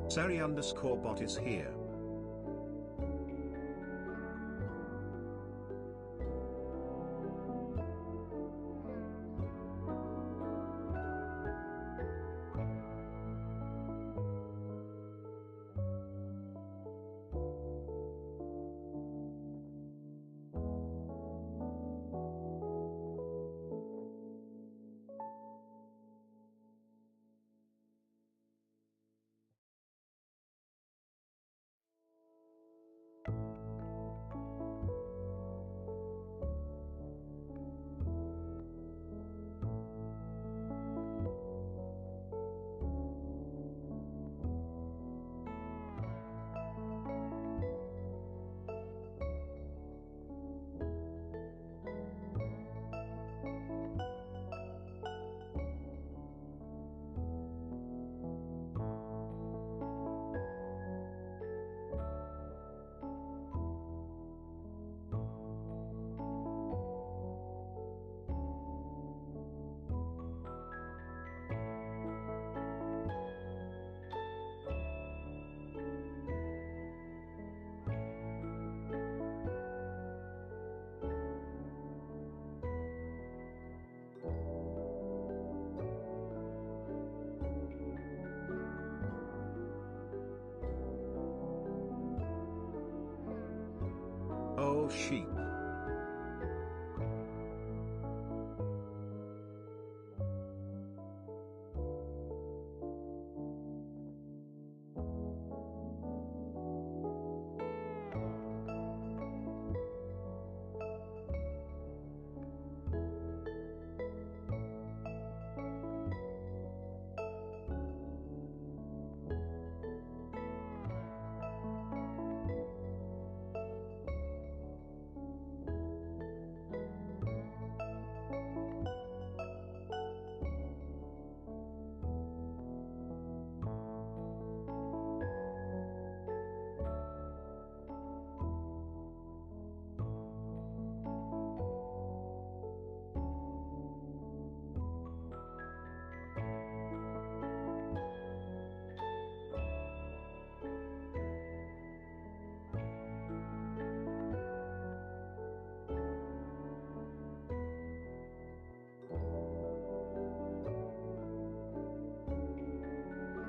Seri_bot is here. Oh sheep.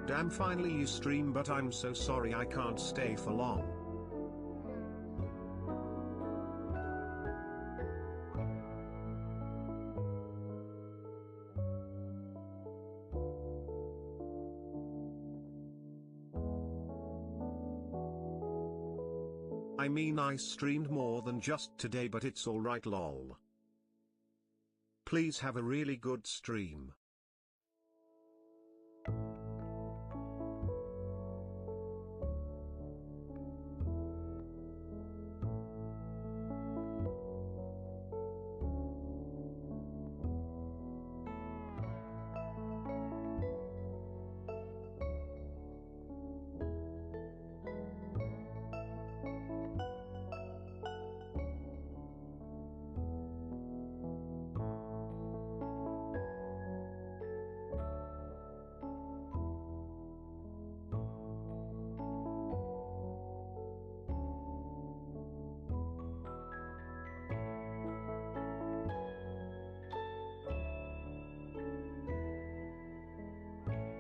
Damn, finally you stream, but I'm so sorry I can't stay for long. I mean, I streamed more than just today, but it's alright lol. Please have a really good stream.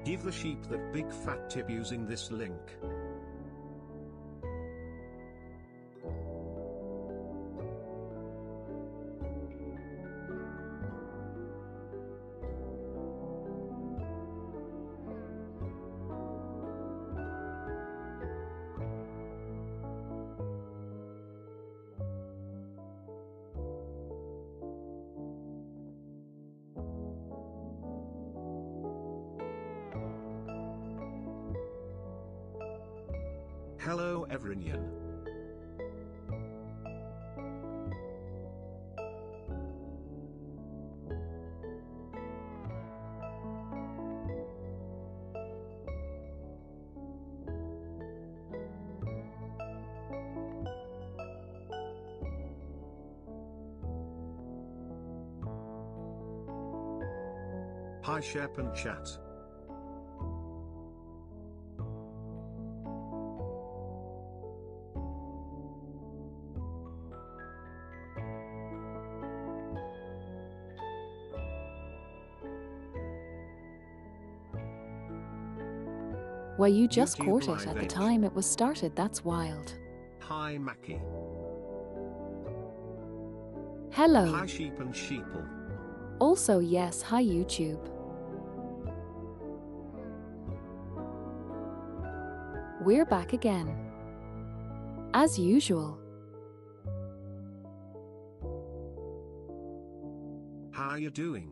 Give the sheep that big fat tip using this link. Hello everyone. Hi Shep and chat. Well, you just YouTube caught it Live at the Edge. time it was started, that's wild. Hi Maki. Hello. Hi Sheep and Sheeple. Also yes, hi YouTube. We're back again. As usual. How you doing?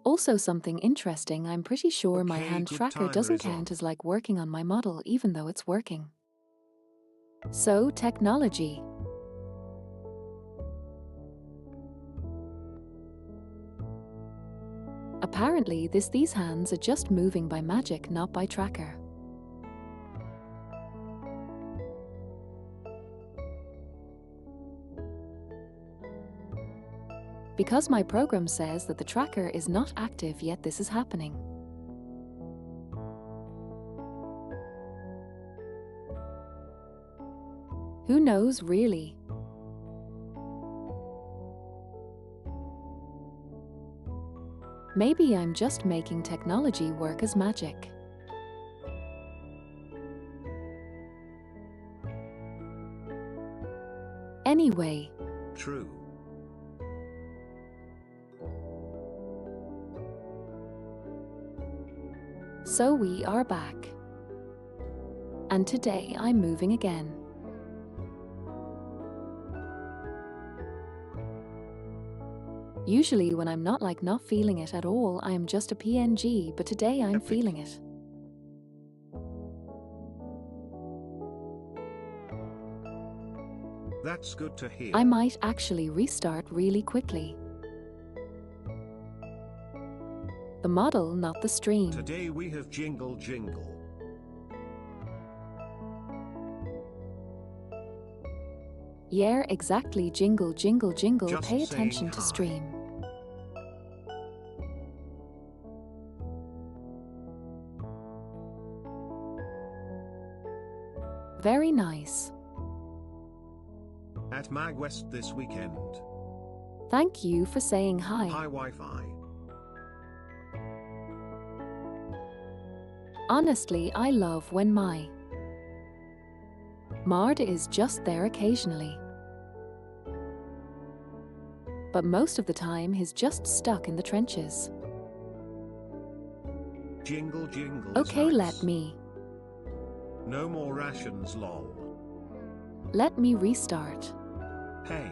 Also something interesting, I'm pretty sure my Okay, hand good tracker timer doesn't is on. count as like working on my model even though it's working. So technology. Apparently these hands are just moving by magic, not by tracker. Because my program says that the tracker is not active yet this is happening. Who knows really? Maybe I'm just making technology work as magic. Anyway. True. So we are back. And today I'm moving again. Usually when I'm not feeling it at all, I am just a PNG, but today I'm Epic. feeling it. That's good to hear. I might actually restart really quickly. The model, not the stream. Today we have jingle jingle. Yeah, exactly, jingle jingle jingle, Just pay saying attention to hi. stream. Very nice. At MagWest this weekend. Thank you for saying hi. Hi Wi-Fi. Honestly, I love when my Mard is just there occasionally. But most of the time he's just stuck in the trenches. Jingle jingle Okay, is nice. let me. No more rations lol. Let me restart. Hey.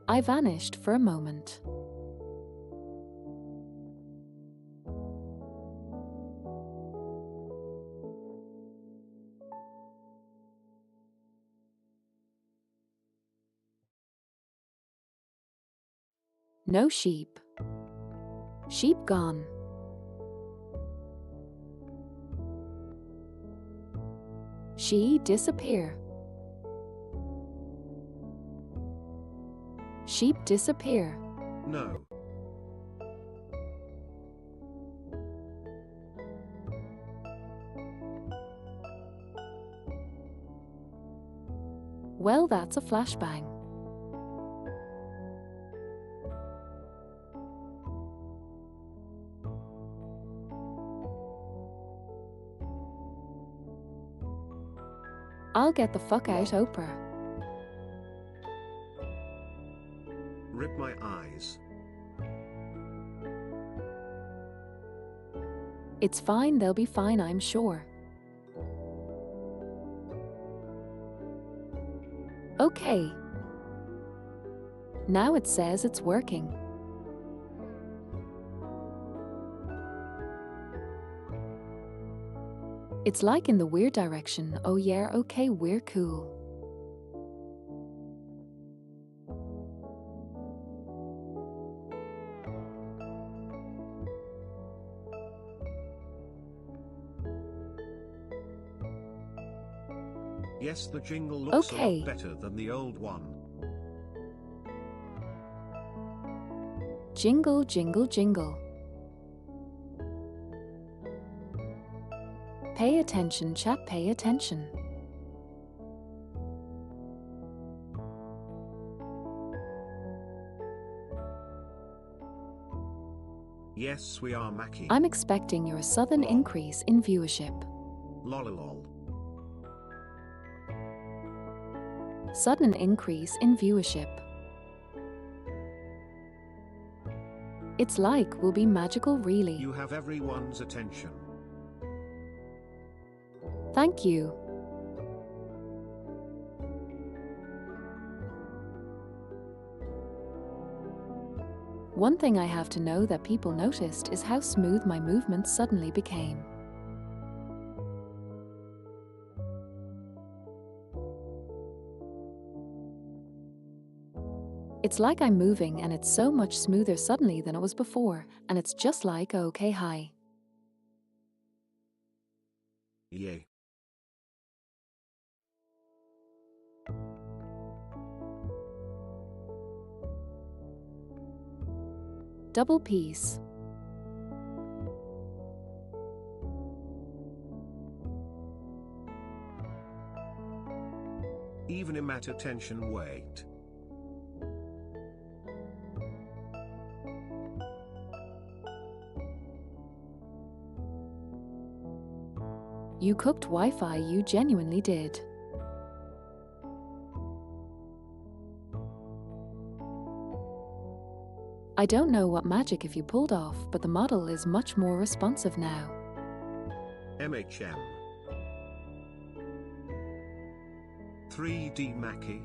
I vanished for a moment. No sheep. Sheep gone. She disappear. Sheep disappear. No. Well, that's a flashbang. I'll get the fuck out, Oprah. Rip my eyes. It's fine, they'll be fine, I'm sure. Okay. Now it says it's working. It's like in the weird direction. Oh yeah, okay, we're cool. Yes, the jingle looks a Okay. lot better than the old one. Jingle, jingle, jingle. Pay attention, chat, pay attention. Yes, we are Maki. I'm expecting your sudden Lol. increase in viewership. Lololol. Sudden increase in viewership. It's like will be magical really. You have everyone's attention. Thank you. One thing I have to know that people noticed is how smooth my movements suddenly became. It's like I'm moving and it's so much smoother suddenly than it was before, and it's just like okay hi. Yay. Double piece. Even im at attention wait. You cooked Wi-Fi, you genuinely did. I don't know what magic if you pulled off, but the model is much more responsive now. MHM. 3D Maki.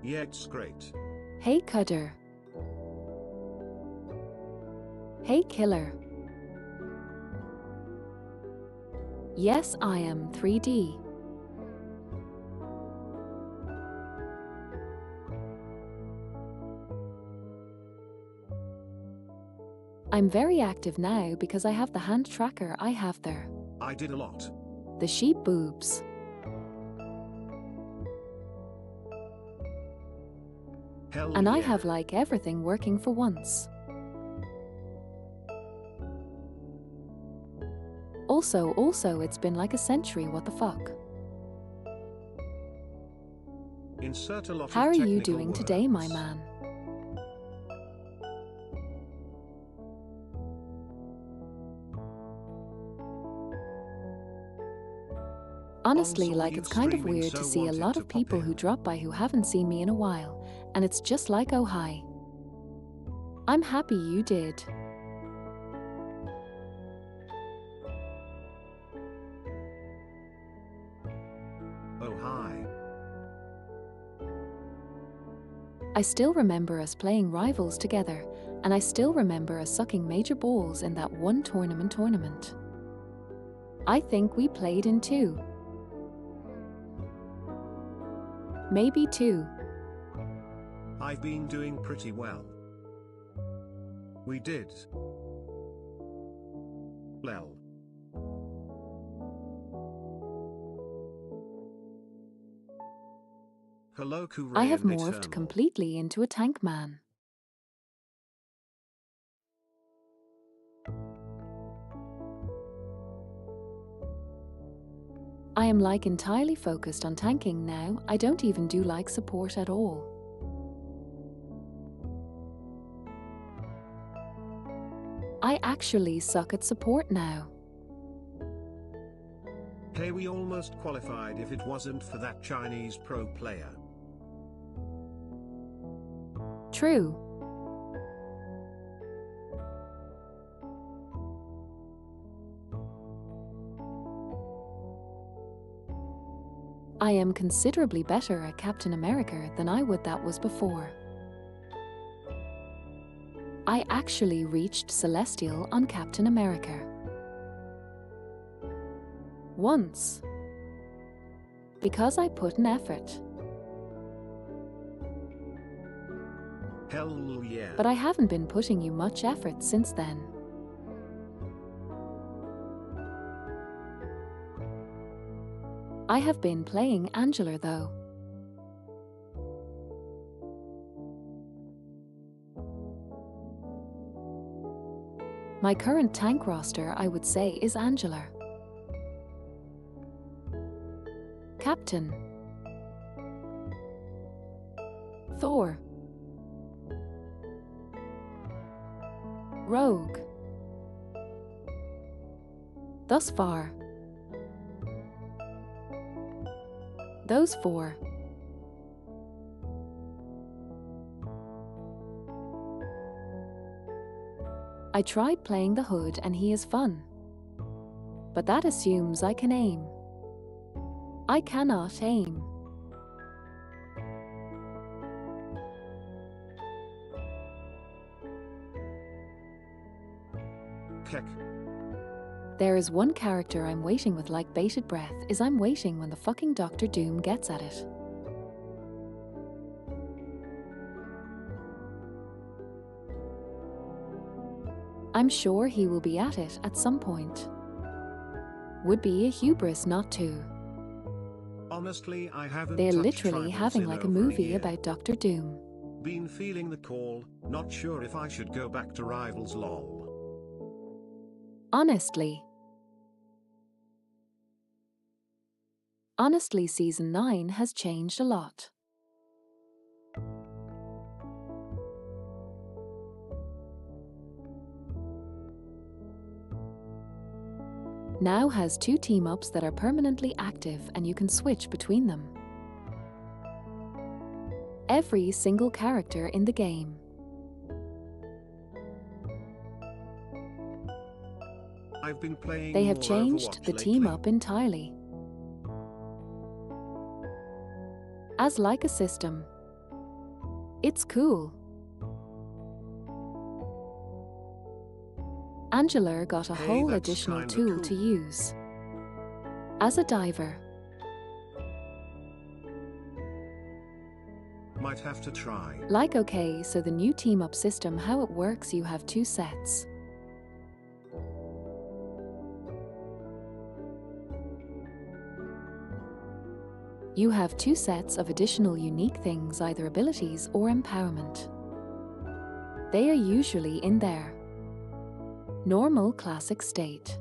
Yeah, it's great. Hey Cutter. Hey Killer. Yes, I am 3D. I'm very active now because I have the hand tracker I have there. I did a lot. The sheep boobs. Hell And yeah. I have like everything working for once. Also, it's been like a century, what the fuck? Insert a lot How of are you technical doing today, my words. man? Honestly, Also, like you it's kind of streaming weird so to see a wanted lot to of pop people in. who drop by who haven't seen me in a while, and it's just like oh hi. I'm happy you did. Oh hi. I still remember us playing Rivals together, and I still remember us sucking major balls in that one tournament. I think we played in 2. Maybe 2. I've been doing pretty well. We did. Lel. Hello Kuray I have and morphed Eternal. completely into a tank man. I am like entirely focused on tanking now. I don't even do like support at all. I actually suck at support now. Hey, we almost qualified if it wasn't for that Chinese pro player. True. I am considerably better at Captain America than I would that was before. I actually reached Celestial on Captain America. Once. Because I put an effort. Hell yeah. But I haven't been putting you much effort since then. I have been playing Angela though. My current tank roster, I would say, is Angela, Captain, Thor, Rogue. Thus far, those 4. I tried playing the Hood and he is fun. But that assumes I can aim. I cannot aim. Heck. There is one character I'm waiting with like bated breath is I'm waiting when the fucking Dr. Doom gets at it. I'm sure he will be at it at some point. Would be a hubris not to. Honestly, I haven't They're touched literally Tribals having in like a over movie year. about Dr. Doom. Been feeling the call, not sure if I should go back to Rivals lol. Honestly, Season 9 has changed a lot. Now has 2 team-ups that are permanently active and you can switch between them. Every single character in the game. I've been playing They have more changed Overwatch the lately. team-up entirely. As like a system. It's cool. Angela got a Hey, whole that's additional kinda tool cool. to use. As a diver. Might have to try. Like okay, so the new team-up system, how it works, you have 2 sets. You have 2 sets of additional unique things, either abilities or empowerment. They are usually in their normal classic state.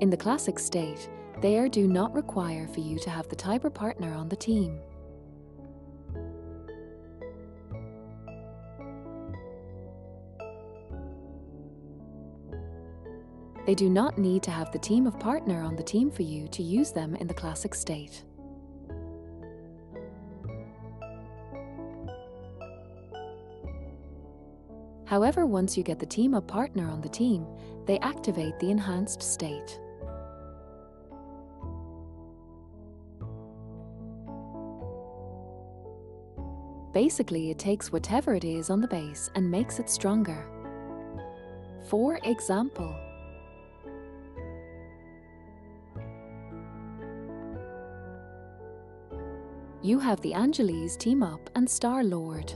In the classic state, they do not require for you to have the Tiber partner on the team. They do not need to have the team of partner on the team for you to use them in the classic state. However, once you get the team of partner on the team, they activate the enhanced state. Basically, it takes whatever it is on the base and makes it stronger. For example, you have the Angeles team up and Star-Lord.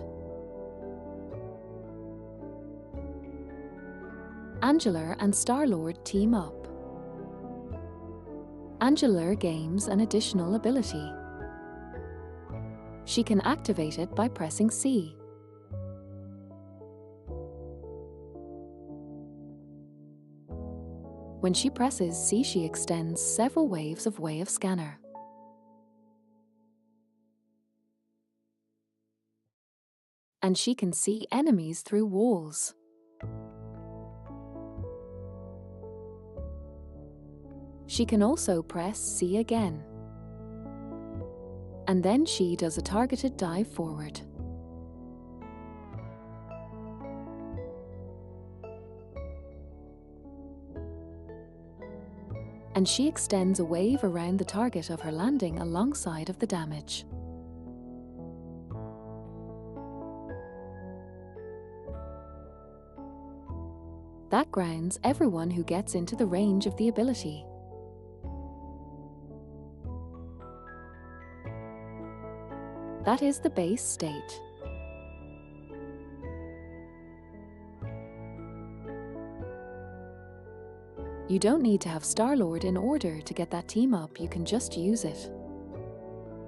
Angela and Star-Lord team up. Angela gains an additional ability. She can activate it by pressing C. When she presses C, she extends several waves of Way of Scanner. And she can see enemies through walls. She can also press C again. And then she does a targeted dive forward. And she extends a wave around the target of her landing alongside of the damage. That grounds everyone who gets into the range of the ability. That is the base state. You don't need to have Star-Lord in order to get that team up, you can just use it.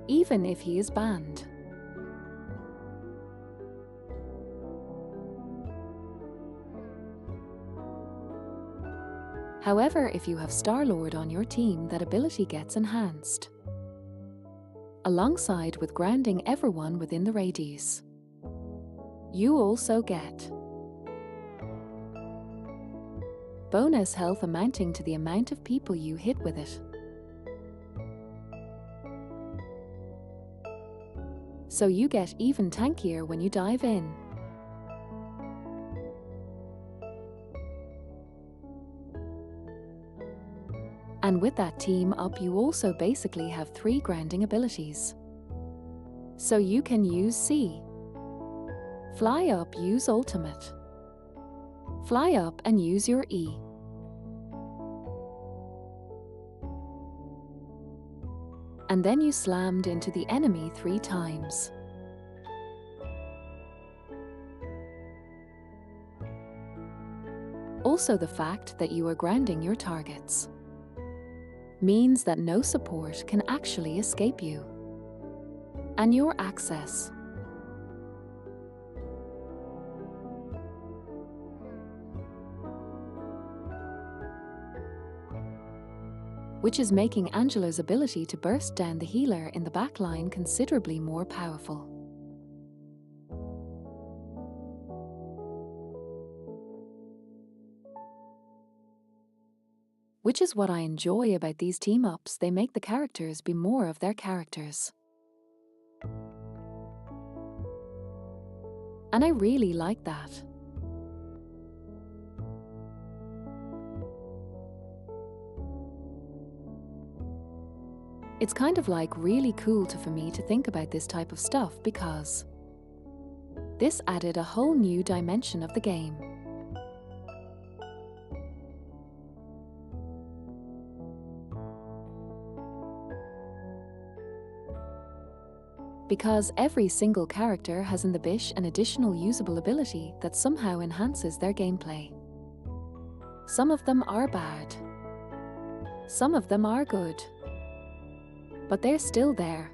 Even if he is banned. However, if you have Star-Lord on your team, that ability gets enhanced. alongside with grounding everyone within the radius. You also get bonus health amounting to the amount of people you hit with it. So you get even tankier when you dive in. And with that team up, you also basically have 3 grounding abilities. So you can use C. Fly up, use ultimate. Fly up and use your E. And then you slammed into the enemy 3 times. Also, the fact that you are grounding your targets means that no support can actually escape you. And your access which is making Angela's ability to burst down the healer in the backline considerably more powerful. Which is what I enjoy about these team-ups. They make the characters be more of their characters. And I really like that. It's kind of like really cool for me to think about this type of stuff, because this added a whole new dimension of the game. Because every single character has in the bish an additional usable ability that somehow enhances their gameplay. Some of them are bad. Some of them are good. But they're still there.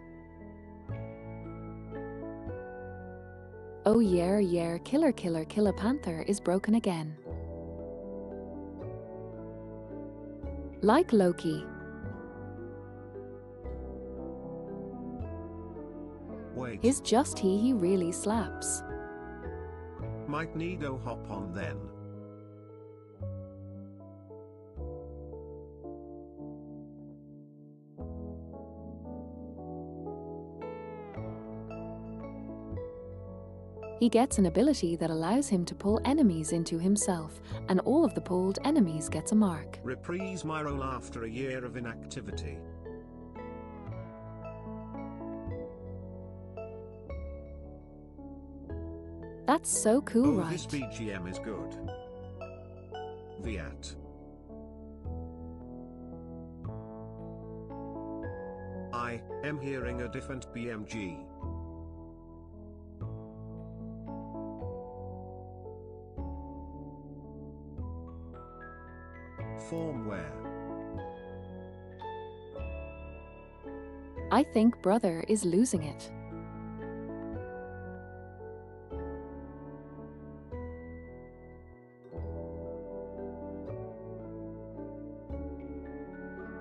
Oh yeah, killer panther is broken again. Like Loki. Wait. He's just he really slaps. Might need to hop on then. He gets an ability that allows him to pull enemies into himself, and all of the pulled enemies gets a mark. Reprise my role after a year of inactivity. That's so cool, Oh, right? this BGM is good. Viat. I am hearing a different BMG. Formware. I think brother is losing it.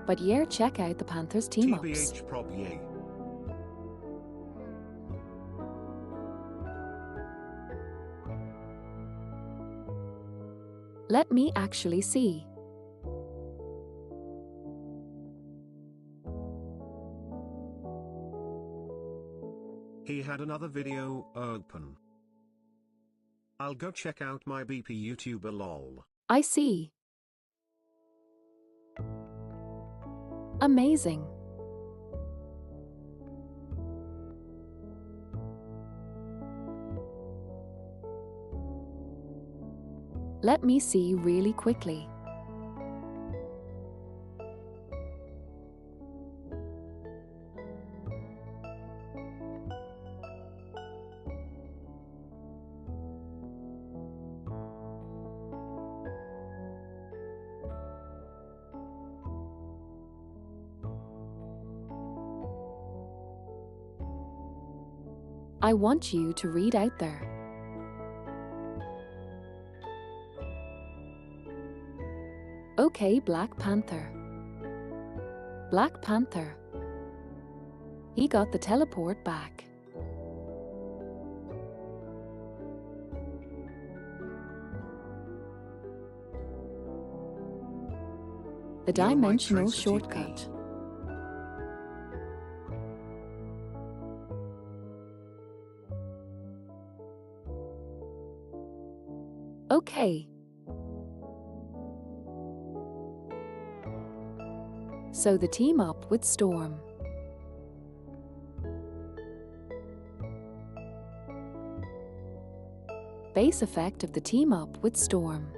But yeah, check out the Panthers team-ups. TBH prob ye. Let me actually see. He had another video open. I'll go check out my BP YouTuber lol. I see. Amazing. Let me see really quickly. I want you to read out there. Okay, Black Panther. Black Panther. He got the teleport back. The dimensional shortcut. Okay. So the team up with Storm. Base effect of the team up with Storm.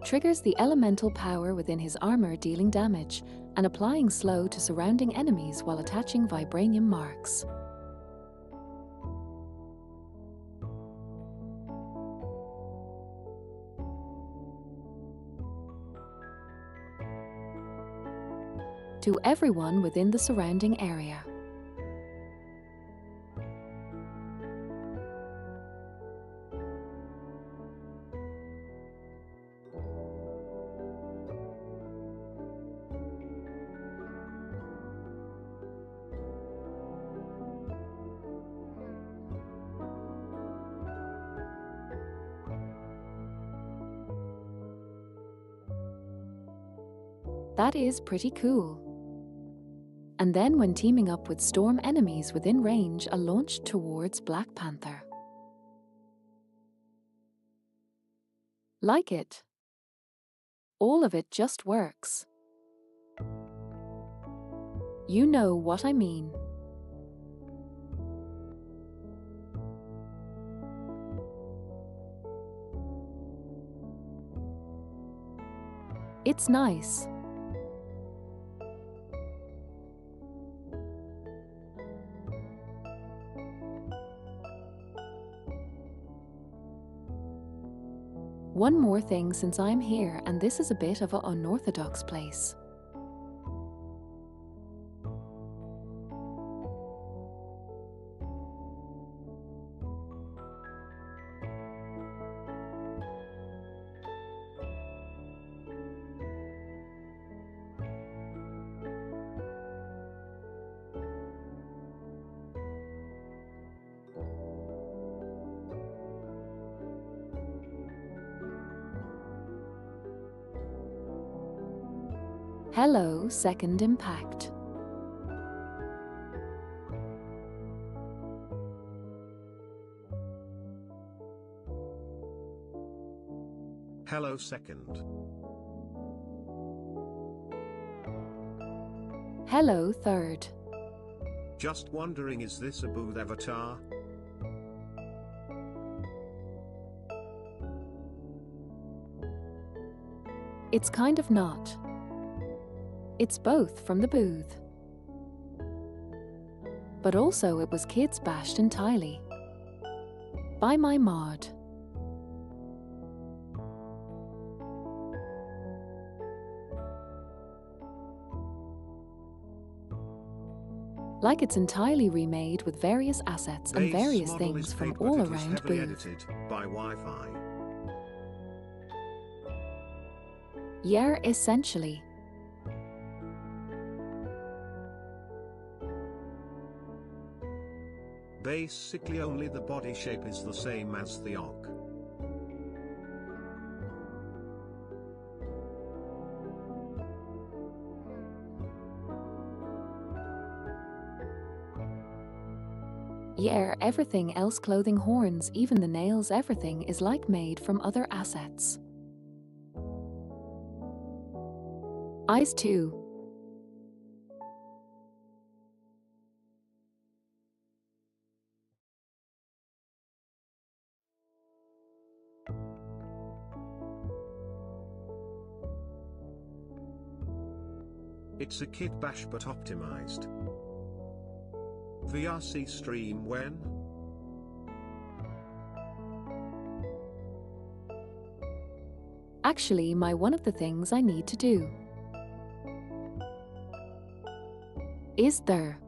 Triggers the elemental power within his armor, dealing damage and applying slow to surrounding enemies while attaching vibranium marks. To everyone within the surrounding area. That is pretty cool. And then when teaming up with Storm, enemies within range are launched towards Black Panther. Like it. All of it just works. You know what I mean. It's nice. One more thing since I'm here, and this is a bit of an unorthodox place. Hello, Second Impact. Hello, Second. Hello, Third. Just wondering, is this a booth avatar? It's kind of not. It's both from the booth. But also it was kids bashed entirely. By my mod. Like it's entirely remade with various assets and various things from all around booth. By Wi-Fi. Yeah, essentially. Basically only the body shape is the same as the Ock. Yeah, everything else, clothing, horns, even the nails, everything is like made from other assets. Eyes too. It's a kit bash but optimized. VRC stream when? Actually, one of the things I need to do. Is there?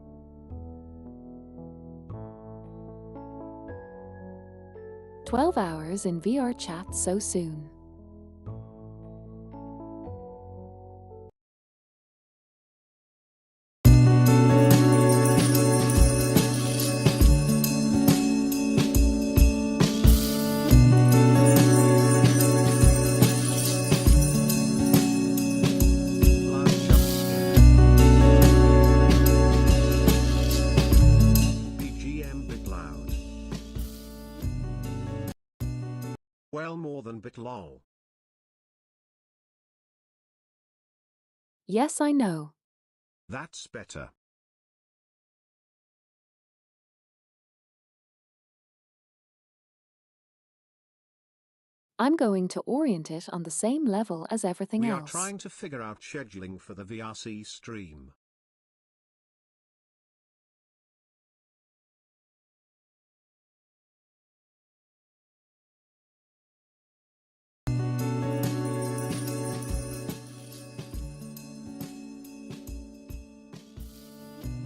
12 hours in VR chat so soon. Well, more than bit lol. Yes, I know. That's better. I'm going to orient it on the same level as everything We else. are trying to figure out scheduling for the VRC stream.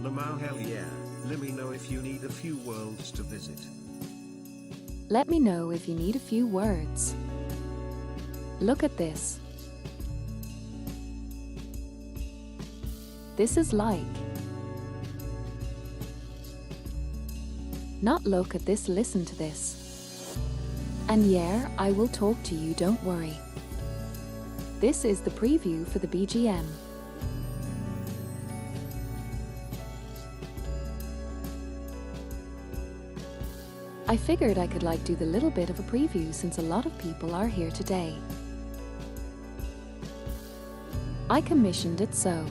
Lamau, hell yeah, let me know if you need a few worlds to visit. Let me know if you need a few words. Look at this. This is like. Not look at this, listen to this. And yeah, I will talk to you, don't worry. This is the preview for the BGM. I figured I could do the little bit of a preview since a lot of people are here today. I commissioned it so.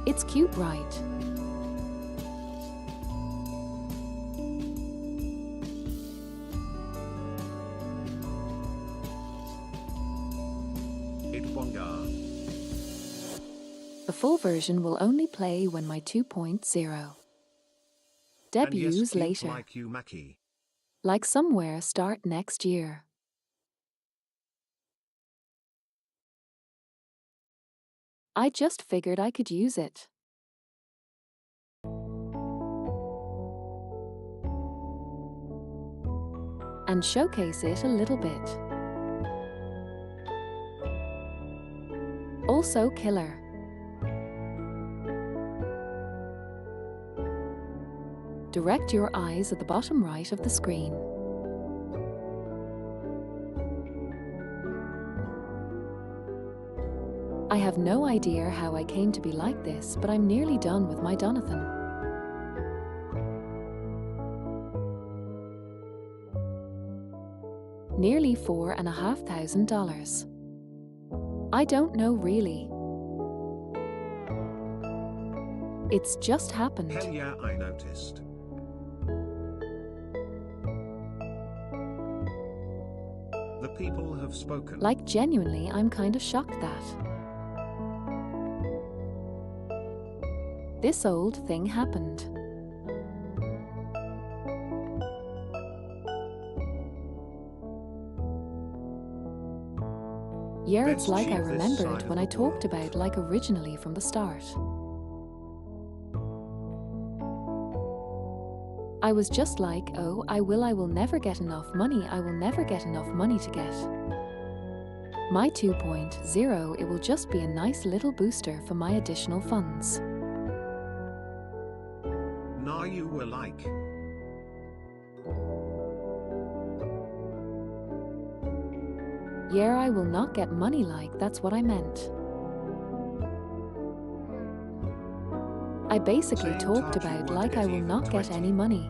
It's cute, right? The full version will only play when my 2.0 debuts yes, later. Like you, Maki. Like somewhere start next year. I just figured I could use it. And showcase it a little bit. Also killer. Direct your eyes at the bottom right of the screen. I have no idea how I came to be like this, but I'm nearly done with my Donathan. Nearly $4,500. I don't know really. It's just happened. Hell yeah, I noticed. The people have spoken. Like genuinely, I'm kind of shocked that this old thing happened. Yeah, it's like I remembered when I talked about originally from the start. I was just like, oh, I will never get enough money, I will never get enough money to get my 2.0, it will just be a nice little booster for my additional funds. Now you were like. Yeah, I will not get money that's what I meant. I basically talked about I will not get any money.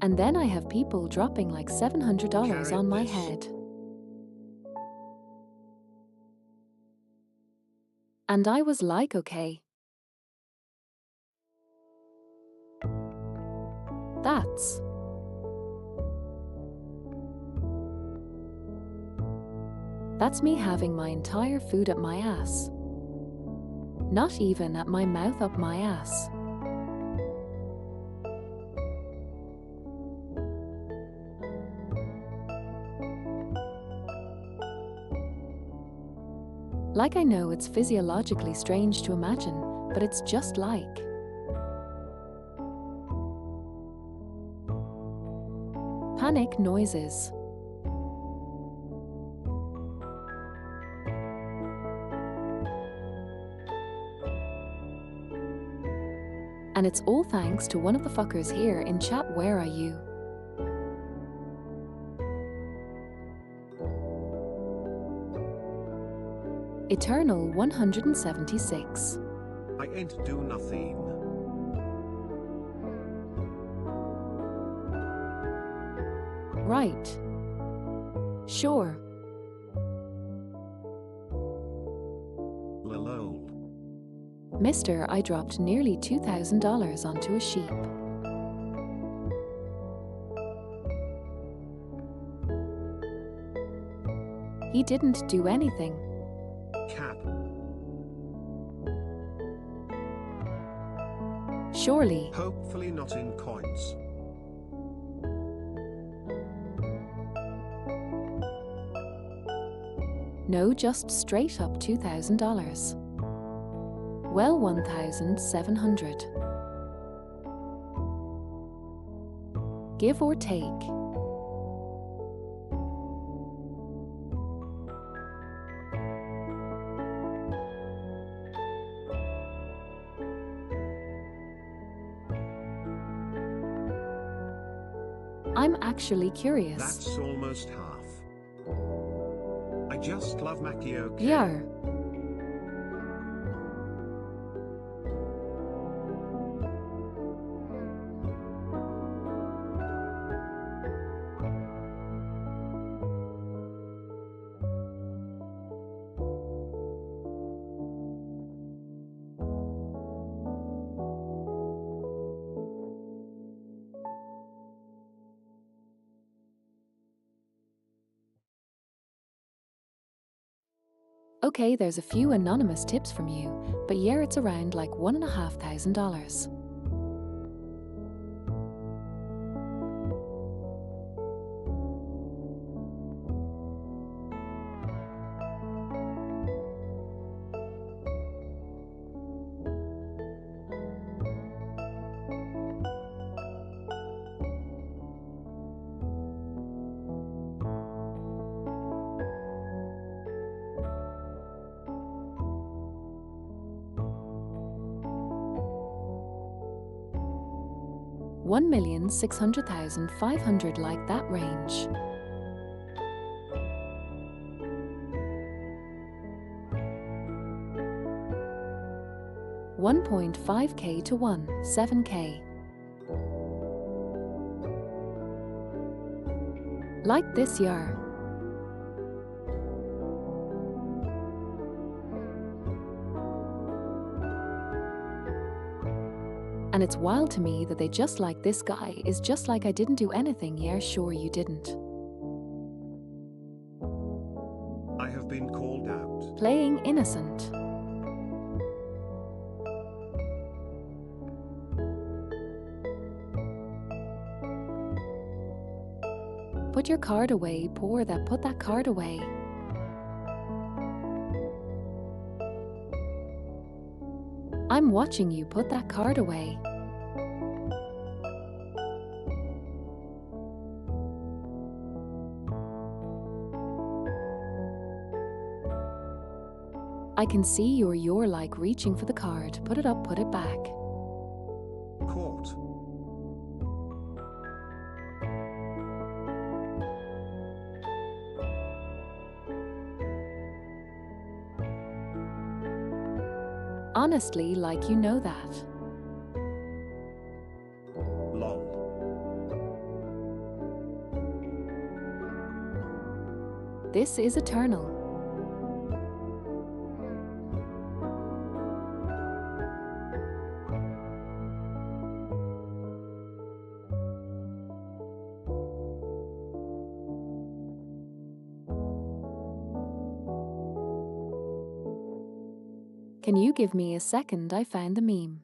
And then I have people dropping $700 on my head. And I was like, okay. That's me having my entire food at my ass. Not even at my mouth up my ass. Like, I know it's physiologically strange to imagine, but it's just like. Panic noises. And it's all thanks to one of the fuckers here in chat. Where are you? Eternal 176. I ain't do nothing. Right. Sure. Lol. Mister, I dropped nearly $2,000 onto a sheep. He didn't do anything. Cap. Surely. Hopefully not in coins. No, just straight up $2,000. Well, 1,700. Give or take. I'm actually curious. That's almost half. I just love Makishima Kiyou. Yeah. Okay, there's a few anonymous tips from you, but yeah, it's around like $1,500. $1,600,500, like that range. $1.5K to $7K. Like this year. And it's wild to me that they just like this guy is just like I didn't do anything. Yeah, sure you didn't. I have been called out. Playing innocent. Put your card away, put that card away. I'm watching you put that card away. I can see you're like reaching for the card. Put it up, put it back. Caught. Honestly, like you know that. Lol. This is eternal. Can you give me a second? I found the meme.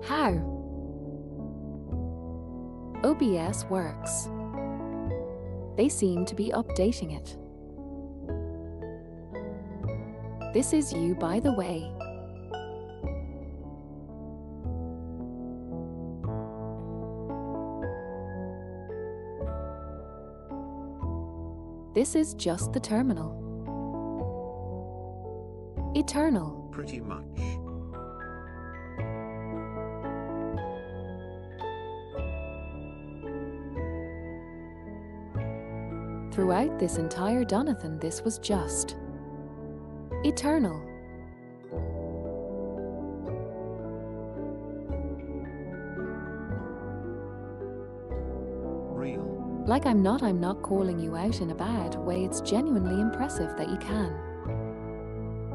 How? OBS works. They seem to be updating it. This is you, by the way. This is just the terminal. Eternal. Pretty much. Throughout this entire Donathon, this was just eternal. Real. Like I'm not calling you out in a bad way. It's genuinely impressive that you can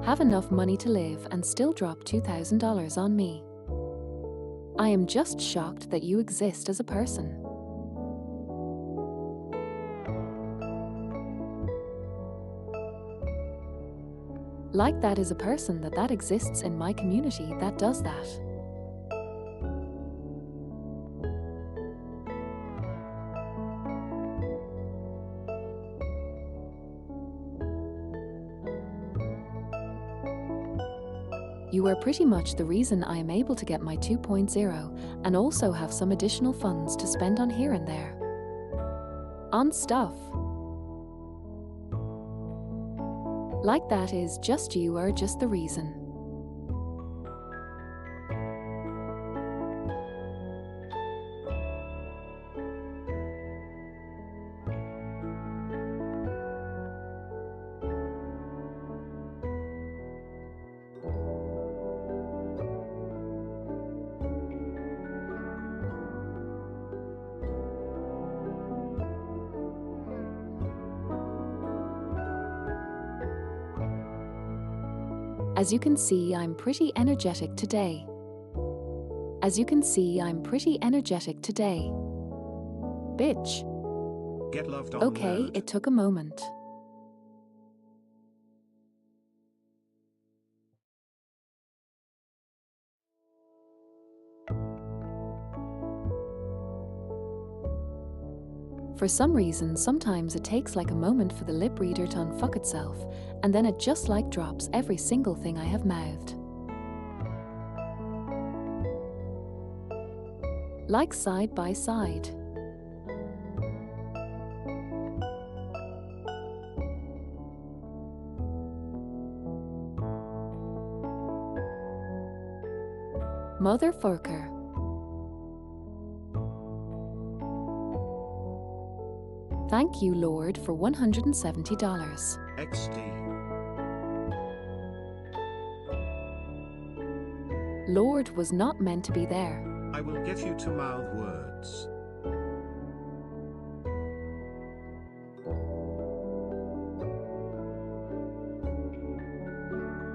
have enough money to live and still drop $2,000 on me. I am just shocked that you exist as a person. Like that is a person that exists in my community that does that. You are pretty much the reason I am able to get my 2.0 and also have some additional funds to spend on here and there. On stuff. Like that is just you are just the reason. As you can see, I'm pretty energetic today. As you can see, I'm pretty energetic today. Bitch. Get loved on. Okay, nerd. it took a moment. For some reason, sometimes it takes like a moment for the lip reader to unfuck itself, and then it just like drops every single thing I have mouthed. Like side by side. Motherfucker. Thank you, Lord, for $170. XD. Lord was not meant to be there. I will get you to mouth words.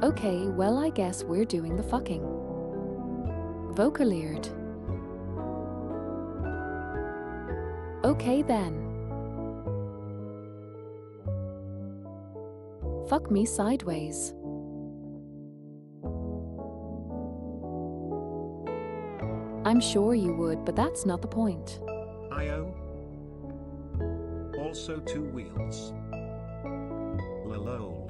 Okay, well I guess we're doing the fucking. Vocaleered. Okay then. Fuck me sideways. I'm sure you would, but that's not the point. IO. Also 2 wheels. Lol.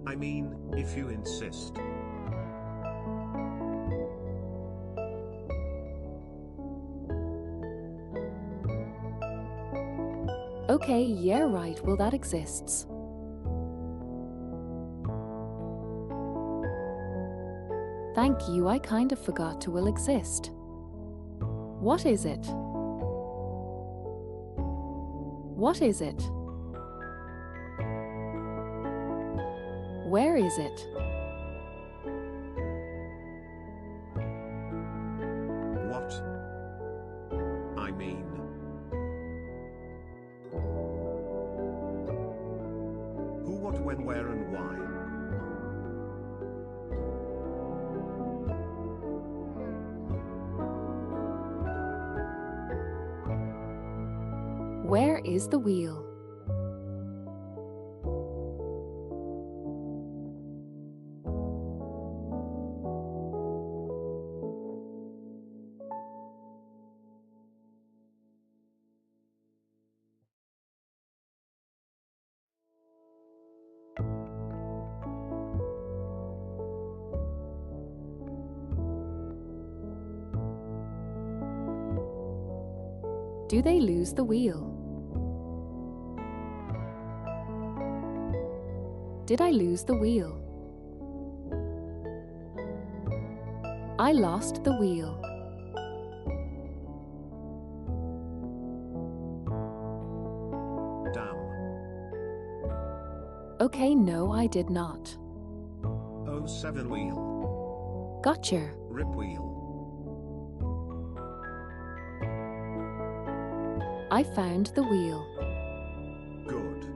I mean, if you insist. Okay, yeah right, well that exists. Thank you, I kind of forgot to will exist. What is it? What is it? Where is it? What? I mean. Who, what, when, where, and why? Where is the wheel? Do they lose the wheel? Did I lose the wheel? I lost the wheel. Damn. Okay, no, I did not. 07 wheel. Gotcha. Rip wheel. I found the wheel. Good.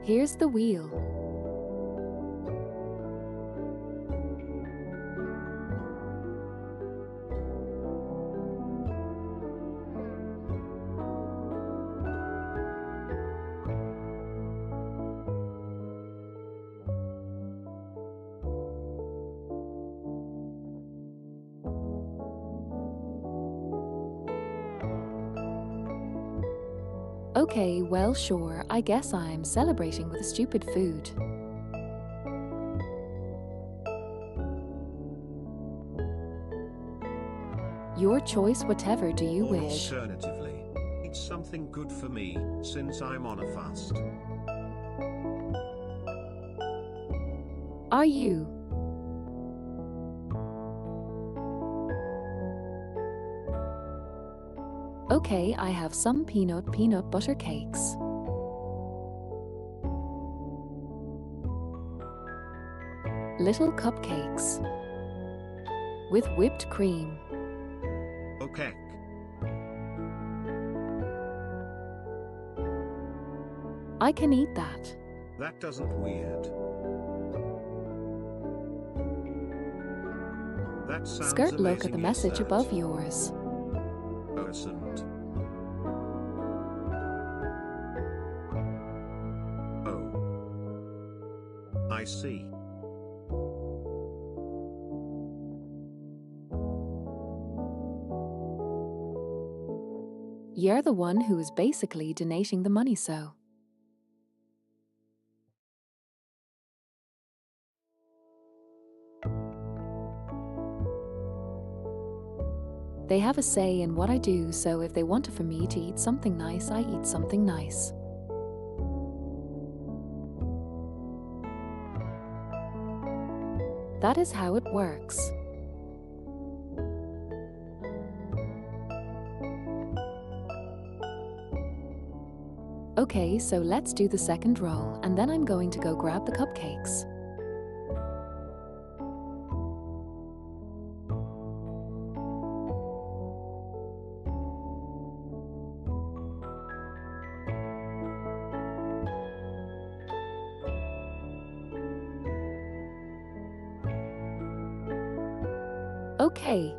Here's the wheel. Okay, well, sure, I guess I'm celebrating with a stupid food. Your choice, whatever do you Or wish. alternatively, eat something good for me, since I'm on a fast. Are you? Okay, I have some peanut butter cakes. Little cupcakes. With whipped cream. Okay. I can eat that. That doesn't weird. That sounds Skirt, look at the amazing, message is that? above yours. Percent. Oh. I see. You're the one who is basically donating the money, so. They have a say in what I do, so if they want for me to eat something nice, I eat something nice. That is how it works. Okay, so let's do the second roll, and then I'm going to go grab the cupcakes. Okay.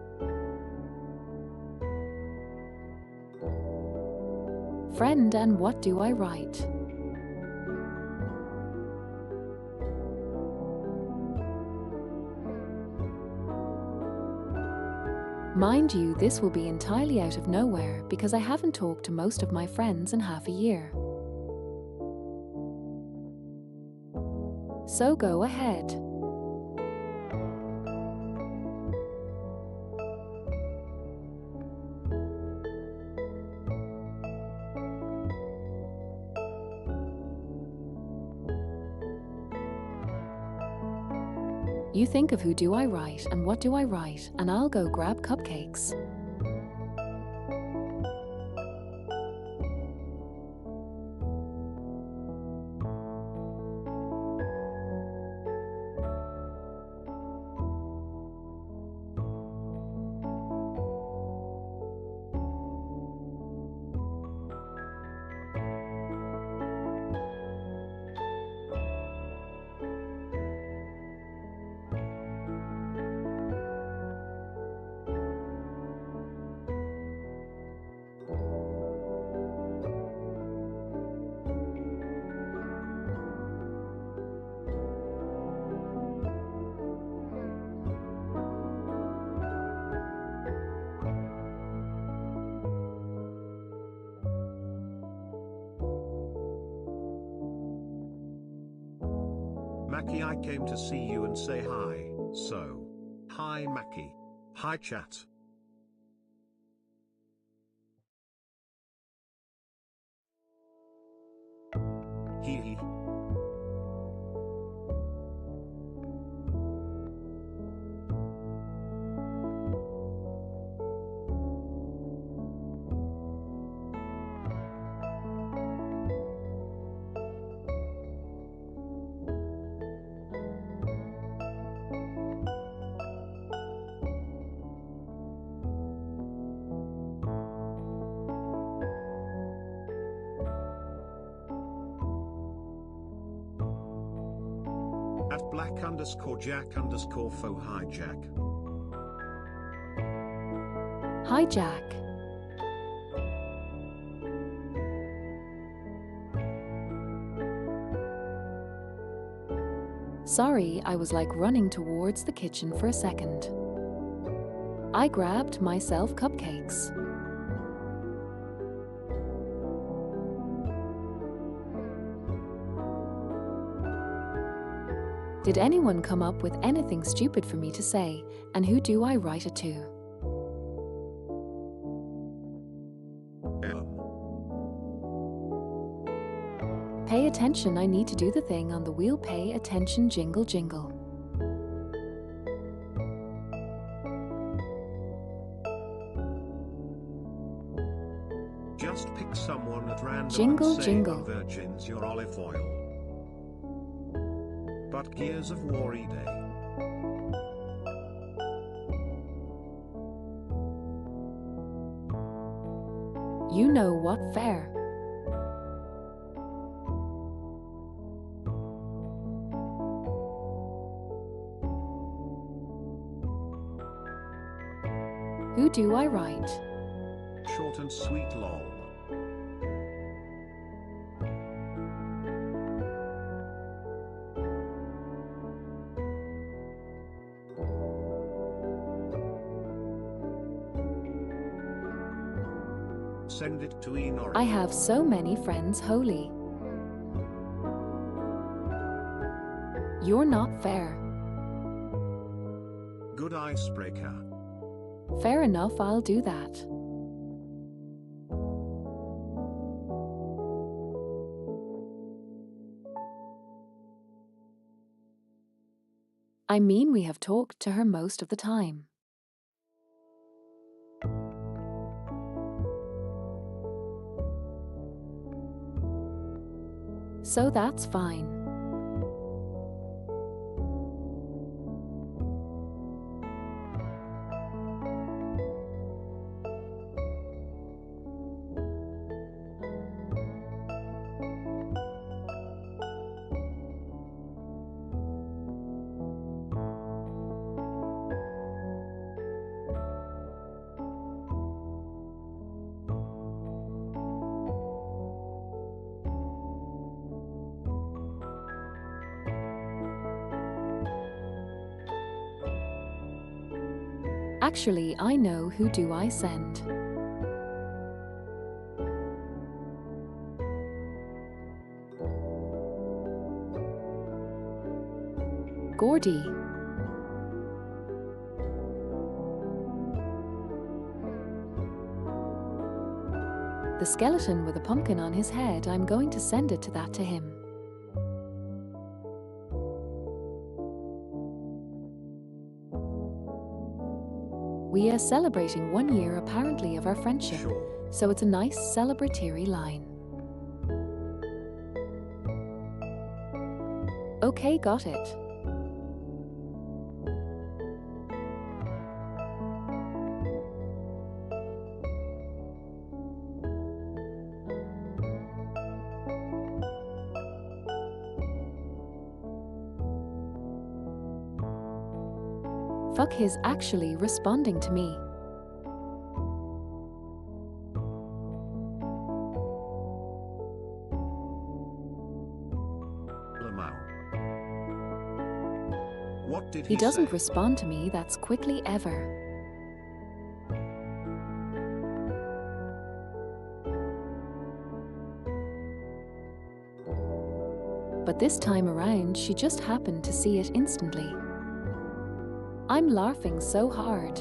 Friend, and what do I write? Mind you, this will be entirely out of nowhere because I haven't talked to most of my friends in half a year. So go ahead. You think of who do I write and what do I write, and I'll go grab cupcakes. Maki, I came to see you and say hi, so. Hi Maki. Hi chat. Hee hee. At black_jack_fo hijack. Hi, Jack. Sorry, I was like running towards the kitchen for a second. I grabbed myself cupcakes. Did anyone come up with anything stupid for me to say, and who do I write it to? Pay attention, I need to do the thing on the wheel. Pay attention, jingle jingle. Just pick someone at random Jingle and say jingle. on virgins your olive oil. But Gears of War day. You know what, fair. Who do I write? Short and sweet lol. Send it to Enor. I have so many friends, holy. You're not fair. Good icebreaker. Fair enough, I'll do that. I mean, we have talked to her most of the time. So that's fine. Actually, I know who do I send. Gordy. The skeleton with a pumpkin on his head, I'm going to send it to him. We are celebrating 1 year apparently of our friendship, Sure. so it's a nice celebratory line. Okay, got it. Fuck, he's actually responding to me. What did He doesn't say? respond to me, that's quickly ever. But this time around, she just happened to see it instantly. I'm laughing so hard.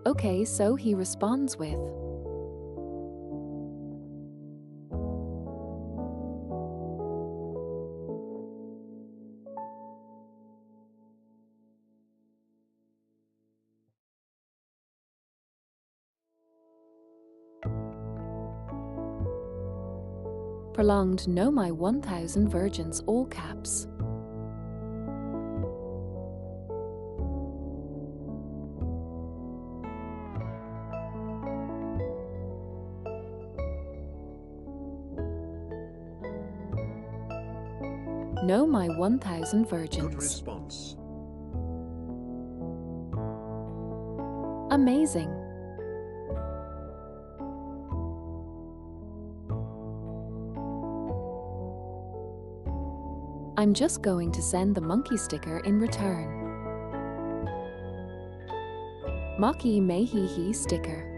Okay, so he responds with, prolonged no my 1000 virgins, all caps. No my 1000 virgins. Good response. Amazing. I'm just going to send the monkey sticker in return. Maki Mehihi sticker.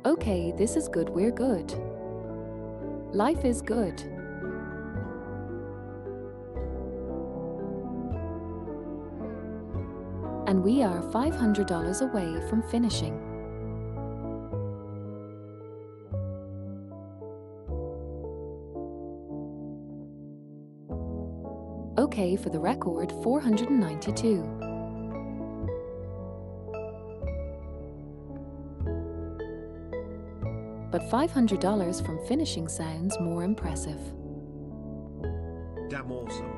Okay, this is good, we're good. Life is good. And we are $500 away from finishing. Okay, for the record, 492. But $500 from finishing sounds more impressive. Damn awesome.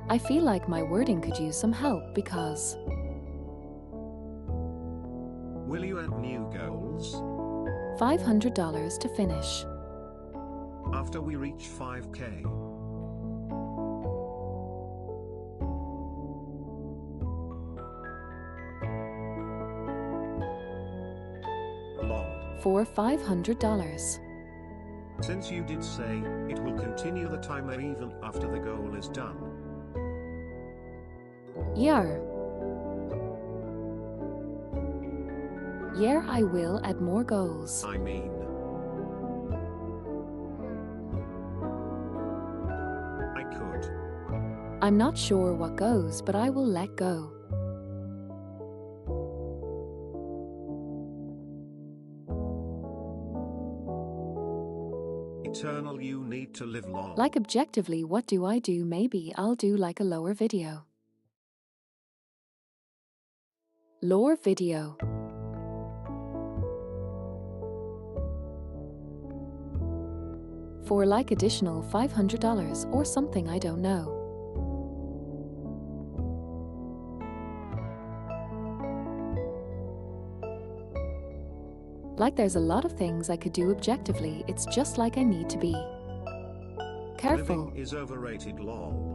I feel like my wording could use some help because... Will you add new goals? $500 to finish. After we reach 5K. Lol. For $500. Since you did say, it will continue the timer even after the goal is done. Yeah. Yeah, I will add more goals. I mean... I could. I'm not sure what goes, but I will let go. Eternal, you need to live long. Like objectively, what do I do? Maybe I'll do like a lower video. Lower video. For like additional $500 or something, I don't know. Like there's a lot of things I could do objectively, it's just like I need to be careful. Living is overrated, lol.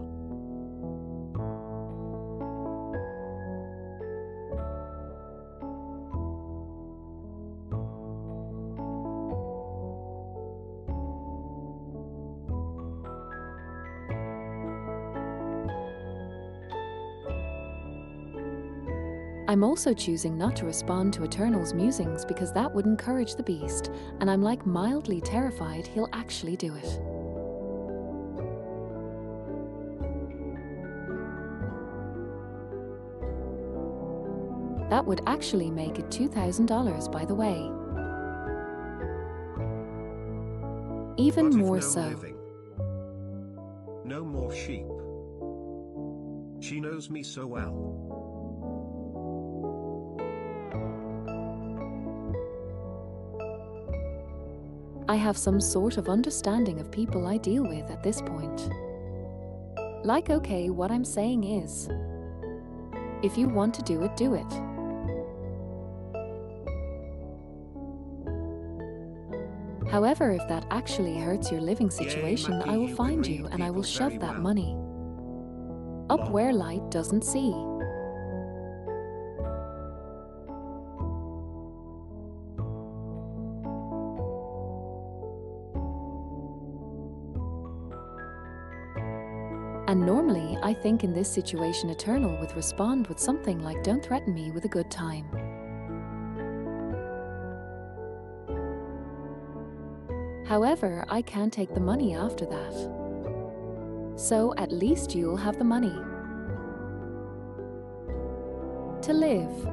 I'm also choosing not to respond to Eternal's musings because that would encourage the beast, and I'm like mildly terrified he'll actually do it. That would actually make it $2,000, by the way. Even What if more no so. living? No more sheep. She knows me so well. I have some sort of understanding of people I deal with at this point. Like, okay, what I'm saying is, if you want to do it, do it. However, if that actually hurts your living situation, Maki, I will you find can you read and I will people shove very that well. money up Lol. where light doesn't see. And normally, I think in this situation Eternal would respond with something like, "Don't threaten me with a good time." However, I can't take the money after that. So at least you'll have the money to live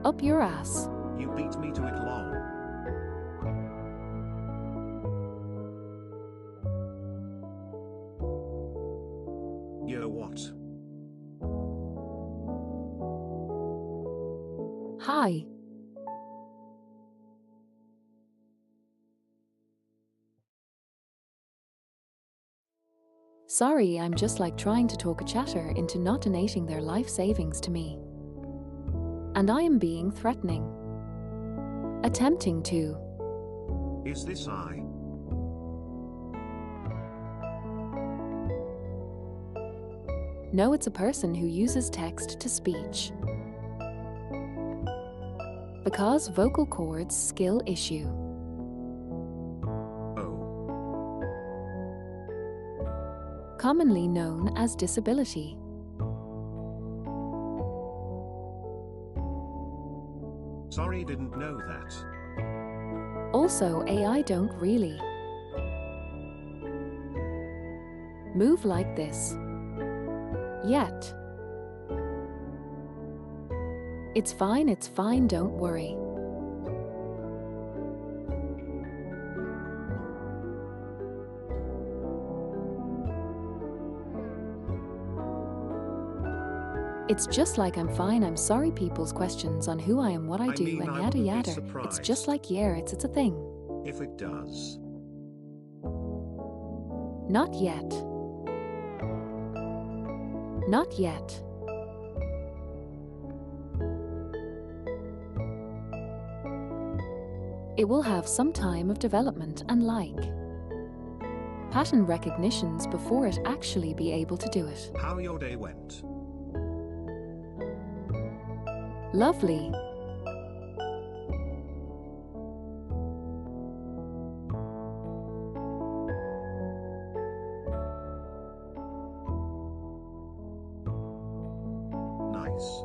up your ass. You beat me to it, lol. Yo, what? Hi. Sorry, I'm just like trying to talk a chatter into not donating their life savings to me. And I am being threatening. Attempting to. Is this I? No, it's a person who uses text to speech. Because vocal cords skill issue. Oh. Commonly known as disability. Sorry, didn't know that. Also, AI don't really move like this yet. It's fine, don't worry. It's just like I'm fine, I'm sorry. People's questions on who I am, what I do, mean, and I yada wouldn't be yada. It's surprised. just like, yeah, it's a thing. If it does. Not yet. Not yet. It will have some time of development and pattern recognitions before it actually be able to do it. How your day went? Lovely. Nice.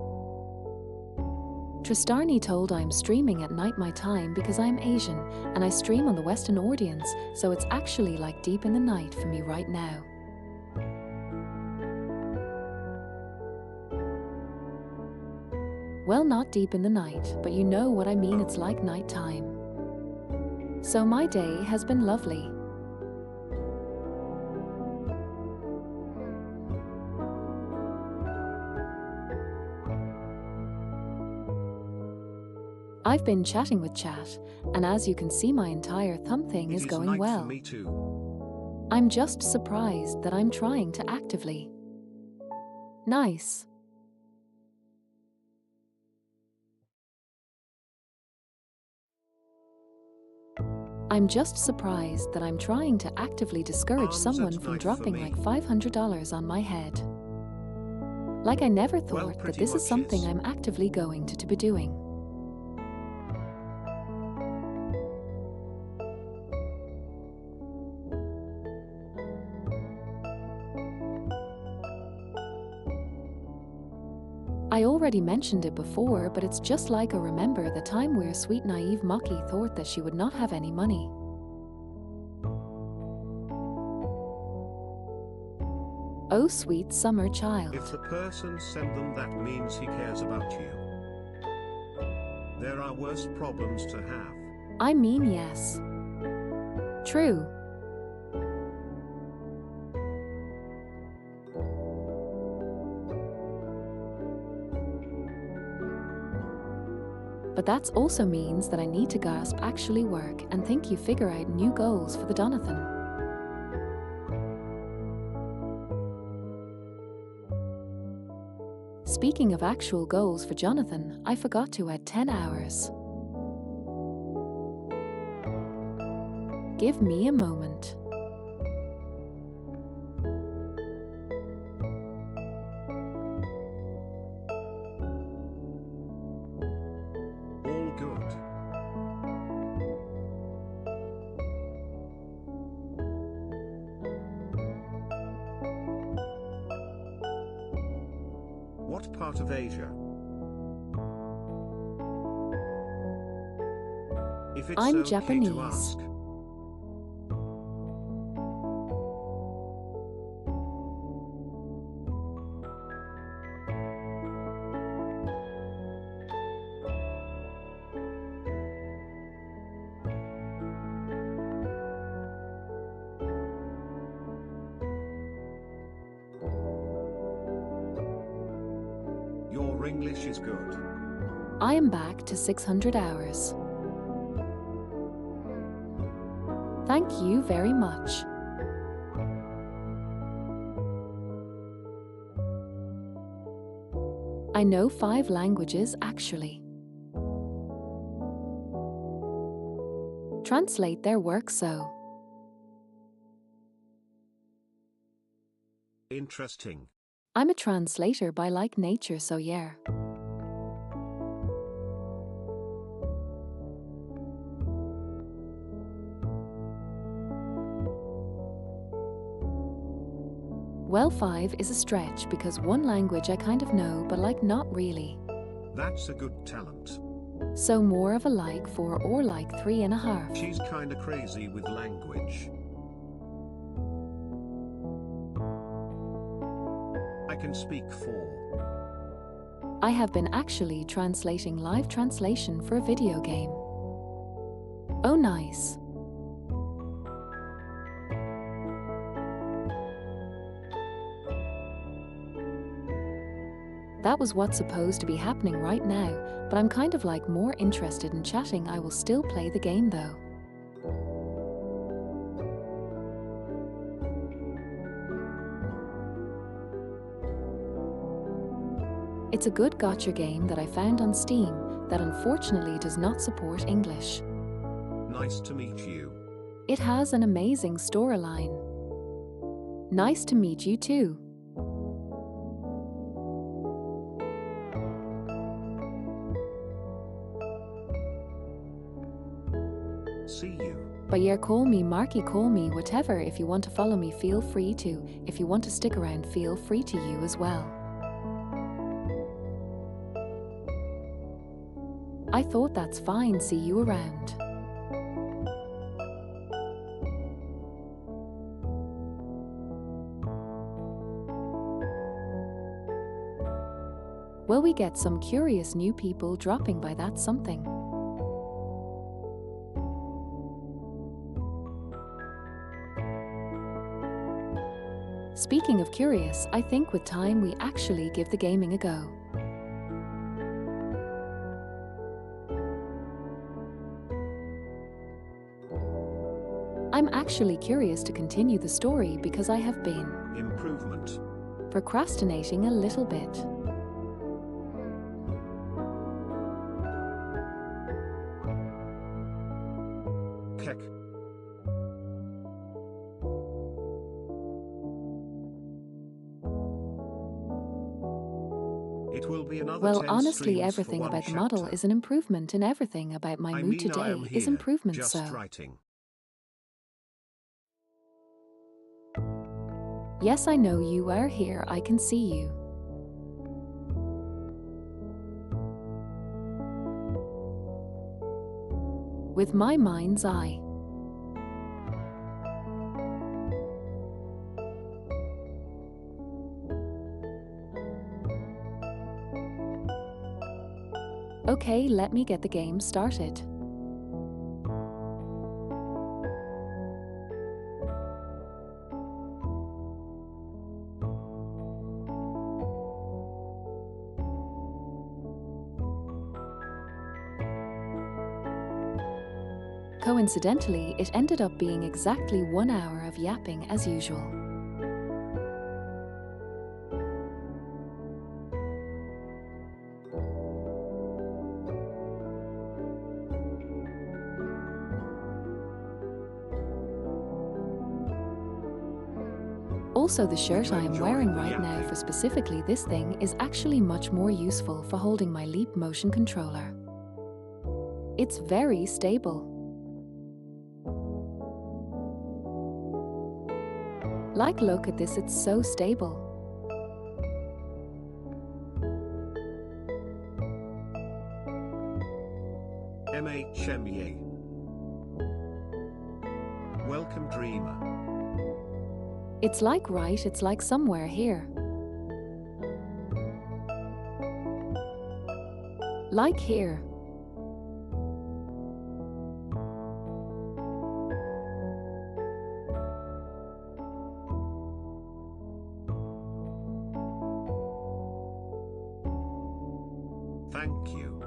Tristarni told I'm streaming at night my time because I'm Asian and I stream on the Western audience, so it's actually like deep in the night for me right now. Well, not deep in the night, but you know what I mean, it's like nighttime. So my day has been lovely. I've been chatting with chat, and as you can see my entire thumb thing is going night well. For me too. I'm just surprised that I'm trying to actively. Nice. I'm just surprised that I'm trying to actively discourage Arms someone at from night dropping for me. like $500 on my head. Like I never Well, thought that pretty this is much something is. I'm actively going to be doing. I already mentioned it before, but it's just like I remember the time where sweet naive Maki thought that she would not have any money. Oh sweet summer child. If the person sent them, that means he cares about you. There are worse problems to have. I mean, yes. True. But that also means that I need to gasp actually work and think you figure out new goals for the Donathan. Speaking of actual goals for Jonathan, I forgot to add 10 hours. Give me a moment. All good. What part of Asia? If it's I'm okay to Japanese. ask. Your English is good. I am back to 600 hours. Thank you very much. I know 5 languages actually. Translate their work so. Interesting. I'm a translator by like nature, so yeah. Well, 5 is a stretch because one language I kind of know, but like not really. That's a good talent. So more of a like 4 or like 3.5. She's kinda crazy with language. I can speak 4. I have been actually translating live translation for a video game. Oh, nice. That was what's supposed to be happening right now, but I'm kind of like more interested in chatting. I will still play the game though. It's a good gotcha game that I found on Steam that unfortunately does not support English. Nice to meet you. It has an amazing storyline. Nice to meet you too. See you. But yeah, call me Marky, call me whatever. If you want to follow me, feel free to. If you want to stick around, feel free to you as well. I thought that's fine. See you around. Will we get some curious new people dropping by? That's something. Speaking of curious, I think with time we actually give the gaming a go. I'm actually curious to continue the story because I have been Improvement. procrastinating a little bit. Heck. It will be another Well, 10 honestly, streams for everything one about the model chapter. is an improvement, and everything about my I mood mean, I today am is here, improvement. just So writing. yes, I know you are here. I can see you. With my mind's eye. Okay, let me get the game started. Coincidentally, it ended up being exactly 1 hour of yapping as usual. Also, the shirt I am wearing right now for specifically this thing is actually much more useful for holding my Leap motion controller. It's very stable. Like, look at this, it's so stable. Makishima. Welcome, dreamer. It's like somewhere here. Like here. Thank you.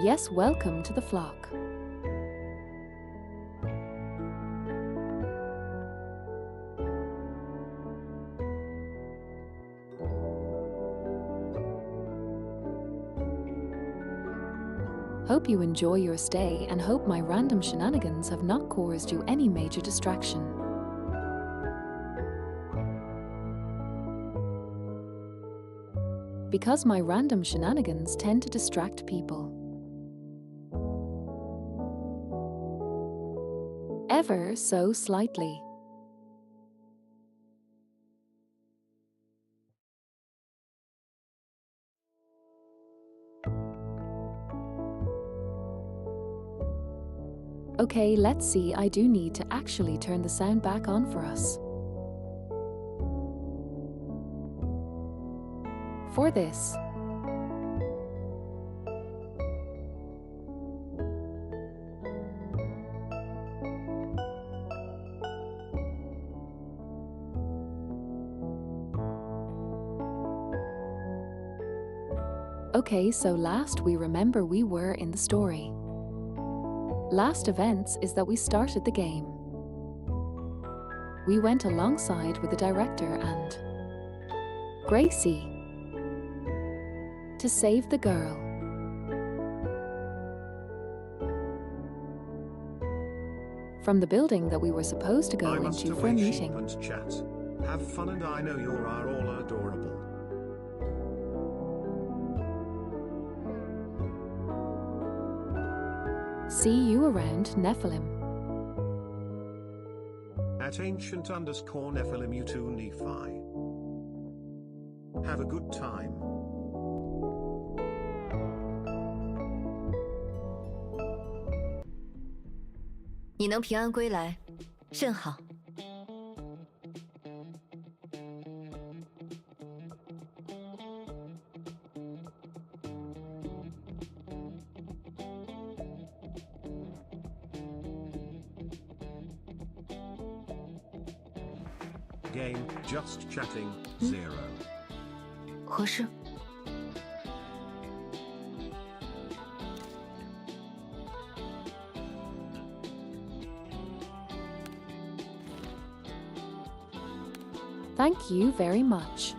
Yes, welcome to the flock. Hope you enjoy your stay and hope my random shenanigans have not caused you any major distraction. Because my random shenanigans tend to distract people. Ever so slightly. Okay, let's see, I do need to actually turn the sound back on for us. For this, okay, so last we remember we were in the story. Last events is that we started the game. We went alongside with the director and Gracie to save the girl. From the building that we were supposed to go into for a meeting. And chat. Have fun, and I know you are all adorable. See you around, Nephilim. At ancient_Nephilim you too, Nephi. Have a good time. 你能平安归来，甚好。Game, just chatting, 0. 何事？ Thank you very much.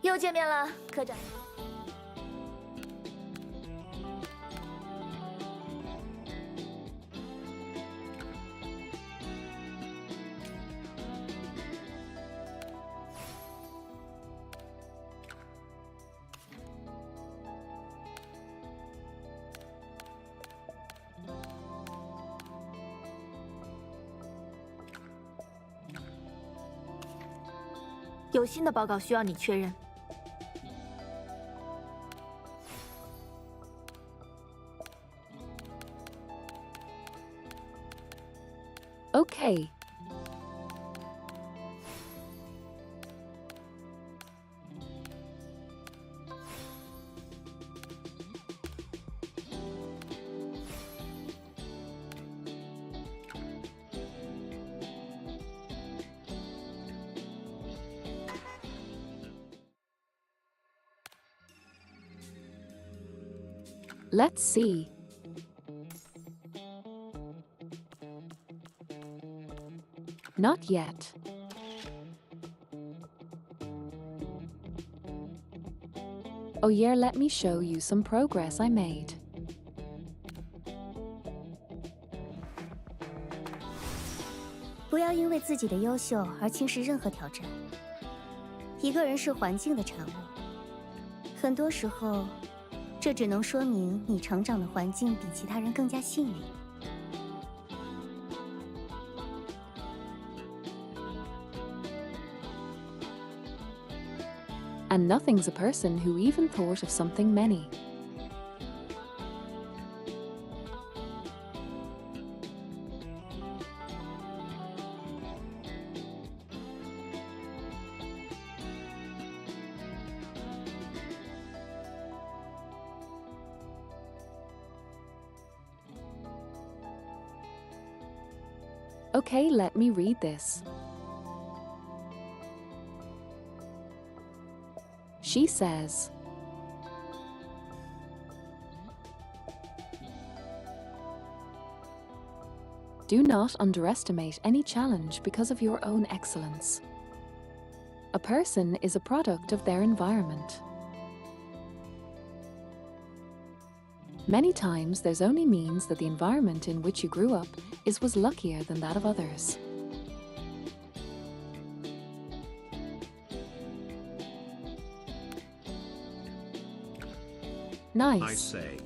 又见面了，科长。有新的报告需要你确认。 Okay. Let's see. Not yet. Oh yeah, let me show you some progress I made. 不要因为自己的优秀而轻视任何挑战。一个人是环境的产物，很多时候，这只能说明你成长的环境比其他人更加幸运。And nothing's a person who even thought of something many. Okay, let me read this. She says, "Do not underestimate any challenge because of your own excellence. A person is a product of their environment. Many times there's only means that the environment in which you grew up was luckier than that of others." Nice. I say.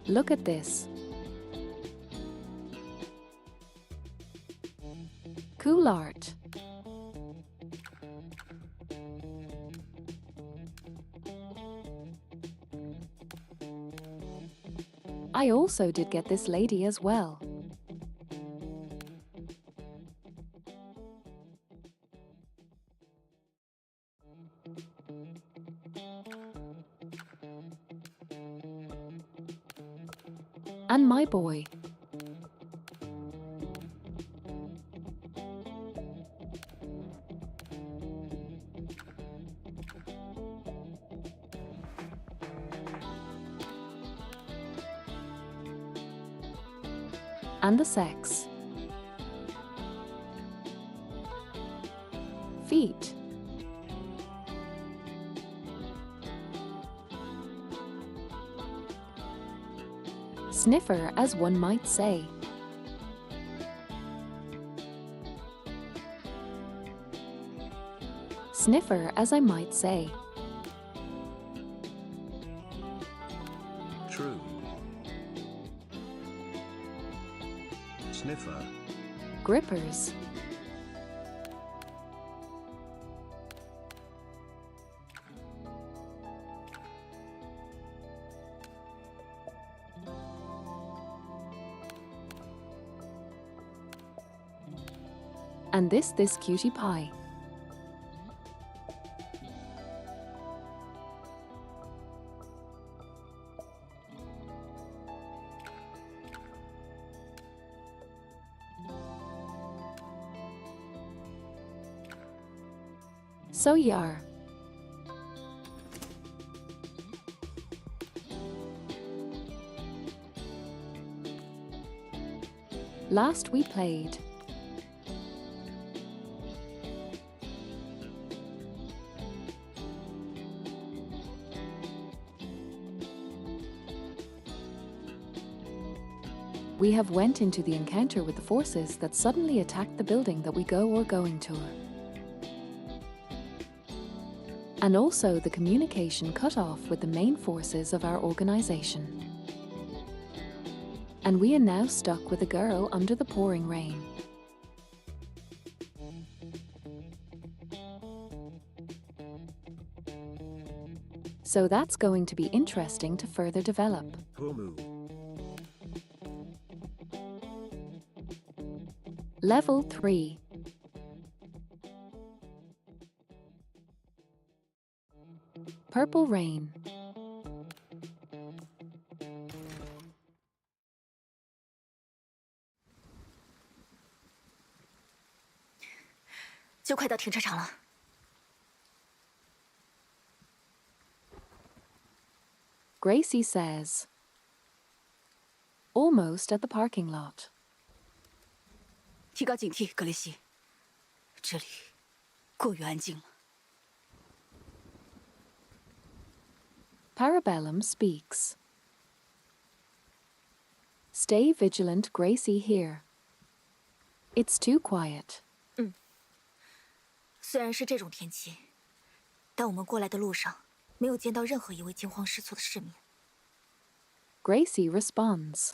Look at this. Cool art. I also did get this lady as well. And my boy. And the sex. Feet. Sniffer, as one might say. Sniffer, as I might say. True. Sniffer. Grippers. And this cutie pie. So yar. Last we played. We have went into the encounter with the forces that suddenly attacked the building that we going to. And also the communication cut off with the main forces of our organization. And we are now stuck with a girl under the pouring rain. So that's going to be interesting to further develop. Humu. Level 3. Purple rain.就快到停车场了。Gracie says, almost at the parking lot. 提高警惕，格雷西。这里过于安静了。Parabellum speaks. Stay vigilant, Gracie here. It's too quiet. 虽然是这种天气，但我们过来的路上没有见到任何一位惊慌失措的市民。Gracie responds.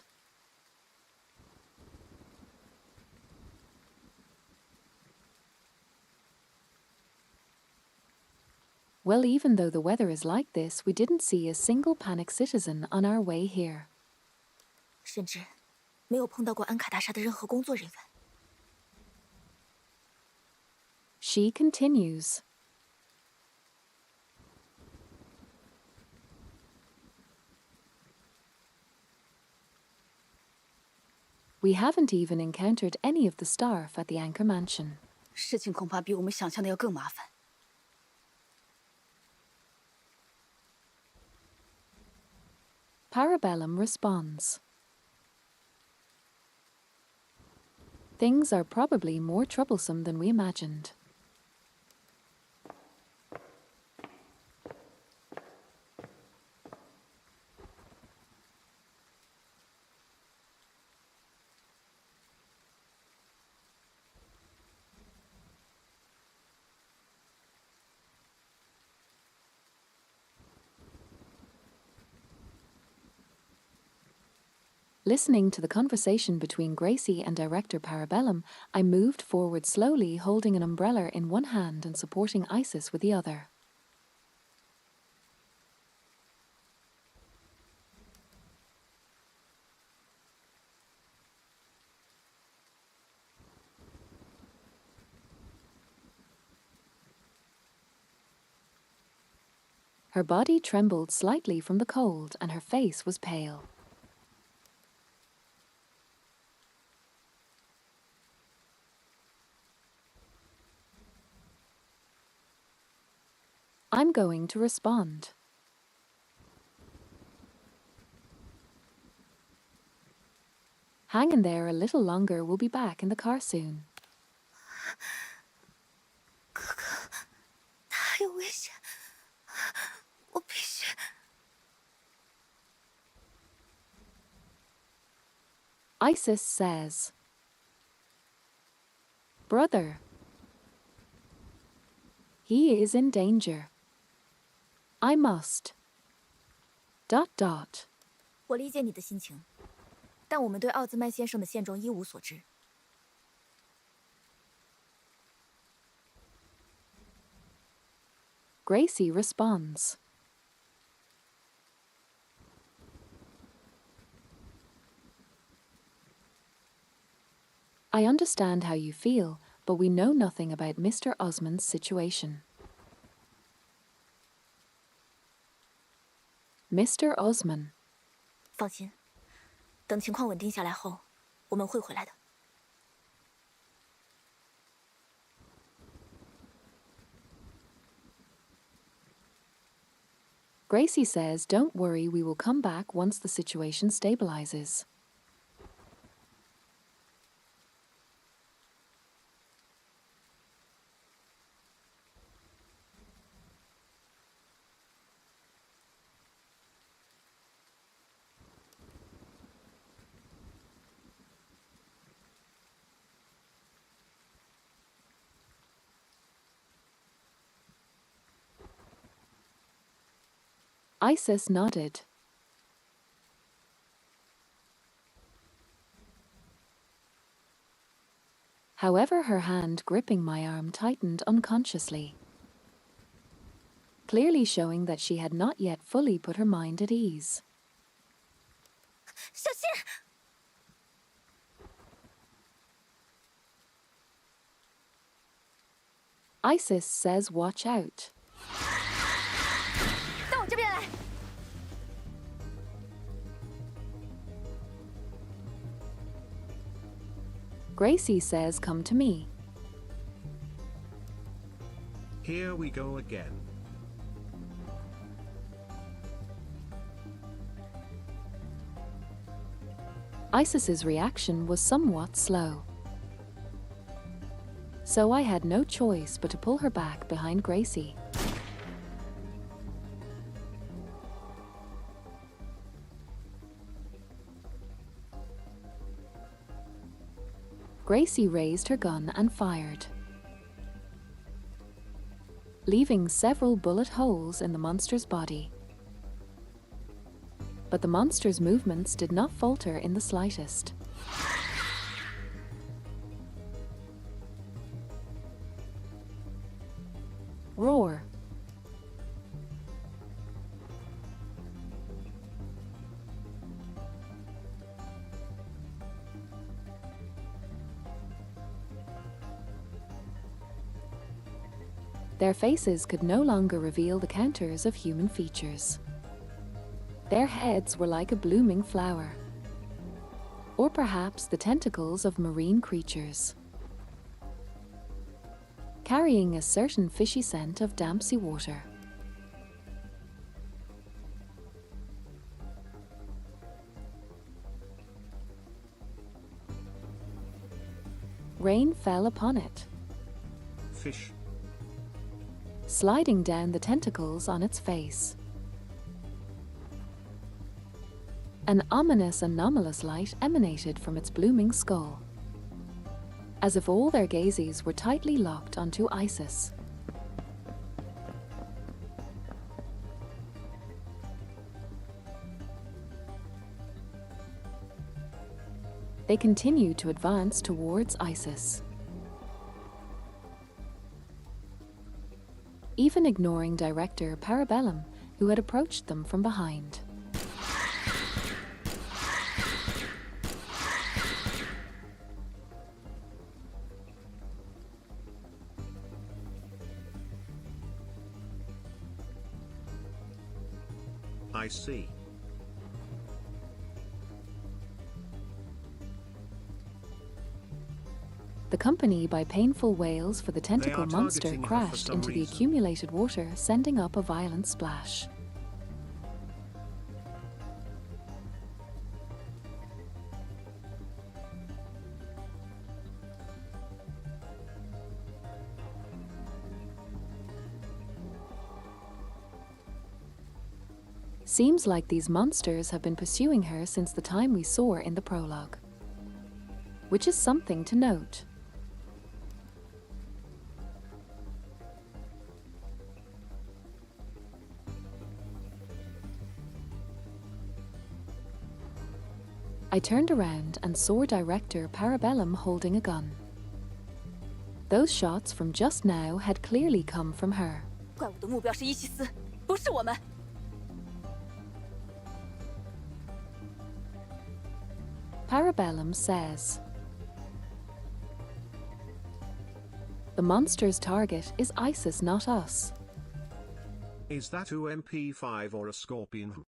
Well, even though the weather is like this, we didn't see a single panicked citizen on our way here. 甚至没有碰到过安卡大厦的任何工作人员。She continues. We haven't even encountered any of the staff at the Anchor Mansion. 事情恐怕比我们想象的要更麻烦。Parabellum responds. Things are probably more troublesome than we imagined. Listening to the conversation between Gracie and Director Parabellum, I moved forward slowly, holding an umbrella in one hand and supporting Isis with the other. Her body trembled slightly from the cold and her face was pale. I'm going to respond. Hang in there a little longer, we'll be back in the car soon. 哥哥，他有危险，我必须。Isis says, Brother, he is in danger. I must. ... 我理解你的心情，但我们对奥兹曼先生的现状一无所知。Gracie responds. I understand how you feel, but we know nothing about Mr. Osmond's situation. Mr. Osmond. 放心，等情况稳定下来后，我们会回来的。Gracie says, don't worry, we will come back once the situation stabilizes. Isis nodded. However, her hand gripping my arm tightened unconsciously, clearly showing that she had not yet fully put her mind at ease. 小心！ Isis says, watch out. 到我这边来。 Gracie says, come to me. Here we go again. Isis's reaction was somewhat slow, so I had no choice but to pull her back behind Gracie. Gracie raised her gun and fired, leaving several bullet holes in the monster's body. But the monster's movements did not falter in the slightest. Roar. Their faces could no longer reveal the counters of human features. Their heads were like a blooming flower, or perhaps the tentacles of marine creatures, carrying a certain fishy scent of damp seawater. Rain fell upon it, Fish. sliding down the tentacles on its face. An ominous, anomalous light emanated from its blooming skull, as if all their gazes were tightly locked onto Isis. They continued to advance towards Isis, even ignoring director Parabellum, who had approached them from behind. I see. The company by painful wails for the tentacle are monster targeting her for crashed some into the reason. accumulated water, sending up a violent splash. Seems like these monsters have been pursuing her since the time we saw her in the prologue, which is something to note. I turned around and saw director Parabellum holding a gun. Those shots from just now had clearly come from her. 怪物的目标是伊西斯，不是我们。 Parabellum says, "The monster's target is Isis, not us." Is that UMP5 or a scorpion?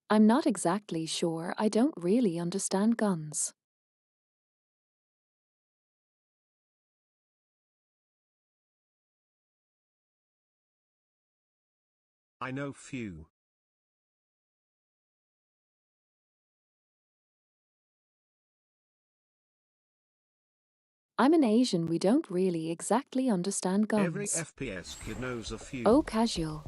I'm not exactly sure. I don't really understand guns. I know few. I'm an Asian. We don't really exactly understand guns. Every FPS kid knows a few. Oh, casual.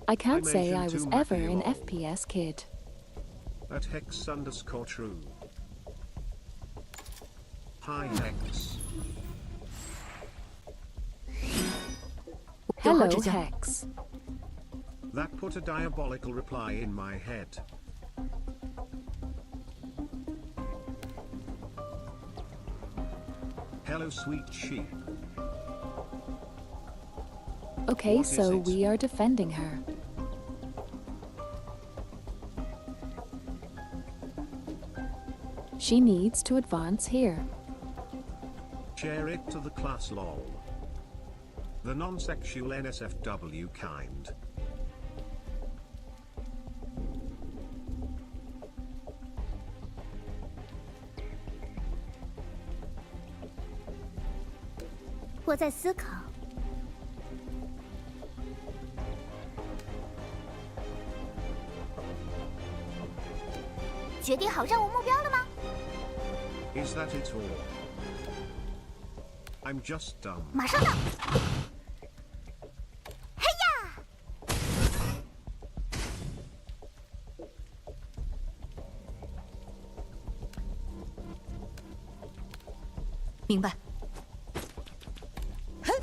I can't I'm say Asian I was too, ever Mafia an lol. FPS kid. At Hex_true. Hi Hex. Hello, 友好之交。 Hex. That put a diabolical reply in my head. Hello sweet sheep. Okay, What is so it? we are defending her. She needs to advance here. Share it to the class lol. The non-sexual NSFW kind. "我在思考。决定好任务目标了吗？ Is that it all? I'm just dumb. 马上到。嘿呀！明白。哼！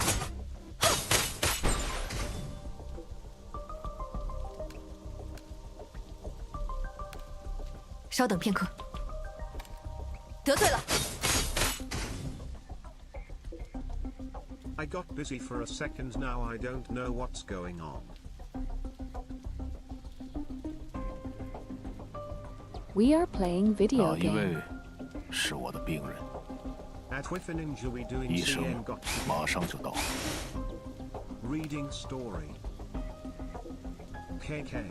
稍等片刻。得罪了。 I got busy for a second, now I don't know what's going on. We are playing video 哪一位 game. 是我的病人？ At with an injury doing 医生 CN got 马上就到。 reading story. KK.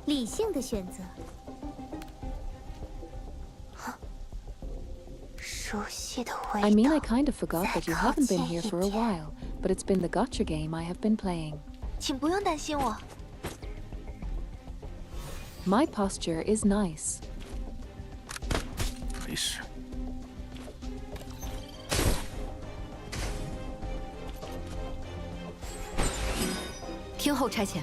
理性的选择。熟悉的味道。 I mean, I kind of forgot that you haven't been here for a while, but it's been the gotcha game I have been playing. 请不用担心我。 My posture is nice. 没事。听候差遣。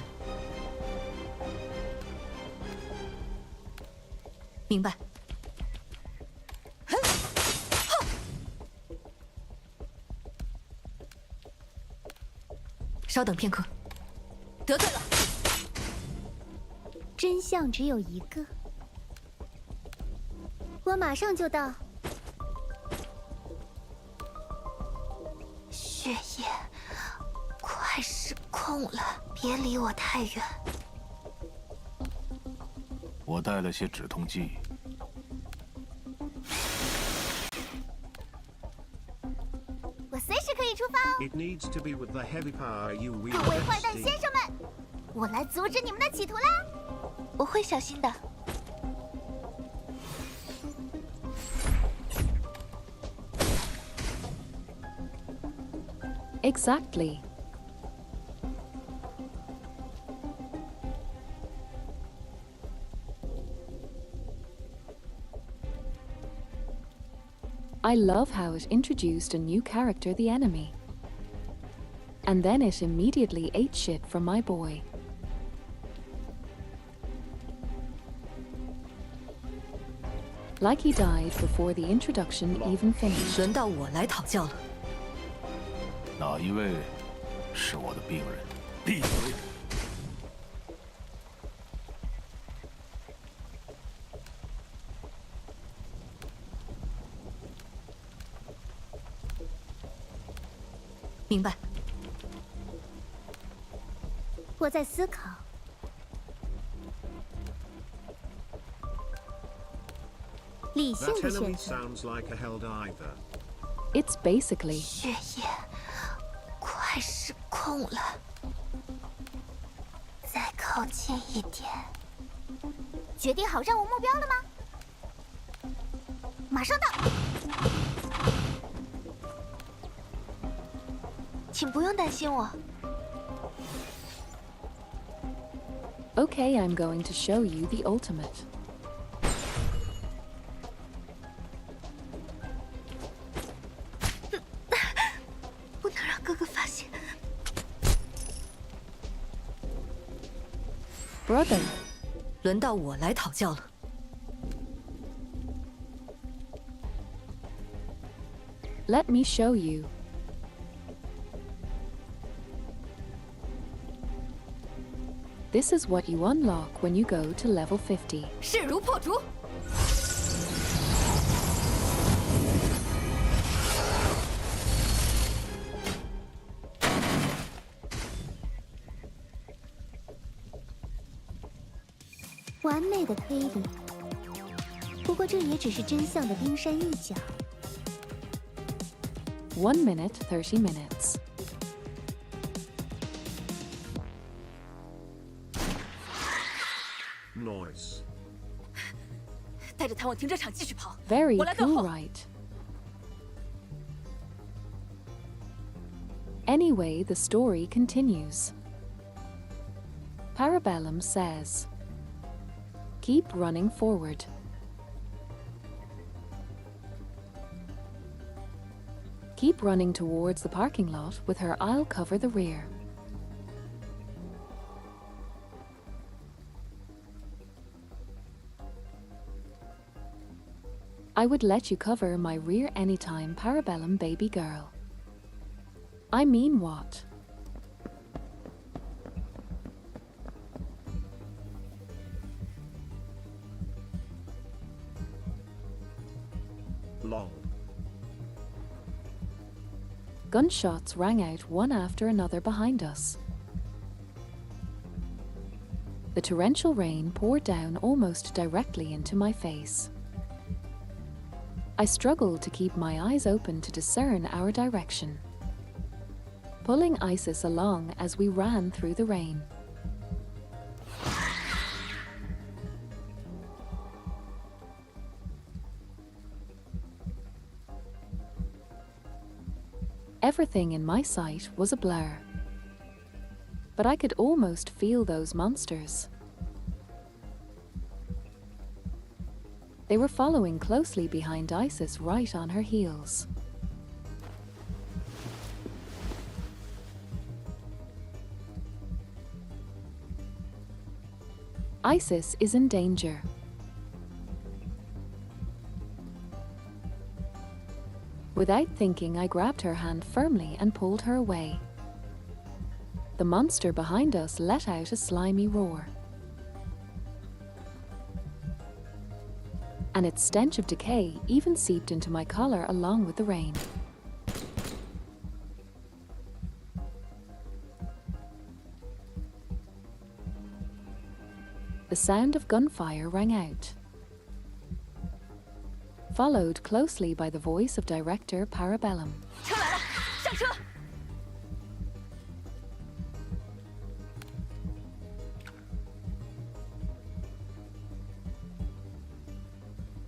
明白。 稍等片刻，得罪了。真相只有一个，我马上就到。血液快失控了，别离我太远。我带了些止痛剂。 我随时可以出发哦！ It needs to be with the heavy power you wield. 各位坏蛋先生们，我来阻止你们的企图啦！我会小心的。 Exactly. I love how it introduced a new character, the enemy. And then it immediately ate shit from my boy. Like he died before the introduction even finished. 轮到我来讨教了。 哪一位是我的病人？闭嘴！ 明白。我在思考。理性 That 的选 enemy 择。 sounds like a Helldiver. It's basically 血液快失控了，再靠近一点。决定好任务目标了吗？马上到。 请不用担心我。 okay, I'm going to show you the ultimate. 不能让哥哥发现。 Brother, 轮到我来讨教了。 let me show you. This is what you unlock when you go to level 50. 势如破竹。 完美的推理。不过这也只是真相的冰山一角。 1 minute, 30 minutes. Noise. 带着他往停车场继续跑。 Very 我来断 cool, 后。 right? Anyway, the story continues. Parabellum says, "Keep running forward." Keep running towards the parking lot with her. I'll cover the rear. I would let you cover my rear anytime, Parabellum baby girl. I mean what? Lol. Gunshots rang out one after another behind us. The torrential rain poured down almost directly into my face. I struggled to keep my eyes open to discern our direction, pulling Isis along as we ran through the rain. Everything in my sight was a blur, but I could almost feel those monsters. They were following closely behind Isis, right on her heels. Isis is in danger. Without thinking, I grabbed her hand firmly and pulled her away. The monster behind us let out a slimy roar, and its stench of decay even seeped into my collar along with the rain. The sound of gunfire rang out, followed closely by the voice of director Parabellum. 车来了，上车！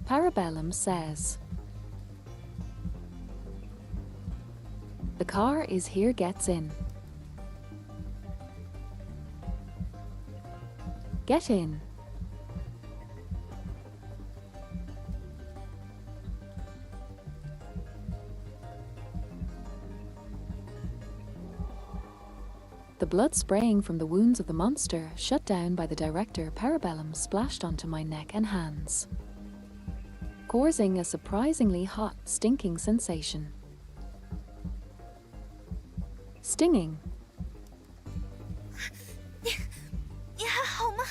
Parabellum says, "The car is here, gets in. Get in." The blood spraying from the wounds of the monster, shut down by the director Parabellum, splashed onto my neck and hands, causing a surprisingly hot, stinking sensation. Stinging. 你还好吗？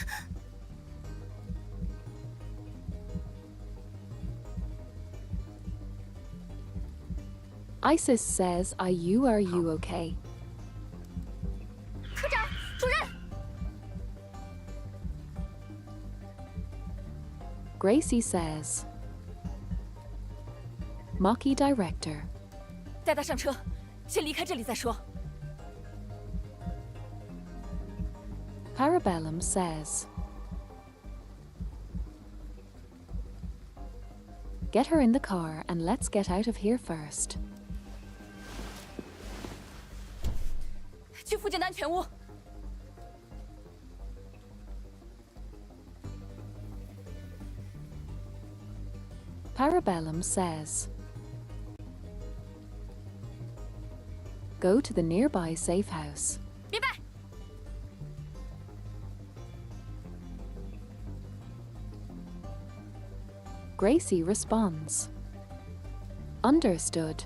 Isis says, are you okay? 科长，主任。 Gracie says, Maki director. 带他上车，先离开这里再说。 Parabellum says, get her in the car and let's get out of here first. 去附近的安全屋。 Parabellum says, go to the nearby safe house. 明白。 Gracie responds, understood.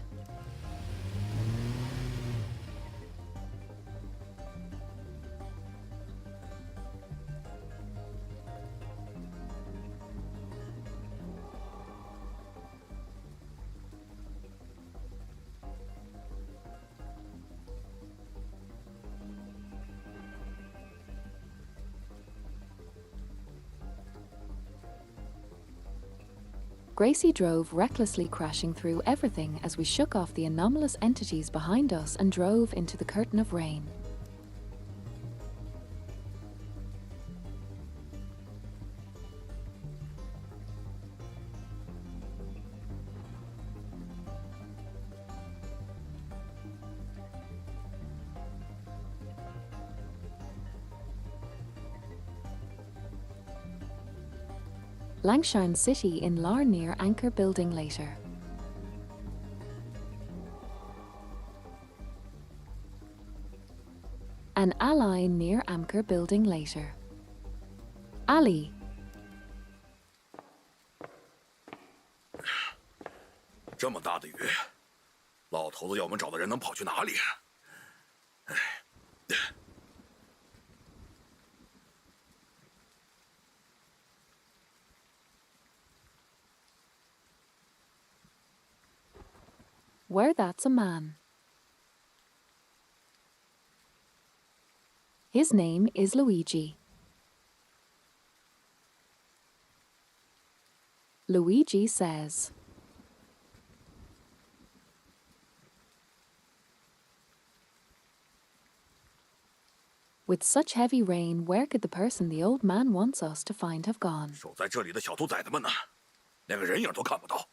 Gracie drove recklessly, crashing through everything as we shook off the anomalous entities behind us and drove into the curtain of rain. Langshan City in Lar near Anchor Building later. an ally near Amker building later. Ali. 这么大的雨，老头子要我们找的人能跑去哪里？哎。 Where that's a man. His name is Luigi. Luigi says, "With such heavy rain, where could the person the old man wants us to find have gone?" 守在这里的小兔崽子们呢，连个人影都看不到，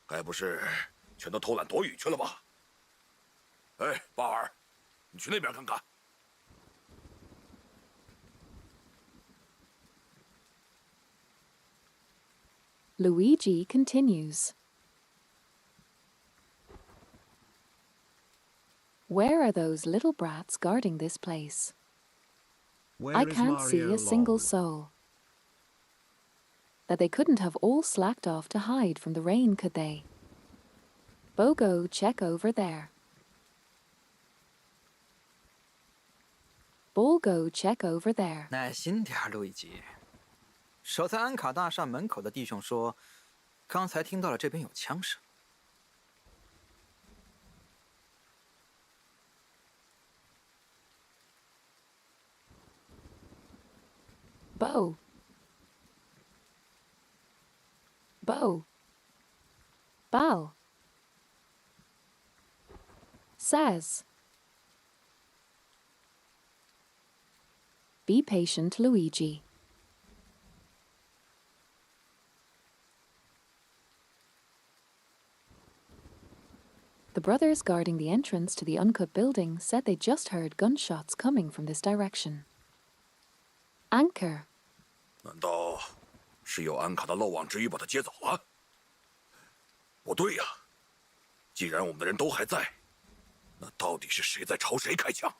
该不是全都偷懒躲雨去了吧？哎，巴尔，你去那边看看。 Luigi continues. Where are those little brats guarding this place? Where I is can't see Mario a single Lol? soul. That they couldn't have all slacked off to hide from the rain, could they? Bogo, check over there. Bolgo, check over there. 耐心点儿，路易吉。守在安卡大厦门口的弟兄说，刚才听到了这边有枪声。Bo. Bao. Says. Be patient, Luigi. The brothers guarding the entrance to the uncut building said they just heard gunshots coming from this direction. Anchor. 难道是有安卡的漏网之鱼把他接走了？不对呀，既然我们的人都还在，那到底是谁在朝谁开枪？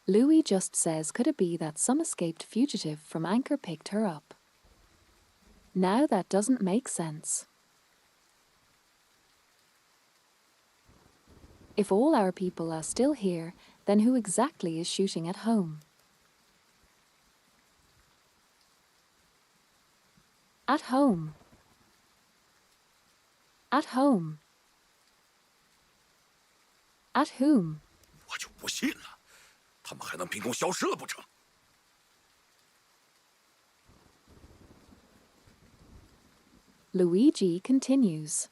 Louis just says, could it be that some escaped fugitive from Anchor picked her up? Now that doesn't make sense. If all our people are still here, then who exactly is shooting at home? At home. At home. At whom? 我就不信了，他们还能凭空消失了不成？ Luigi continues.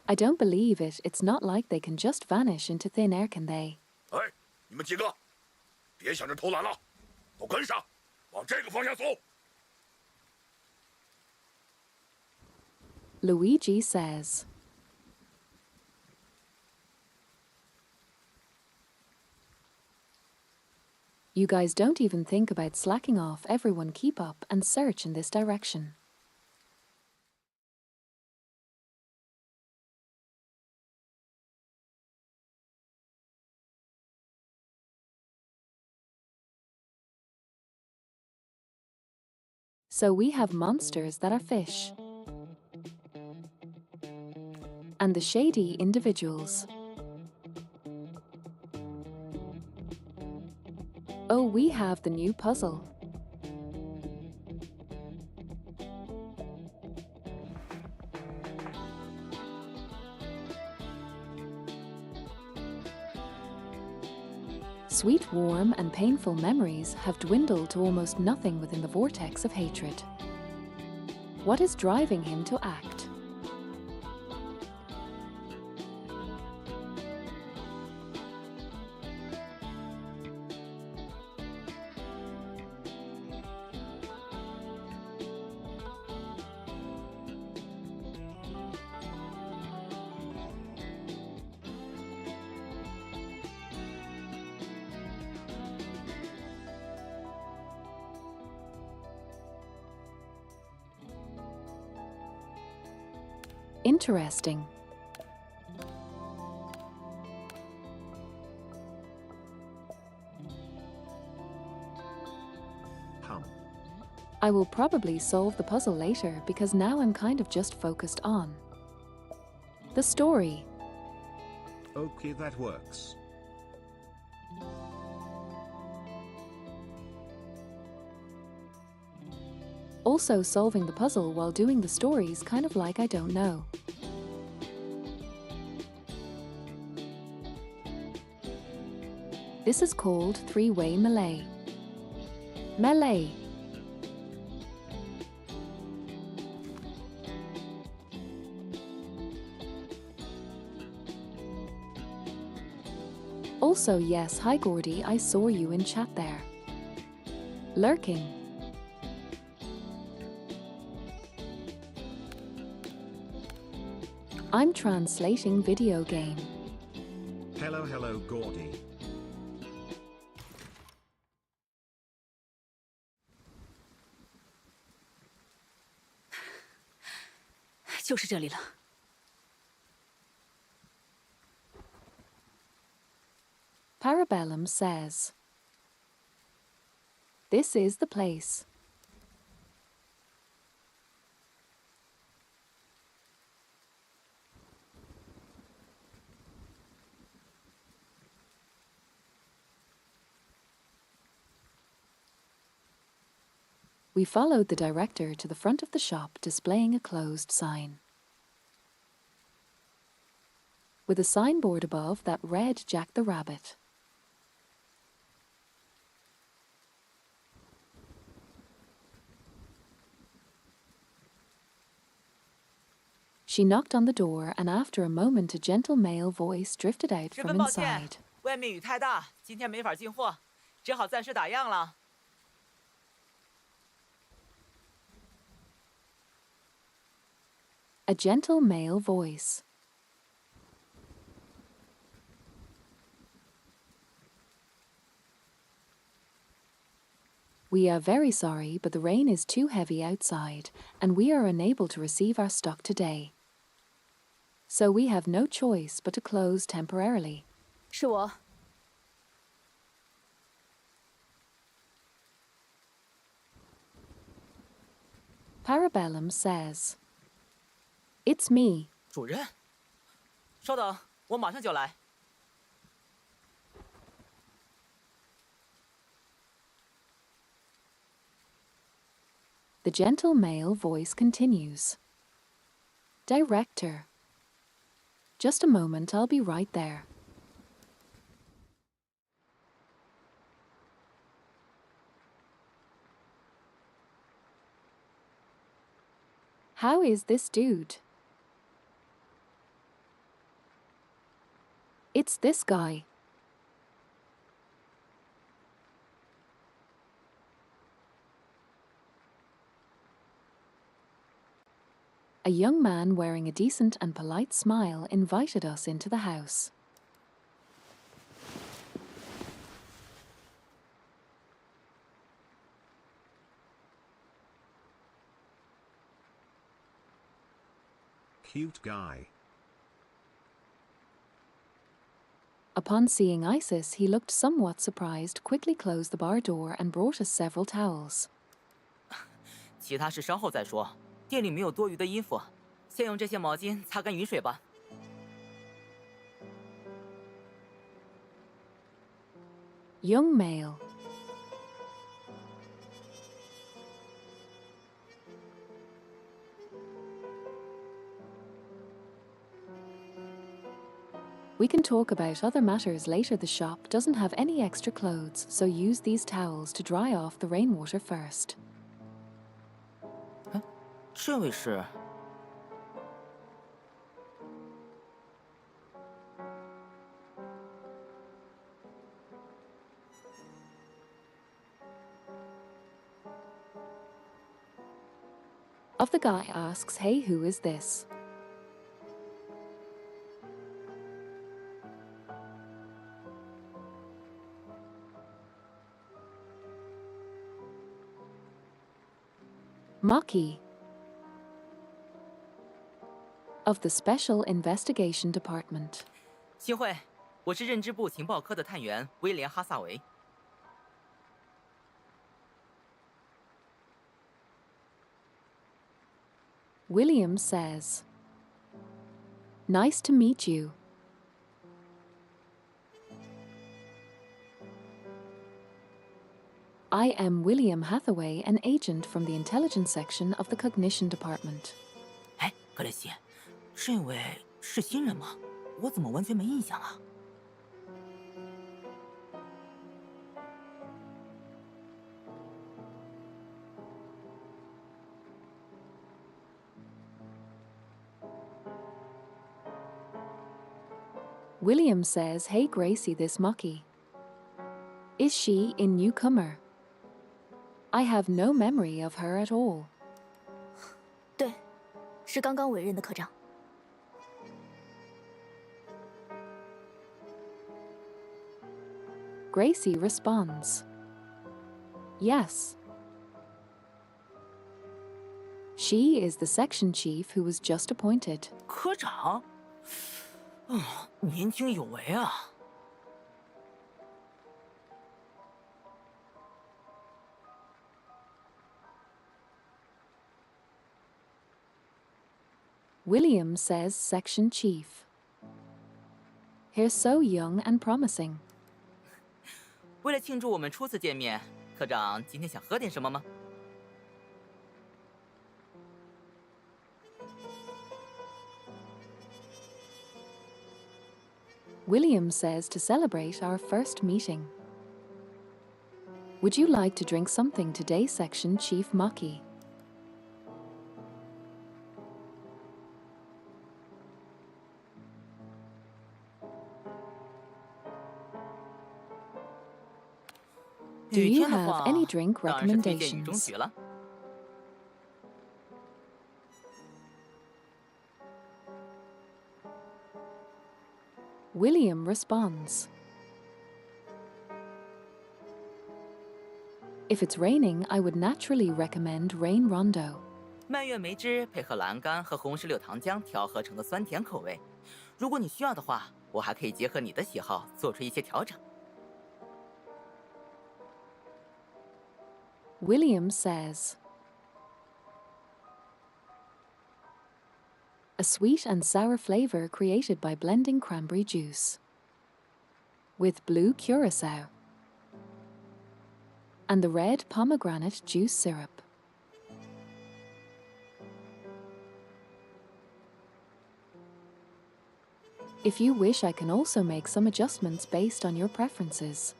I don't believe it. It's not like they can just vanish into thin air, can they? 哎，你们几个，别想着偷懒了，都跟上，往这个方向走。 Luigi says. You guys don't even think about slacking off. Everyone keep up and search in this direction. So we have monsters that are fish. And the shady individuals. Oh, we have the new puzzle. Sweet, warm, and painful memories have dwindled to almost nothing within the vortex of hatred. What is driving him to act? interesting. I will probably solve the puzzle later because now I'm kind of just focused on the story. Okay, that works. Also, solving the puzzle while doing the story's kind of like I don't know. This is called three-way melee. Melee. Also, yes, hi Gordy, I saw you in chat there. Lurking. I'm translating video game. Hello, hello, Gordy. 就是这里了。 Parabellum says, "This is the place." We followed the director to the front of the shop displaying a closed sign. With a signboard above that read Jack the Rabbit. She knocked on the door, and after a moment a gentle male voice drifted out from inside. 外面雨太大，今天没法进货，只好暂时打烊了。 A gentle male voice. We are very sorry, but the rain is too heavy outside, and we are unable to receive our stock today. So we have no choice but to close temporarily. 是我。 Parabellum says, "It's me." 主任，稍等，我马上就来。 The gentle male voice continues. Director. Just a moment, I'll be right there. How is this dude? It's this guy. A young man wearing a decent and polite smile invited us into the house. Cute guy. Upon seeing Isis, he looked somewhat surprised, quickly closed the bar door and brought us several towels. 其他事稍后再说。店里没有多余的衣服，先用这些毛巾擦干雨水吧。 Young male. We can talk about other matters later. The shop doesn't have any extra clothes, so use these towels to dry off the rainwater first. 这位是？ Of the guy asks, "Hey, who is this?" Maki. of the Special Investigation Department. 幸会，我是认知部情报科的探员威廉·哈萨维。William says, "Nice to meet you." I am William Hathaway, an agent from the intelligence section of the Cognition Department. 哎，格雷西，这位是新人吗？我怎么完全没印象啊？ William says, "Hey Gracie, this Mucky. Is she a newcomer? I have no memory of her at all." 对，是刚刚委任的科长。 Gracie responds, "Yes." She is the section chief who was just appointed. 科长，年轻有为啊。 William says, "Section chief. He's so young and promising." 为了庆祝我们初次见面，科长今天想喝点什么吗？ William says to celebrate our first meeting. "Would you like to drink something today, Section Chief Maki?" Do 雨 you 天的 have 话， any drink 当然是推荐雨中 recommendations? 曲了。 William responds, "If it's raining, I would naturally recommend Rain Rondo." 蔓越莓汁配合蓝柑和红石榴糖浆调和成的酸甜口味。如果你需要的话，我还可以结合你的喜好做出一些调整。 William says, "A sweet and sour flavor created by blending cranberry juice with blue curacao and the red pomegranate juice syrup." If you wish, I can also make some adjustments based on your preferences.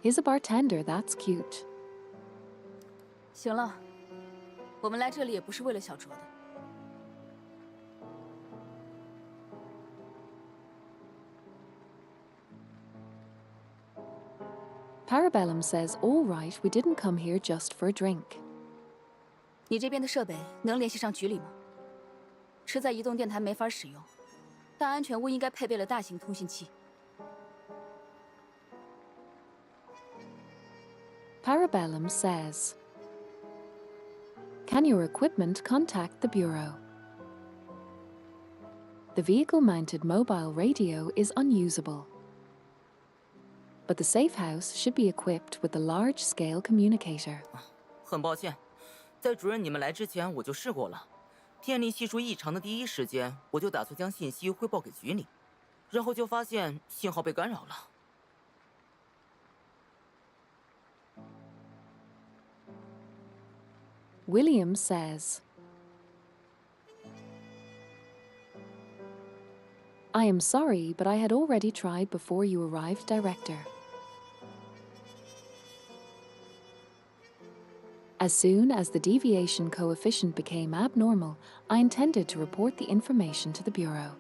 He's a bartender that's cute. 行了，我们来这里也不是为了小酌的。 Parabellum says, "All right, we didn't come here just for a drink." 你这边的设备能联系上局里吗？车载移动电台没法使用，但安全屋应该配备了大型通信器。 Parabellum says, "Can your equipment contact the Bureau?" The vehicle-mounted mobile radio is unusable, but the safe house should be equipped with the large-scale communicator. 很抱歉，在主任你们来之前我就试过了，电力系数异常的第一时间，我就打算将信息汇报给局里，然后就发现信号被干扰了。 William says, "I am sorry, but I had already tried before you arrived, Director." As soon as the deviation coefficient became abnormal, I intended to report the information to the Bureau.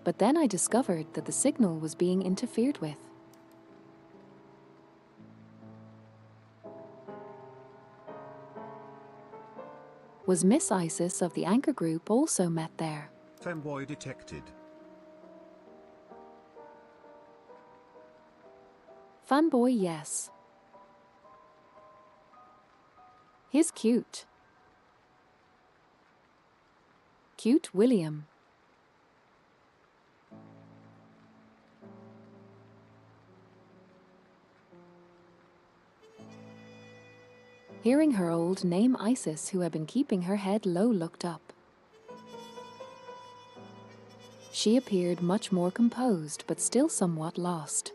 But then I discovered that the signal was being interfered with. Was Miss Isis of the Anchor Group also met there? Femboy detected. Fanboy, yes. He's cute. Cute William. Hearing her old name Isis, who had been keeping her head low, looked up. She appeared much more composed, but still somewhat lost.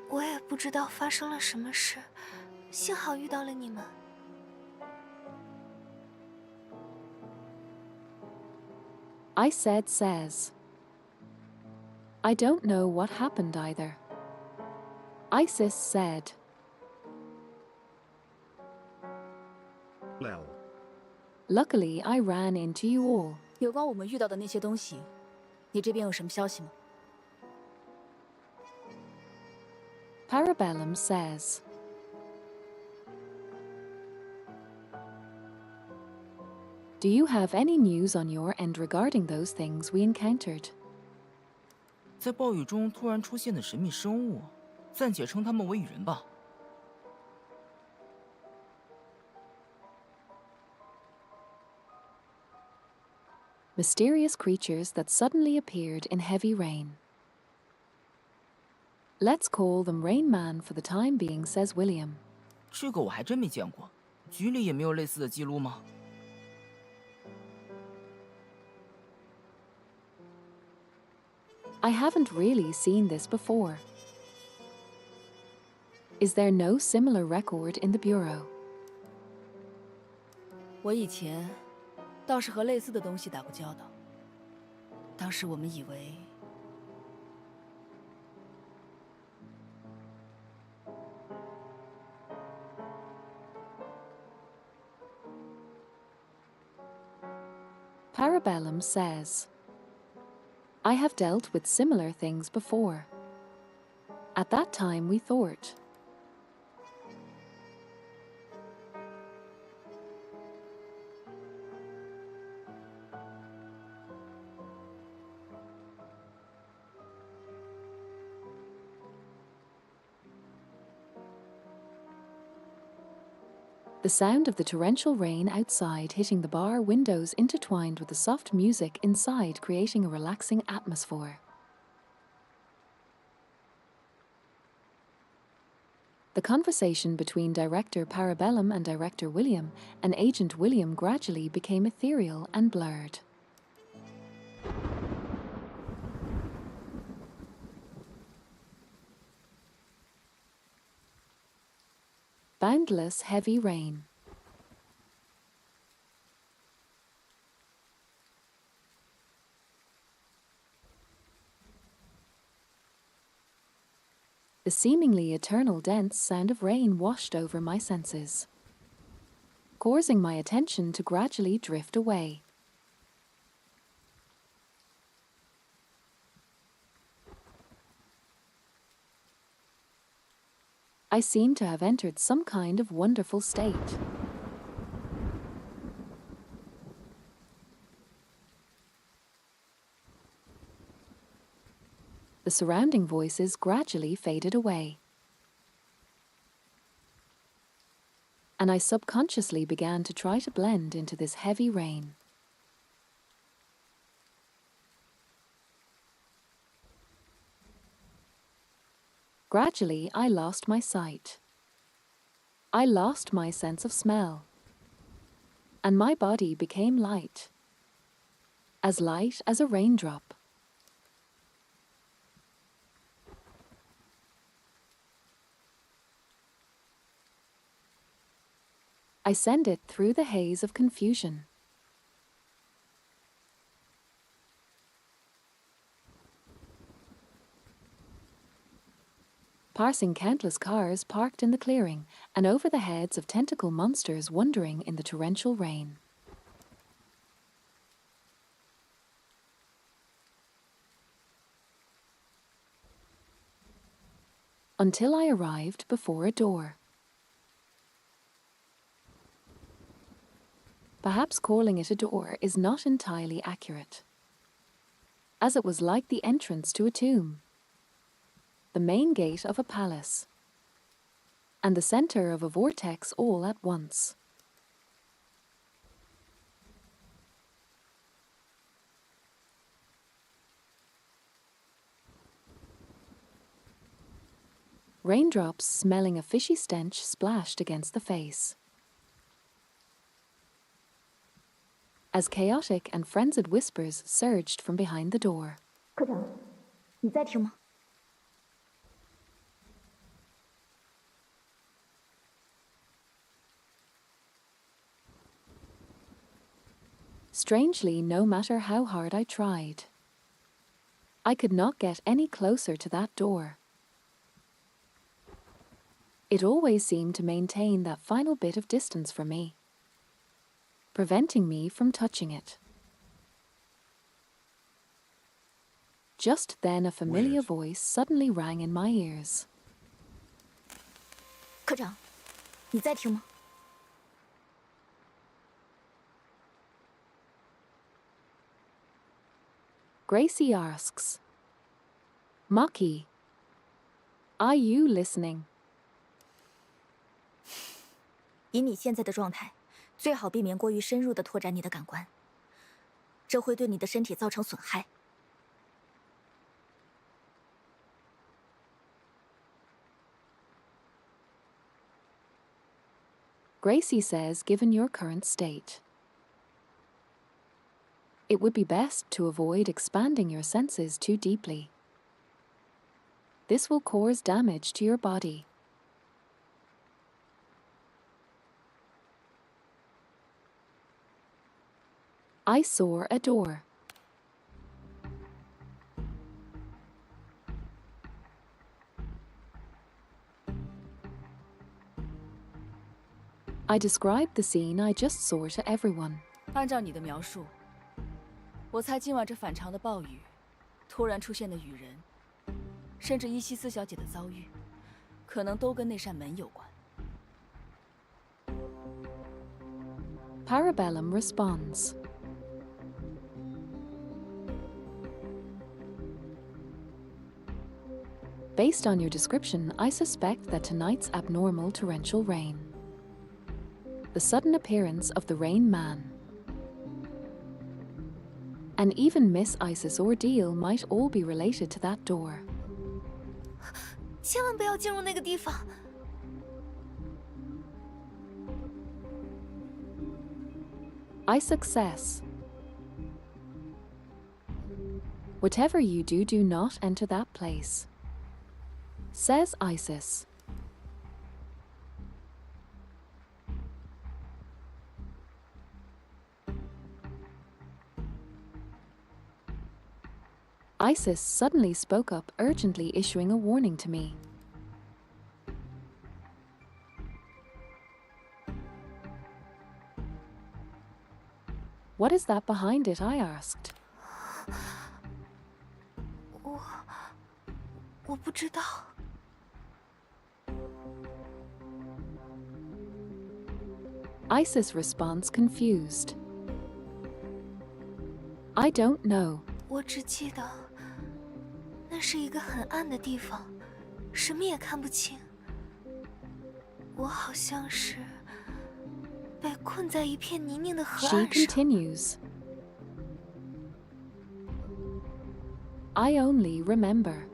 我也不知道发生了什么事，幸好遇到了你们。I says. I don't know what happened either. Isis said. Lel. Luckily, I ran into you all. 有关我们遇到的那些东西，你这边有什么消息吗？ Parabellum says. Do you have any news on your end regarding those things we encountered? 在暴雨中突然出现的神秘生物，暂且称它们为雨人吧。 Mysterious creatures that suddenly appeared in heavy rain. Let's call them Rain Man for the time being, says William. 这个我还真没见过，局里也没有类似的记录吗？ I haven't really seen this before. Is there no similar record in the Bureau? 我以前倒是和类似的东西打过交道。当时我们以为， Parabellum says. I have dealt with similar things before. At that time we thought. The sound of the torrential rain outside hitting the bar windows intertwined with the soft music inside, creating a relaxing atmosphere. The conversation between Director Parabellum and Director William and Agent William gradually became ethereal and blurred. Boundless heavy rain. The seemingly eternal dense sound of rain washed over my senses, causing my attention to gradually drift away. I seemed to have entered some kind of wonderful state. The surrounding voices gradually faded away, and I subconsciously began to try to blend into this heavy rain. Gradually, I lost my sight. I lost my sense of smell, and my body became light as a raindrop. I send it through the haze of confusion. Passing countless cars parked in the clearing and over the heads of tentacle monsters wandering in the torrential rain. Until I arrived before a door. Perhaps calling it a door is not entirely accurate, as it was like the entrance to a tomb, the main gate of a palace, and the center of a vortex all at once. Raindrops smelling a fishy stench splashed against the face. As chaotic and frenzied whispers surged from behind the door. 科长，你在听吗？ Strangely, no matter how hard I tried, I could not get any closer to that door. It always seemed to maintain that final bit of distance from me, preventing me from touching it. Just then, a familiar voice suddenly rang in my ears. 科长，你在听吗？ Gracie asks, Maki, are you listening? 以你现在的状态，最好避免过于深入地拓展你的感官，这会对你的身体造成损害。 Gracie says, given your current state, it would be best to avoid expanding your senses too deeply. This will cause damage to your body. I saw a door. I described the scene I just saw to everyone. 按照你的描述，我猜今晚这反常的暴雨，突然出现的雨人，甚至伊西斯小姐的遭遇，可能都跟那扇门有关。 Parabellum responds. Based on your description, I suspect that tonight's abnormal torrential rain, the sudden appearance of the Rain Man, and even Miss Isis' ordeal might all be related to that door. 千万不要进入那个地方。 I success. Whatever you do, do not enter that place, says Isis. Isis suddenly spoke up, urgently issuing a warning to me. What is that behind it? I asked. 我不知道。 Isis responds confused. I don't know. 我只记得，那是一个很暗的地方，什么也看不清。我好像是被困在一片泥泞的河 She 岸上。 continues. I only remember.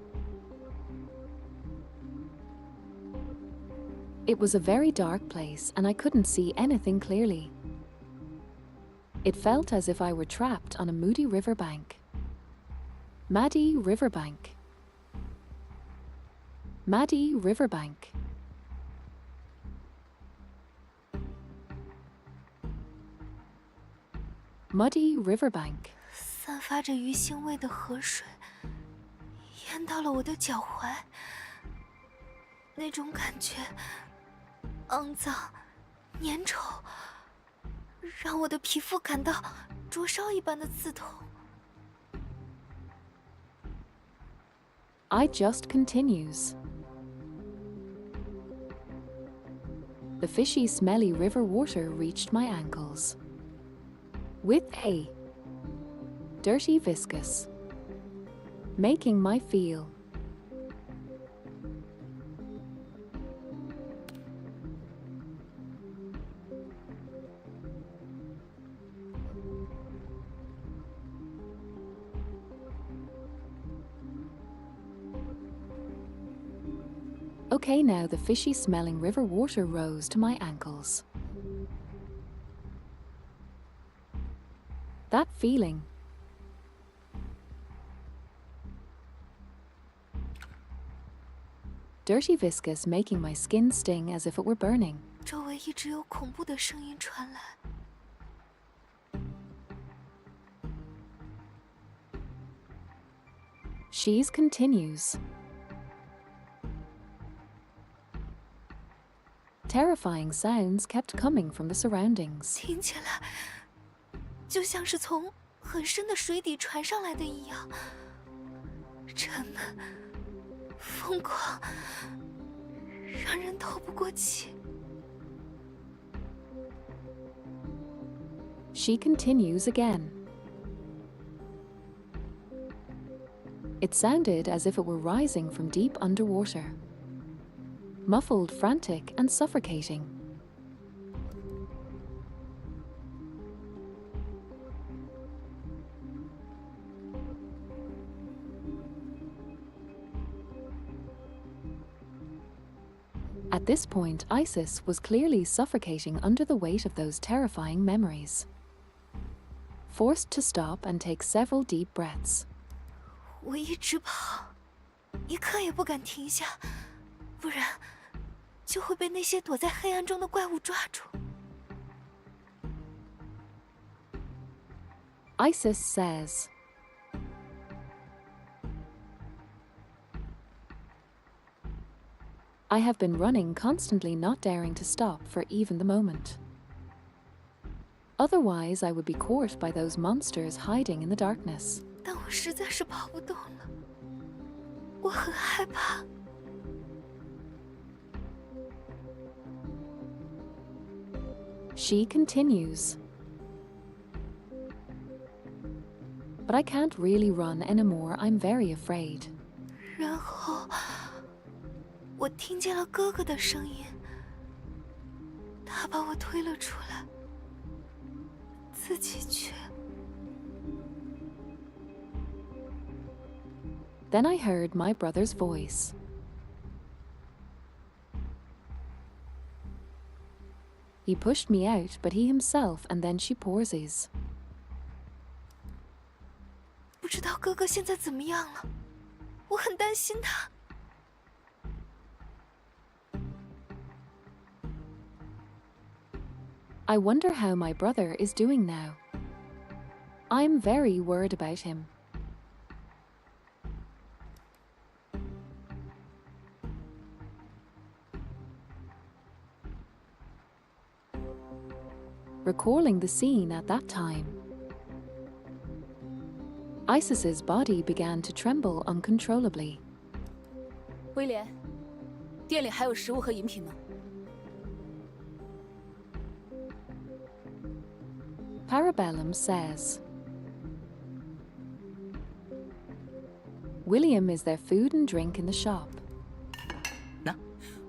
It was a very dark place and I couldn't see anything clearly. It felt as if I were trapped on a moody riverbank. Muddy riverbank. Muddy riverbank. Muddy riverbank. 散发着鱼腥味的河水淹到了我的脚踝，那种感觉肮脏、粘稠，让我的皮肤感到灼烧一般的刺痛。 I just continues. The fishy, smelly river water reached my ankles. With a dirty viscous, making my feel. Okay, now the fishy-smelling river water rose to my ankles. That feeling. Dirty viscous, making my skin sting as if it were burning. 周围一直有恐怖的声音传来。She's continues. Terrifying sounds kept coming from the surroundings. 听起来就像是从很深的水底传上来的一样，沉闷、疯狂，让人透不过气。She continues again. It sounded as if it were rising from deep underwater. Muffled, frantic, and suffocating. At this point, Isis was clearly suffocating under the weight of those terrifying memories. Forced to stop and take several deep breaths. 我一直跑，一刻也不敢停下，不然就会被那些躲在黑暗中的怪物抓住。Isis says, I have been running constantly, not daring to stop for even the moment. Otherwise, I would be caught by those monsters hiding in the darkness. 但我实在是跑不动了，我很害怕。She continues. But I can't really run anymore, I'm very afraid. 然后我听见了哥哥的声音，他把我推了出来，自己却…… Then I heard my brother's voice. He pushed me out, but he himself, and then she pauses. 不知道哥哥现在怎么样了，我很担心他。I wonder how my brother is doing now. I'm very worried about him. Recalling the scene at that time, Isis's body began to tremble uncontrollably. 威廉，店里还有食物和饮品吗？ Parabellum says, William, is there food and drink in the shop? 那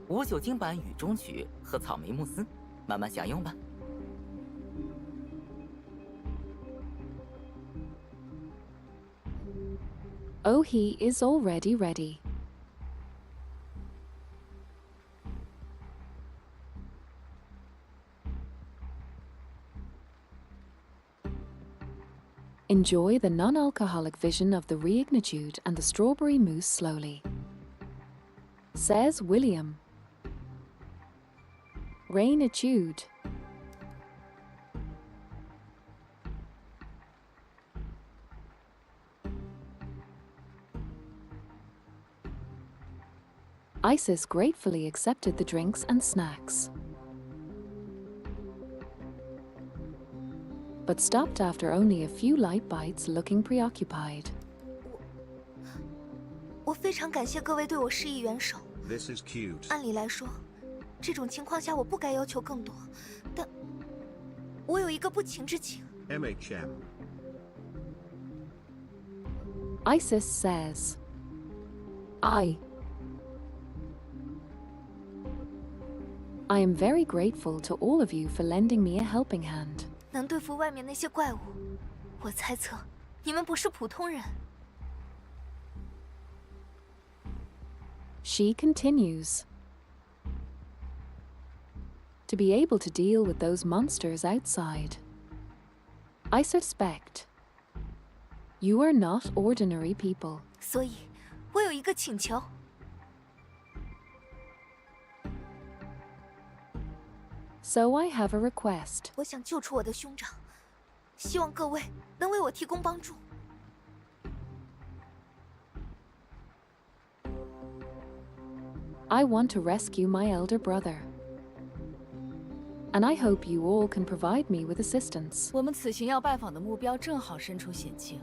无酒精版雨中曲和草莓慕斯，慢慢享用吧。 Oh, he is already ready. Enjoy the non-alcoholic vision of the reignitude and the strawberry mousse slowly. Says William. Reignitude. Isis gratefully accepted the drinks and snacks, but stopped after only a few light bites, looking preoccupied. 我非常感谢各位对我施以援手。 This is cute. 按理来说，这种情况下我不该要求更多，但我有一个不情之请。 MHM. Isis says, I am very grateful to all of you for lending me a helping hand. 能对付外面那些怪物，我猜测你们不是普通人。 She continues. to be able to deal with those monsters outside. I suspect you are not ordinary people. 所以，我有一个请求。 So I have a request. 我想救出我的兄长，希望各位能为我提供帮助。 I want to rescue my elder brother. And I hope you all can provide me with assistance. 我们此行要拜访的目标正好身处险境，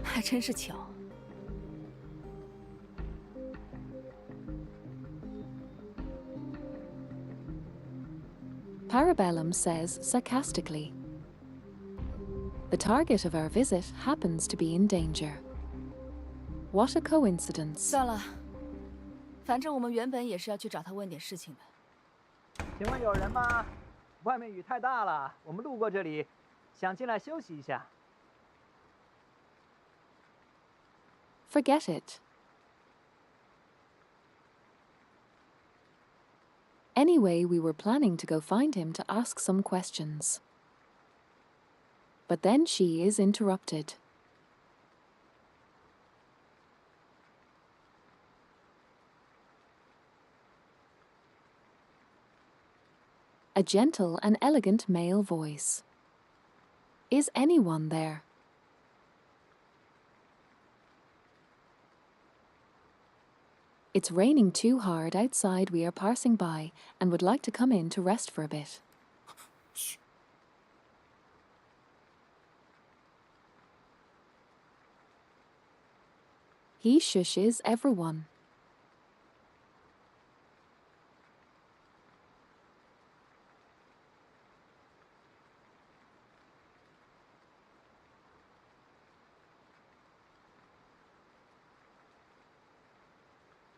还真是巧。 Parabellum says sarcastically. The target of our visit happens to be in danger. What a coincidence. 算了，反正我们原本也是要去找他问点事情的。请问有人吗？外面雨太大了，我们路过这里，想进来休息一下。 Forget it. Anyway, we were planning to go find him to ask some questions. But then she is interrupted. A gentle and elegant male voice. Is anyone there? It's raining too hard outside. We are passing by and would like to come in to rest for a bit. He shushes everyone.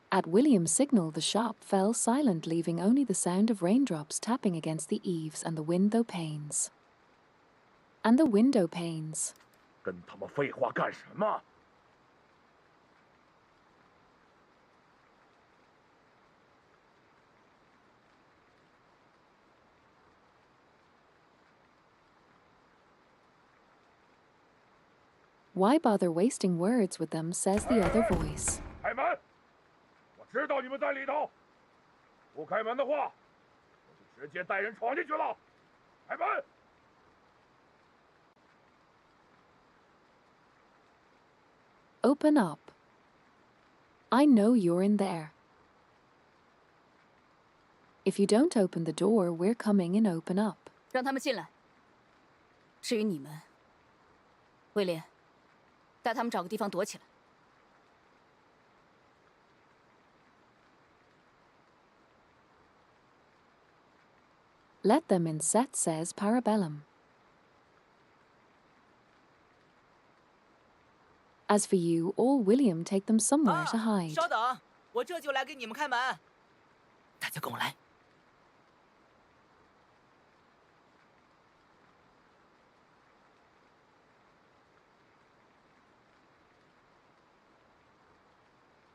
At William's signal, the shop fell silent, leaving only the sound of raindrops tapping against the eaves and the window panes. 跟他们废话干什么？ Why bother wasting words with them, says the other voice. 开门！我知道你们在里头。不开门的话，我就直接带人闯进去了。开门！ Open up. I know you're in there. If you don't open the door, we're coming and open up. 让他们进来。至于你们，威廉，带他们找个地方躲起来。 Let them in, Seth says Parabellum. As for you, all William, take them somewhere to hide. 稍等，我这就来给你们开门。大家跟我来。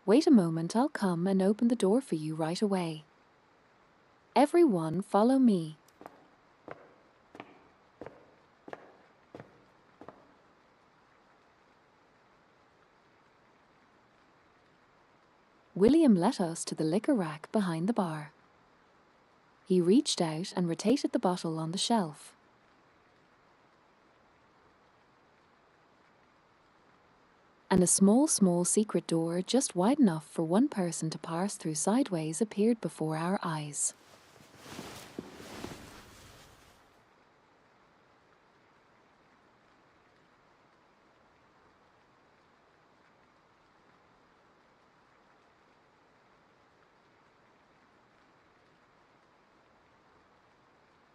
Wait a moment, I'll come and open the door for you right away. Everyone, follow me. William led us to the liquor rack behind the bar. He reached out and rotated the bottle on the shelf. And a small secret door just wide enough for one person to pass through sideways appeared before our eyes.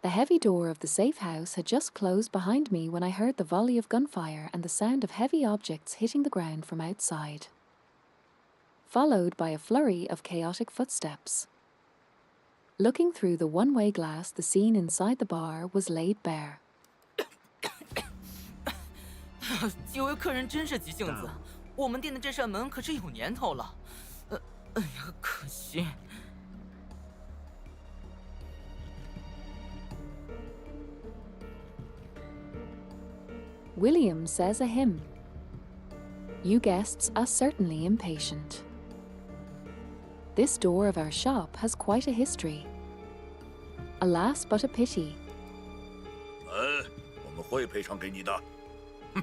The heavy door of the safe house had just closed behind me when I heard the volley of gunfire and the sound of heavy objects hitting the ground from outside, followed by a flurry of chaotic footsteps. Looking through the one-way glass, the scene inside the bar was laid bare. 几位客人真是急性子，我们店的这扇门可是有年头了。哎呀，可惜。William says a hymn. You guests are certainly impatient. This door of our shop has quite a history. Alas, but a pity. 我们会赔偿给你的。哼，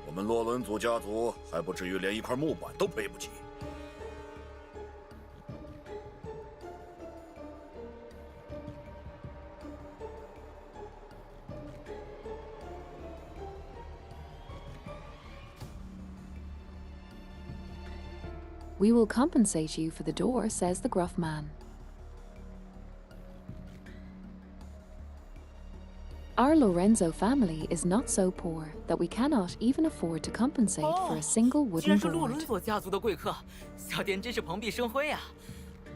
我们洛伦族家族还不至于连一块木板都赔不起。We will compensate you for the door, says the gruff man. Our Lorenzo family is not so poor that we cannot even afford to compensate for a single 竟然 wooden 是洛伦 board. 佐家族的贵客，小店真是蓬荜生辉啊！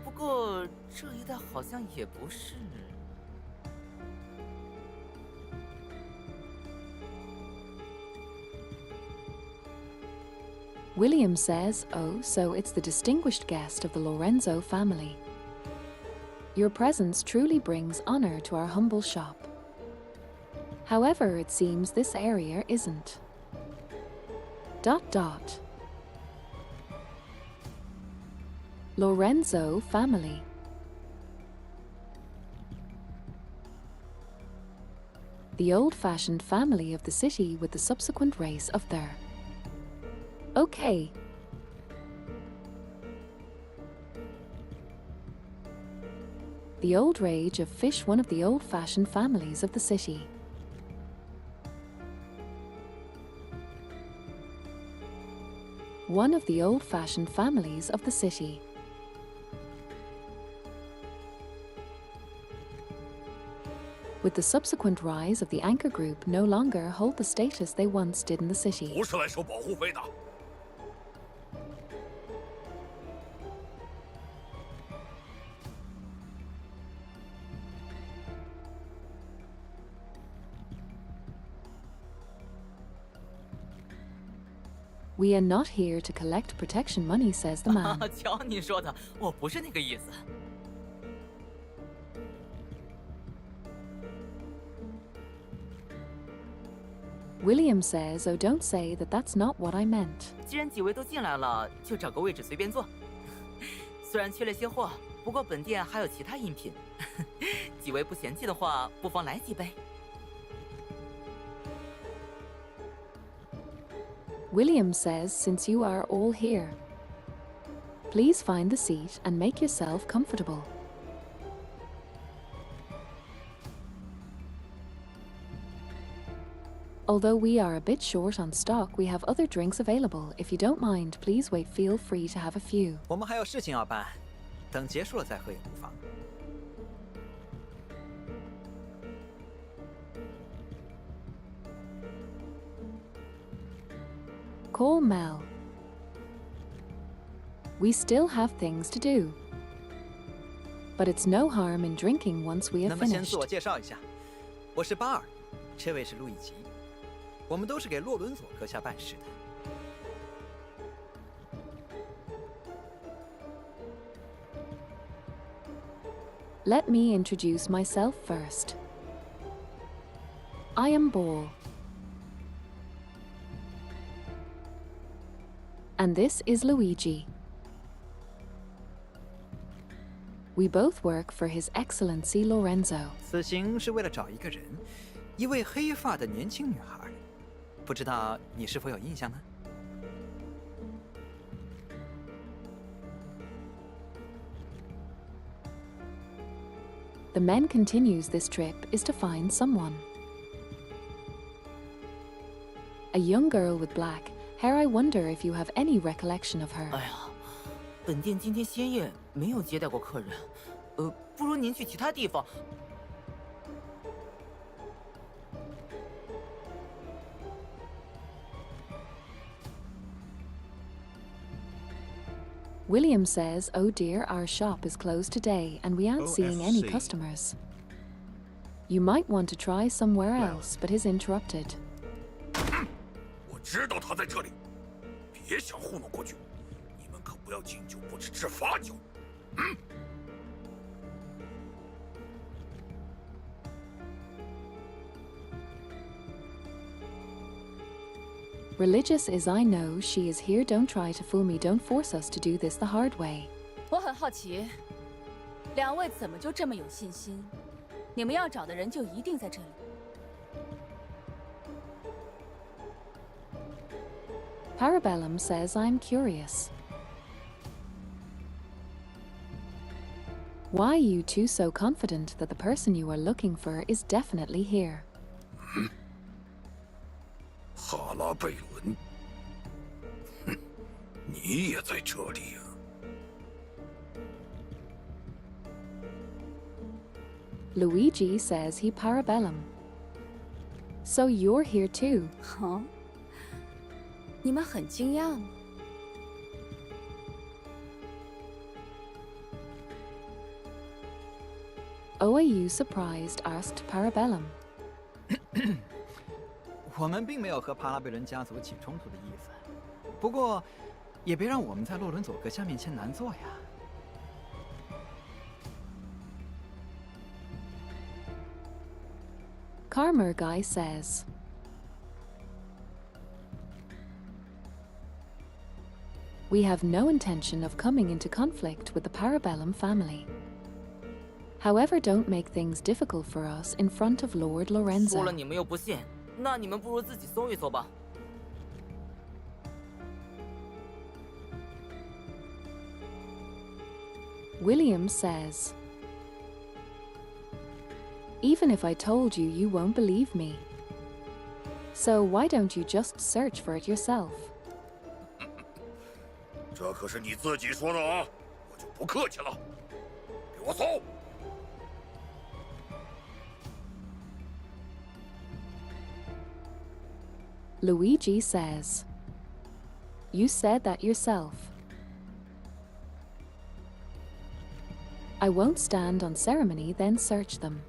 不过这一带好像也不是。William says, oh, so it's the distinguished guest of the Lorenzo family. Your presence truly brings honor to our humble shop. However, it seems this area isn't. ... Lorenzo family. The old-fashioned family of the city with the subsequent race of their. Okay. The old rage of fish, one of the old-fashioned families of the city. One of the old-fashioned families of the city. With the subsequent rise of the anchor group no longer hold the status they once did in the city. 不是来收保护费的。We are not here to collect protection money, says the man. 瞧你说的，我不是那个意思。William says, oh, don't say that that's not what I meant. 既然几位都进来了，就找个位置随便坐。虽然缺了些货，不过本店还有其他饮品，几位不嫌弃的话，不妨来几杯。William says, since you are all here, please find the seat and make yourself comfortable. Although we are a bit short on stock, we have other drinks available. If you don't mind, please wait. Feel free to have a few. 我们还有事情要办，等结束了再喝也无妨。Call Mel. We still have things to do. But it's no harm in drinking once we have 那么先 finished. 自我介绍一下，我是巴尔，这位是路易吉，我们都是给洛伦佐阁下办事的。Let me introduce myself first. I am Ball. And this is Luigi. We both work for His Excellency Lorenzo. 此行是为了找一个人，一位黑发的年轻女孩，不知道你是否有印象呢？ The men continues this trip is to find someone. A young girl with black hair. I wonder if you have any recollection of her. 哎呀，本店今天歇业，没有接待过客人。不如您去其他地方。William says, oh dear, our shop is closed today and we aren't seeing any OFC. customers. You might want to try somewhere Well. else, but is interrupted. 我知道他在这里，别想糊弄过去。你们可不要敬酒不吃吃罚酒。Religious as I know she is here, don't try to fool me, don't force us to do this the hard way. 我很好奇，两位怎么就这么有信心？你们要找的人就一定在这里？ Parabellum says I'm curious. Why are you two so confident that the person you are looking for is definitely here? 哈拉贝伦，哼，你也在这里啊！ Luigi says he Parabellum. So you're here too. 哦，你们很惊讶吗？ Oh, are you surprised? Asked Parabellum. 我们并没有和帕拉贝伦家族起冲突的意思，不过，也别让我们在洛伦佐格下面签难做呀。 Karmer guy says. We have no intention of coming into conflict with the Parabellum family. However, don't make things difficult for us in front of Lord 说 Lorenzo. 了你们又不信，那你们不如自己搜一搜吧。 William says. Even if I told you, you won't believe me. So why don't you just search for it yourself? 这可是你自己说的啊，我就不客气了，给我搜！ Luigi says. You said that yourself. I won't stand on ceremony, then search them.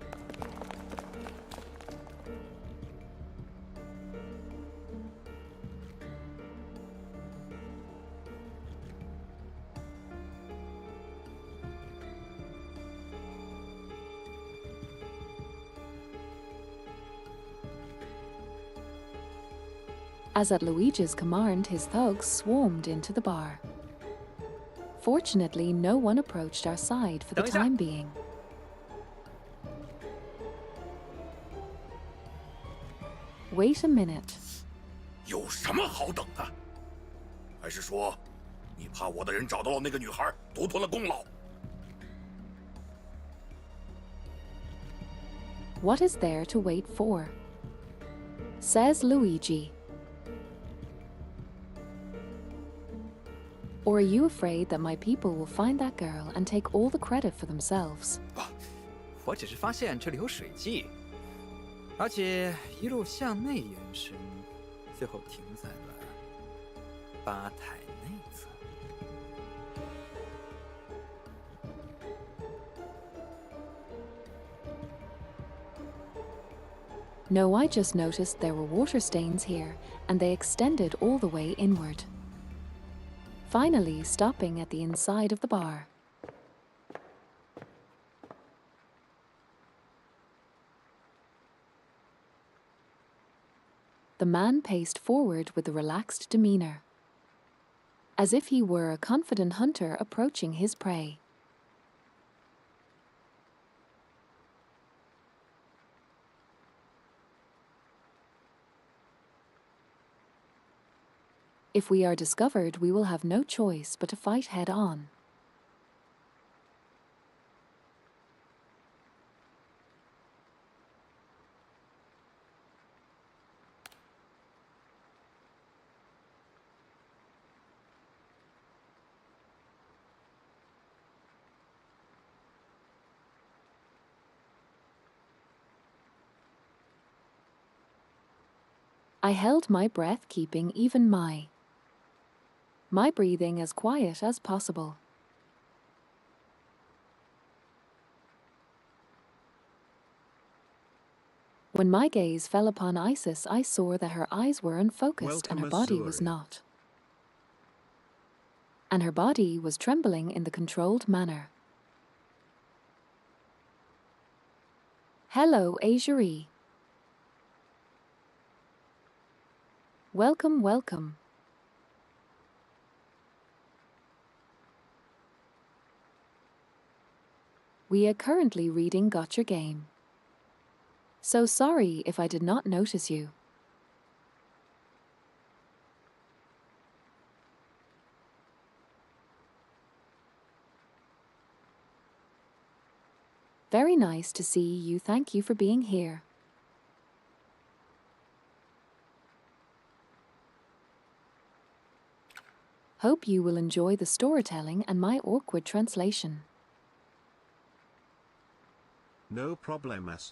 As at Luigi's command, his thugs swarmed into the bar. Fortunately, no one approached our side for the time being. Wait a minute. 有什么好等的？还是说，你怕我的人找到了那个女孩，独吞了功劳？ What is there to wait for? Says Luigi. Or are you afraid that my people will find that girl and take all the credit for themselves? 我只是发现这里有水迹，而且一路向内延伸，最后停在了吧台内侧。 No, I just noticed there were water stains here, and they extended all the way inward. Finally, stopping at the inside of the bar. The man paced forward with a relaxed demeanor, as if he were a confident hunter approaching his prey. If we are discovered, we will have no choice but to fight head on. I held my breath, keeping even my breathing as quiet as possible. When my gaze fell upon Isis, I saw that her eyes were unfocused and her body was not. And her body was trembling in the controlled manner. Hello, Ajurie. Welcome, welcome. We are currently reading Got Your Game. So sorry if I did not notice you. Very nice to see you. Thank you for being here. Hope you will enjoy the storytelling and my awkward translation. No problemas.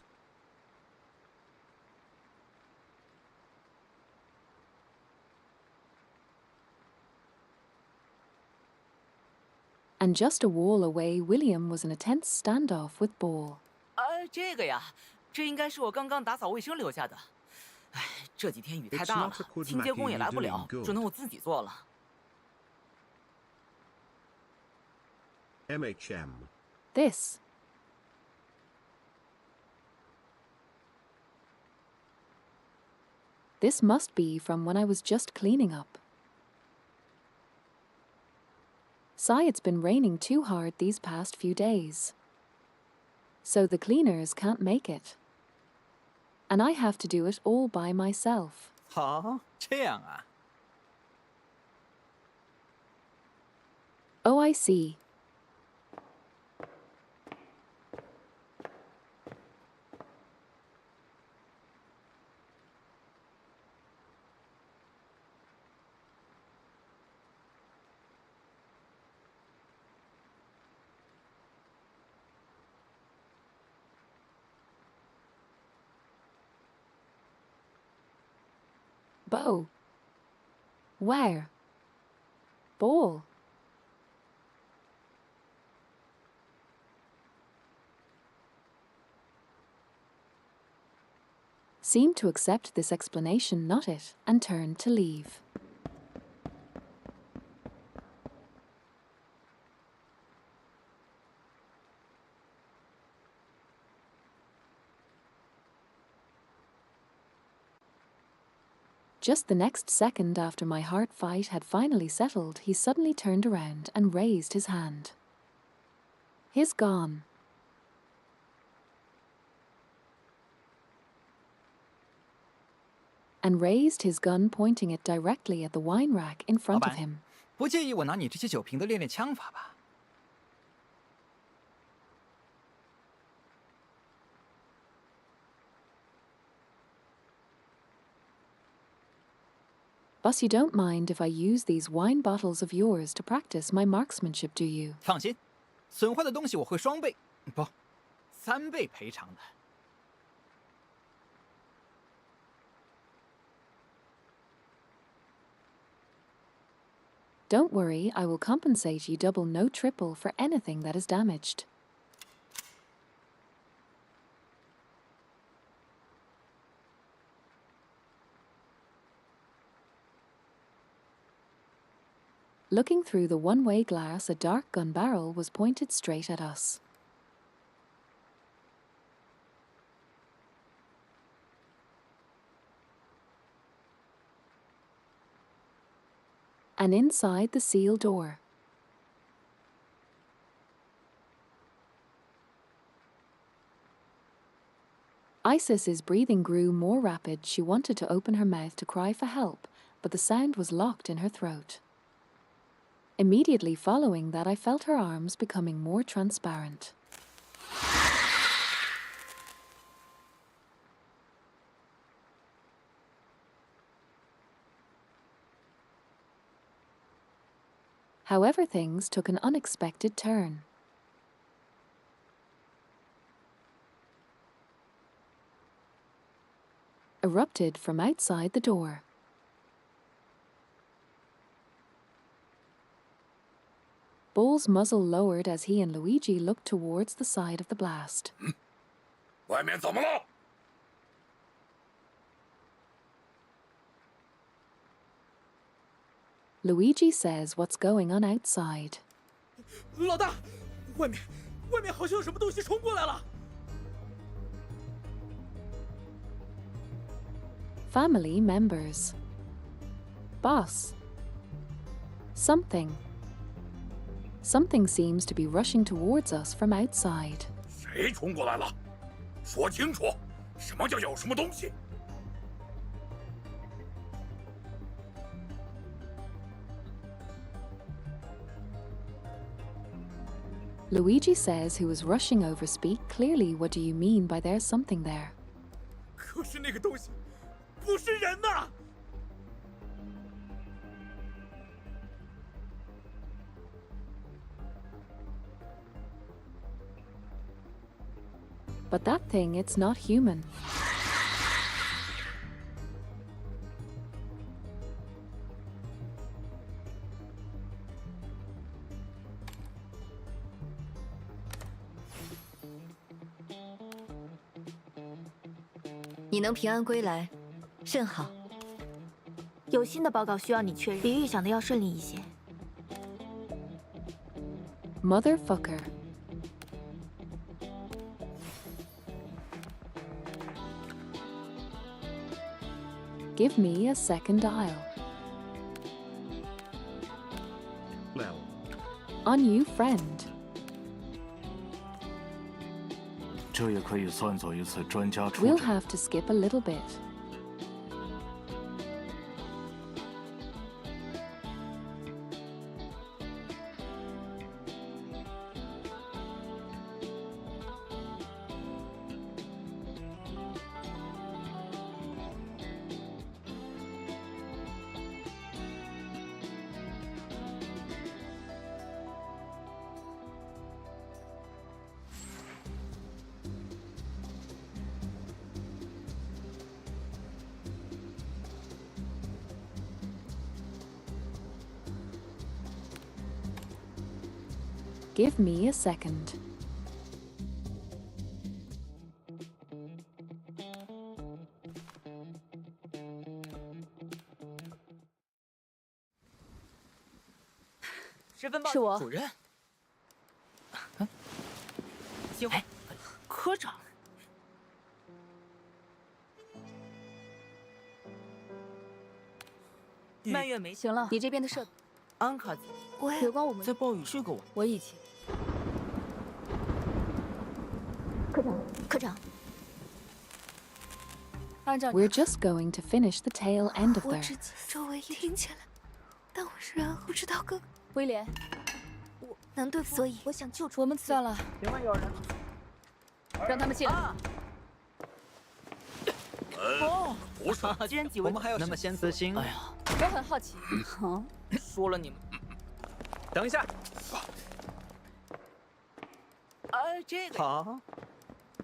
And just a wall away, William was in a tense standoff with Ball. 这个呀，这应该是我刚刚打扫卫生留下的。哎，这几天雨太大了，清洁工也来不了，只能我自己做了。MHM. This. This must be from when I was just cleaning up. Sigh, it's been raining too hard these past few days. So the cleaners can't make it. And I have to do it all by myself. 好，这样啊。Oh, I see. Bow. Where? Ball. Seemed to accept this explanation, not it, and turned to leave. Just the next second after my heart fight had finally settled, he suddenly turned around and raised his hand. He's gone. And raised his gun, pointing it directly at the wine rack in front of him. 不介意我拿你这些酒瓶子练练枪法吧？ Boss, you don't mind if I use these wine bottles of yours to practice my marksmanship, do you? 放心，损坏的东西我会双倍，不，3倍赔偿的。 Don't worry, I will compensate you double, no triple, for anything that is damaged. Looking through the one-way glass, a dark gun barrel was pointed straight at us. And inside the sealed door. Isis's breathing grew more rapid. She wanted to open her mouth to cry for help, but the sound was locked in her throat. Immediately following that, I felt her arms becoming more transparent. However, things took an unexpected turn. Erupted from outside the door. Ball's muzzle lowered as he and Luigi looked towards the side of the blast. 外面怎么了？ Luigi says what's going on outside. 老大，外面好像有什么东西冲过来了。 Family members. Boss. Something seems to be rushing towards us from outside. 谁冲过来了？说清楚，什么叫有什么东西？ Luigi says who was rushing over speak clearly. What do you mean by there's something there? 可是那个东西不是人呐！ But that thing, it's not human. “你能平安归来，甚好。有新的报告需要你确认，比预想的要顺利一些。 Motherfucker. Give me a second dial. Lel. On you, friend. 这也可以算作一次专家出 We'll 诊。 have to skip a little bit. Give me a second.是我主任。新华，科长。蔓越莓，行了，你这边的设安卡姐，有关我们在暴雨睡过我。我一起。科长，按照 We're just going to finish the tail end of 我 there. 只周围听见了，但我仍然不知道哥哥威廉，能对付，所以我想救出我们算了，请问有人？让他们进来。哦，不是，既然几位，我们还有那么先私心？哎呀，我很好奇，说了你们，等一下。哎，这个好，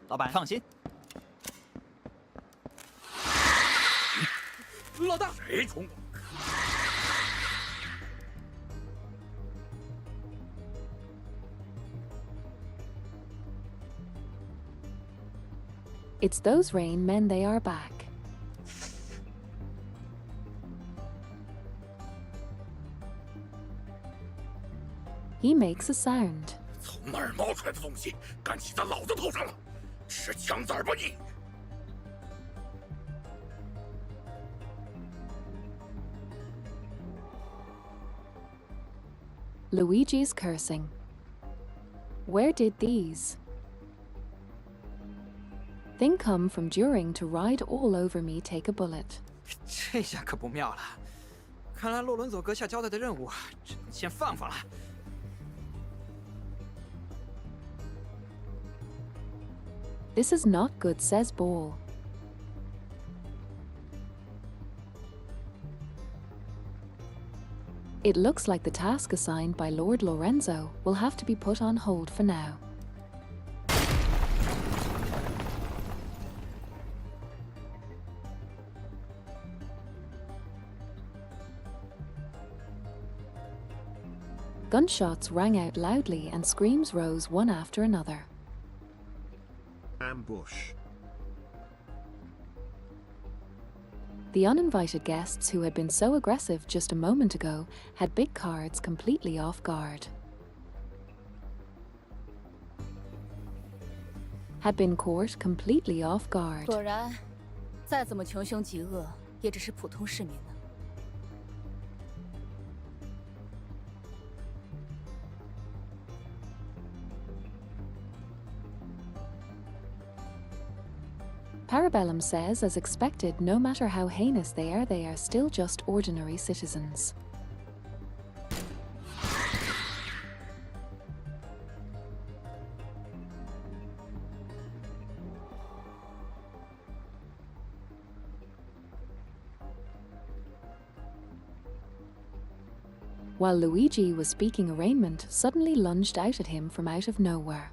老板放心。老大，谁冲过？ It's those rain men, they are back. He makes a sound. 从哪儿冒出来的东西，敢骑在老子头上了？吃枪子儿吧你！ Luigi's cursing. Where did these thing come from during to ride all over me take a bullet? 这下可不妙了，看来洛伦佐阁下交代的任务只能先放放了。 This is not good, says Ball. It looks like the task assigned by Lord Lorenzo will have to be put on hold for now. Gunshots rang out loudly and screams rose one after another. Ambush. The uninvited guests who had been so aggressive just a moment ago had big cards completely off guard. Had been caught completely off guard. 果然，再怎么穷凶极恶，也只是普通市民呢。Parabellum says, as expected, no matter how heinous they are still just ordinary citizens. While Luigi was speaking arraignment, suddenly lunged out at him from out of nowhere.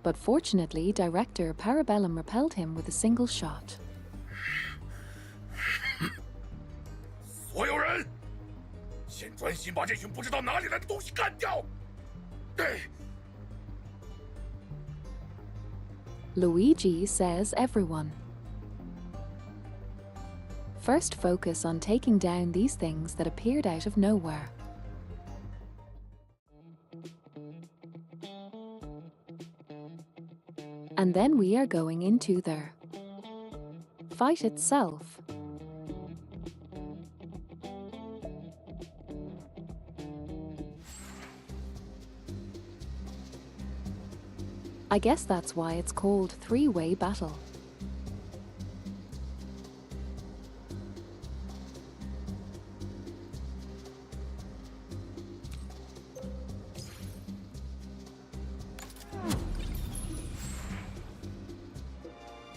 But fortunately, director Parabellum repelled him with a single shot. 所有人，先专心把这群不知道哪里来的东西干掉。对。Luigi says everyone. First focus on taking down these things that appeared out of nowhere. And then we are going into the fight itself. I guess that's why it's called three-way battle.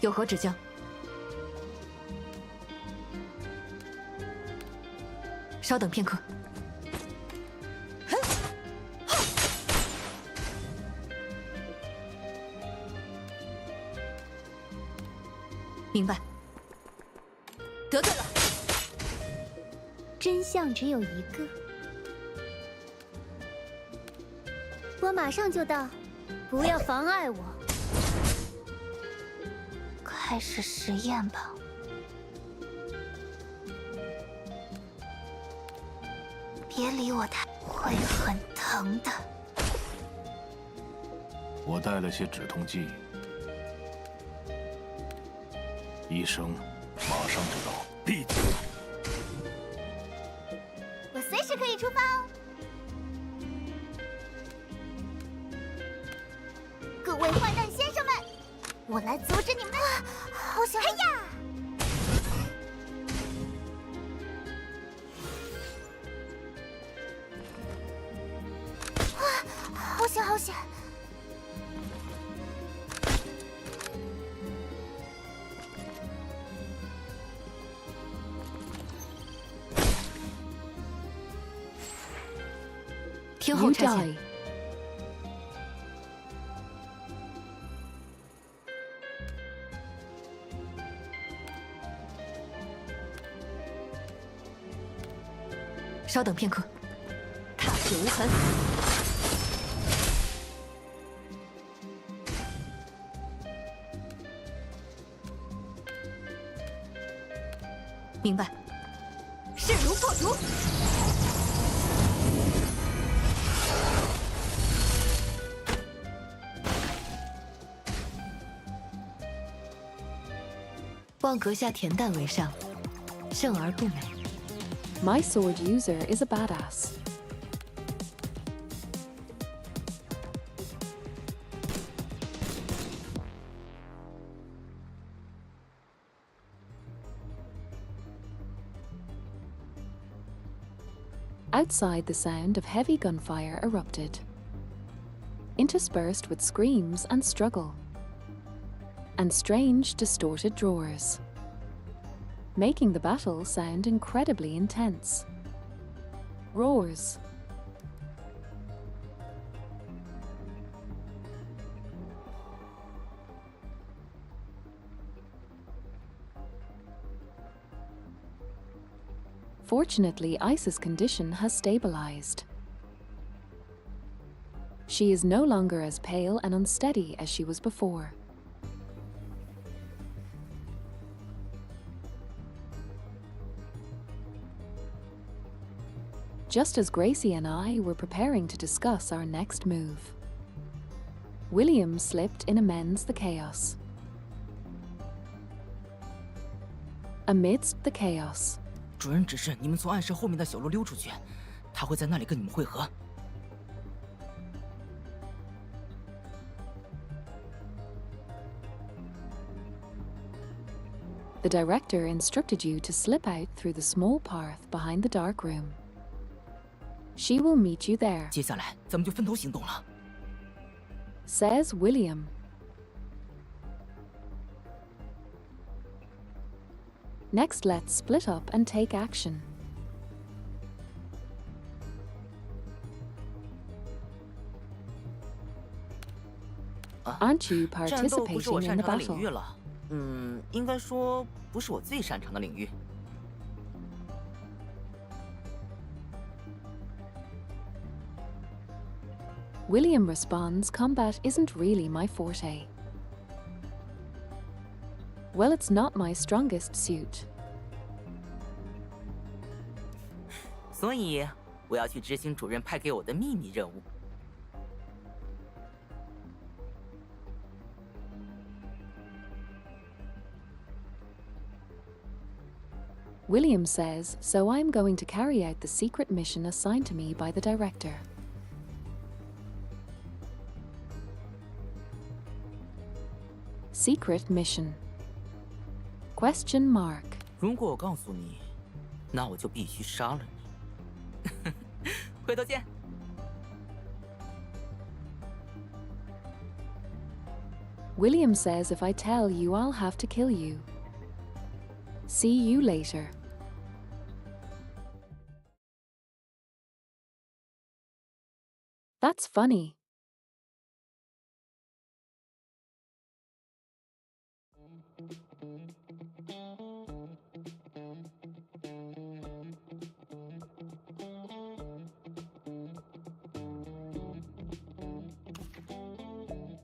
“有何指教？”稍等片刻。明白。得罪了。真相只有一个。我马上就到，不要妨碍我。开始实验吧。别理我太，会很疼的。我带了些止痛剂。 医生，马上就到，立即。我随时可以出发哦。各位坏蛋先生们，我来阻止你们！好想！哎呀！好险！好险！ 听候差遣。稍等片刻。踏血无痕。明白。势如破竹。 望阁下恬淡为上，胜而不美。My sword user is a badass. Outside, the sound of heavy gunfire erupted, interspersed with screams and struggle, and strange, distorted drawers, making the battle sound incredibly intense. Roars. Fortunately, Ice's condition has stabilized. She is no longer as pale and unsteady as she was before. Just as Gracie and I were preparing to discuss our next move, William slipped in amends the chaos. Amidst the chaos, 主人指示你们从暗室后面的小路溜出去，他会在那里跟你们会合。The director instructed you to slip out through the small path behind the dark room. She will meet you there, 接下来咱们就分头行动了。 says William. Next, let's split up and take action. Aren't you 战斗不是我 participating in 擅 the 长的领域 battle? 了。应该说不是我最擅长的领域。 William responds, combat isn't really my forte. Well, it's not my strongest suit. 所以我要去执行主任派给我的秘密任务。 William says, so I'm going to carry out the secret mission assigned to me by the director. Secret mission? Question mark. 如果我告诉你，那我就必须杀了你。回头见。 William says if I tell you, I'll have to kill you. See you later. That's funny. “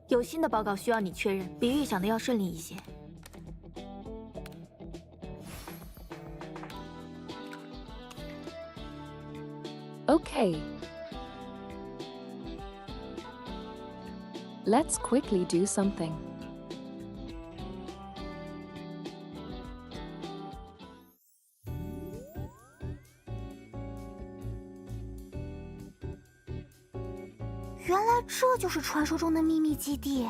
有新的报告需要你确认，比预想的要顺利一些。” Okay. Let's quickly do something. “原来这就是传说中的秘密基地。”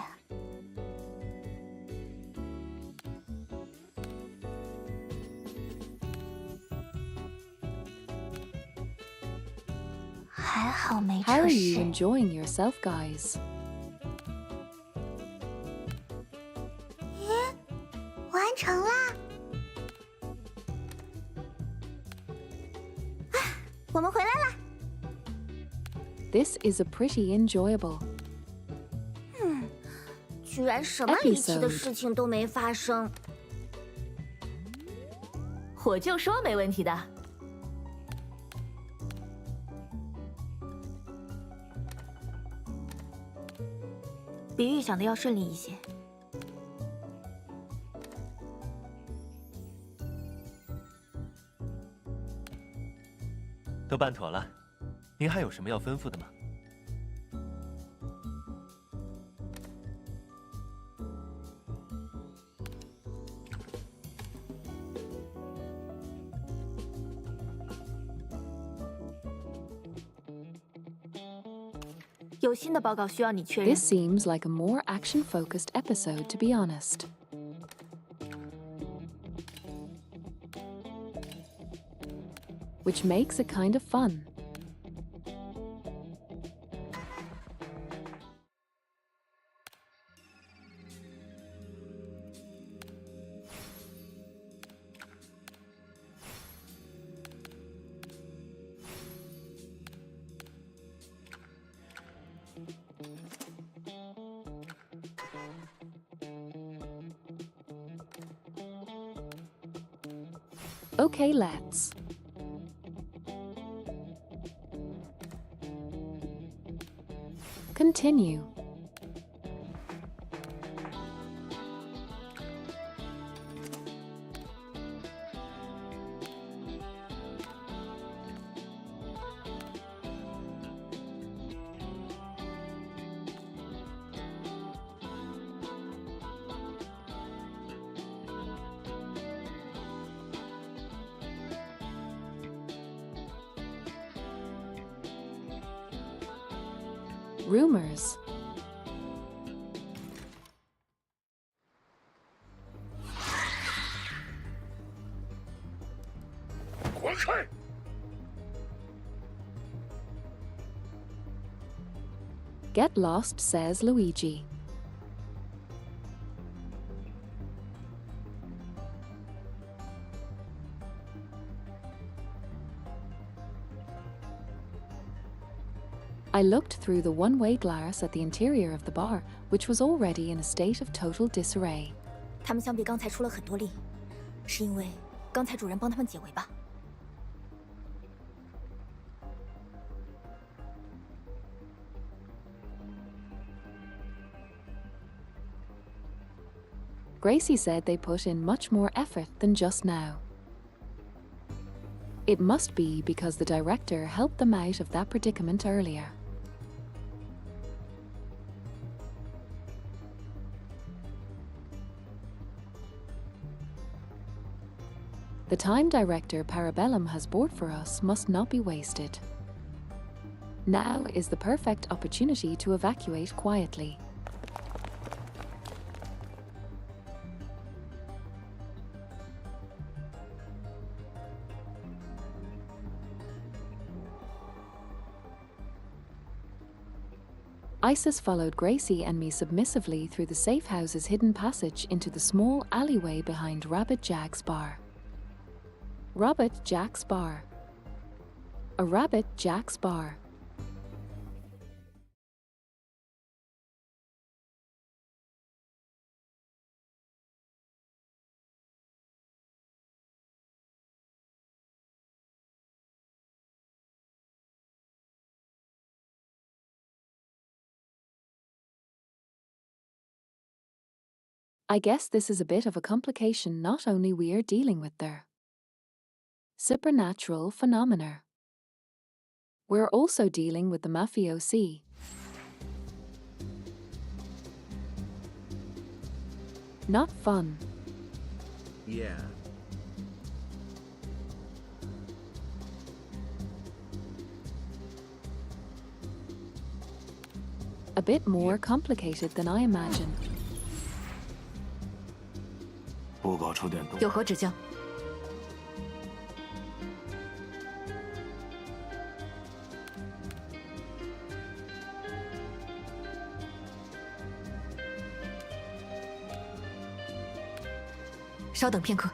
还好没 How are 出 you 事。 enjoying yourself, guys? 完成啦！啊，我们回来啦！ This is a pretty enjoyable. 居然什么离奇的 Episode 事情都没发生。我就说没问题的。比预想的要顺利一些。都办妥了，您还有什么要吩咐的吗？ 有新的报告需要你确认。 This seems like a more action-focused episode, to be honest. Which makes it kind of fun. Okay, let's. Continue. Rumors. Get lost, says Luigi. I looked through the one-way glass at the interior of the bar, which was already in a state of total disarray. 他们相比刚才出了很多力，是因为刚才主人帮他们解围吧？ Gracie said they put in much more effort than just now. It must be because the director helped them out of that predicament earlier. The time director Parabellum has bought for us must not be wasted. Now is the perfect opportunity to evacuate quietly. Isis followed Gracie and me submissively through the safe house's hidden passage into the small alleyway behind Rabbit Jack's bar. Rabbit Jack's bar. A Rabbit Jack's bar. I guess this is a bit of a complication not only we are dealing with there. Supernatural phenomena. We're also dealing with the mafiosi. Not fun. Yeah. A bit more complicated than I imagined. 不搞出点动。有何指教？稍等片刻。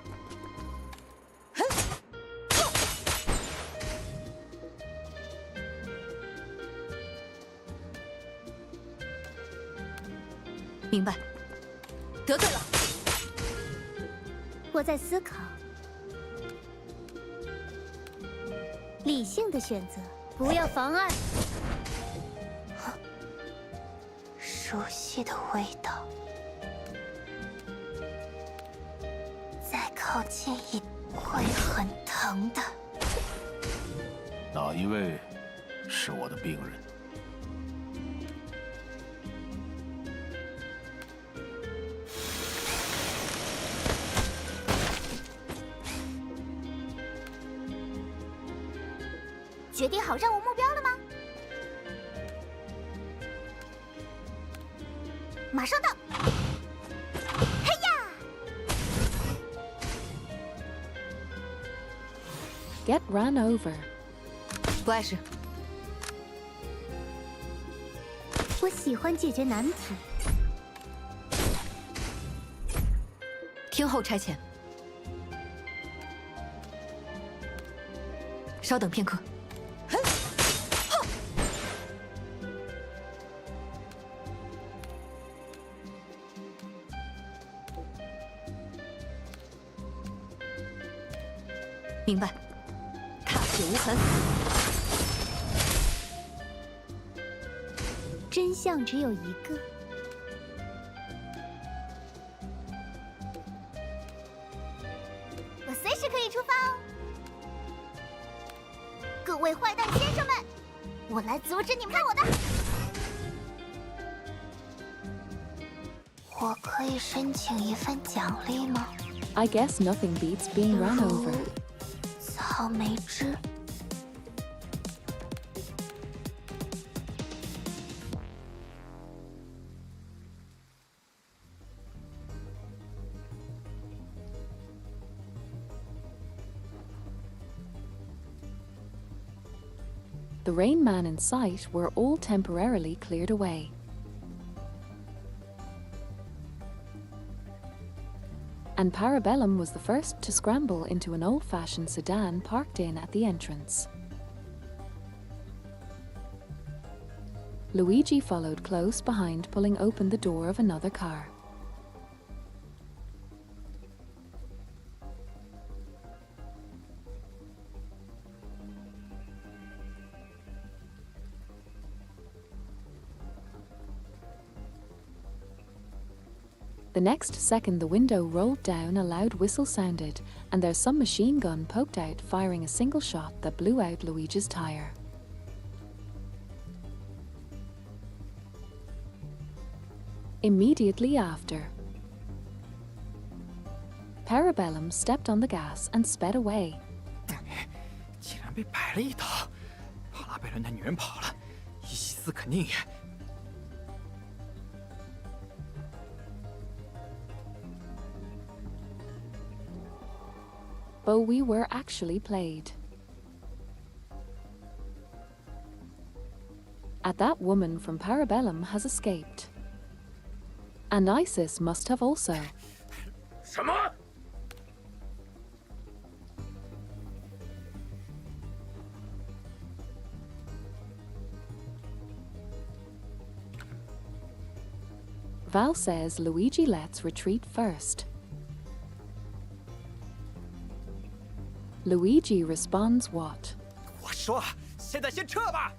明白。得罪了。 我在思考，理性的选择，不要妨碍。熟悉的味道，再靠近一点会很疼的。哪一位是我的病人？ 决定好任务目标了吗？马上到！嘿呀 Get run over. 不碍事。我喜欢解决难题。听候差遣。稍等片刻。 明白，踏血无痕。真相只有一个。我随时可以出发哦，各位坏蛋先生们，我来阻止你们！看我的！我可以申请一份奖励吗？ I guess nothing beats being run over. 草莓汁。the Rain Man in sight were all temporarily cleared away. And Parabellum was the first to scramble into an old-fashioned sedan parked in at the entrance. Luigi followed close behind, pulling open the door of another car. The next second, the window rolled down, a loud whistle sounded, and their submachine gun poked out, firing a single shot that blew out Luigi's tire. Immediately after, Parabellum stepped on the gas and sped away. 竟然被摆了一道，帕拉贝伦那女人跑了，伊西斯肯定也。 But we were actually played. And that woman from Parabellum has escaped. And Isis must have also. 什么？ Val says Luigi let's retreat first. Luigi responds what? 我说，现在先撤吧。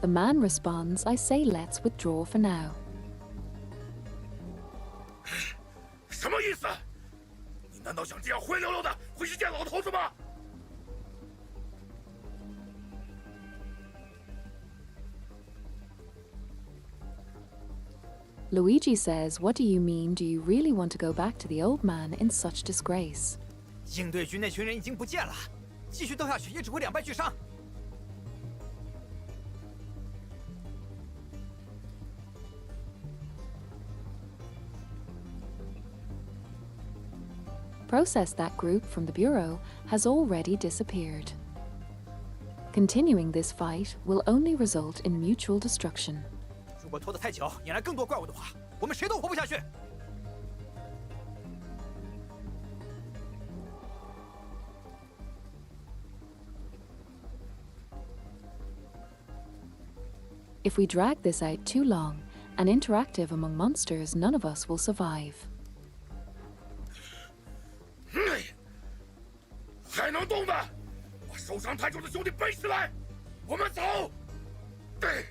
The man responds, I say let's withdraw for now. 什么意思？你难道想这样灰溜溜的回去见老头子吗？ Luigi says, what do you mean? Do you really want to go back to the old man in such disgrace? 应对局那群人已经不见了，继续斗下去也只会两败俱伤。 Process that group from the Bureau has already disappeared. Continuing this fight will only result in mutual destruction. 如果拖得太久，引来更多怪物的话，我们谁都活不下去。 If we drag this out too long and interactive among monsters, none of us will survive. 还能动的，把受伤太重的兄弟背起来，我们走。对。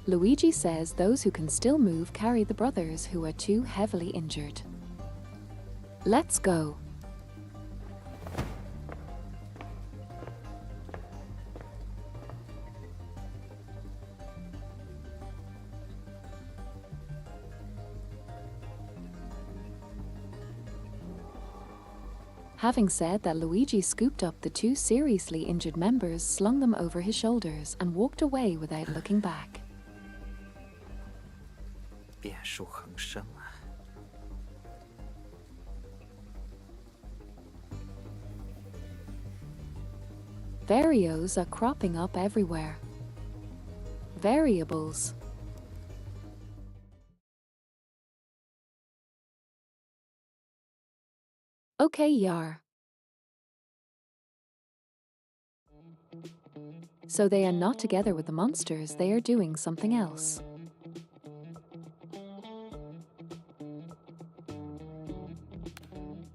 Luigi says those who can still move carry the brothers who are too heavily injured. Let's go. Having said that, Luigi scooped up the two seriously injured members, slung them over his shoulders, and walked away without looking back. 变数横生啊！ Varios are cropping up everywhere. Variables. Okay, Yar. So they are not together with the monsters, they are doing something else.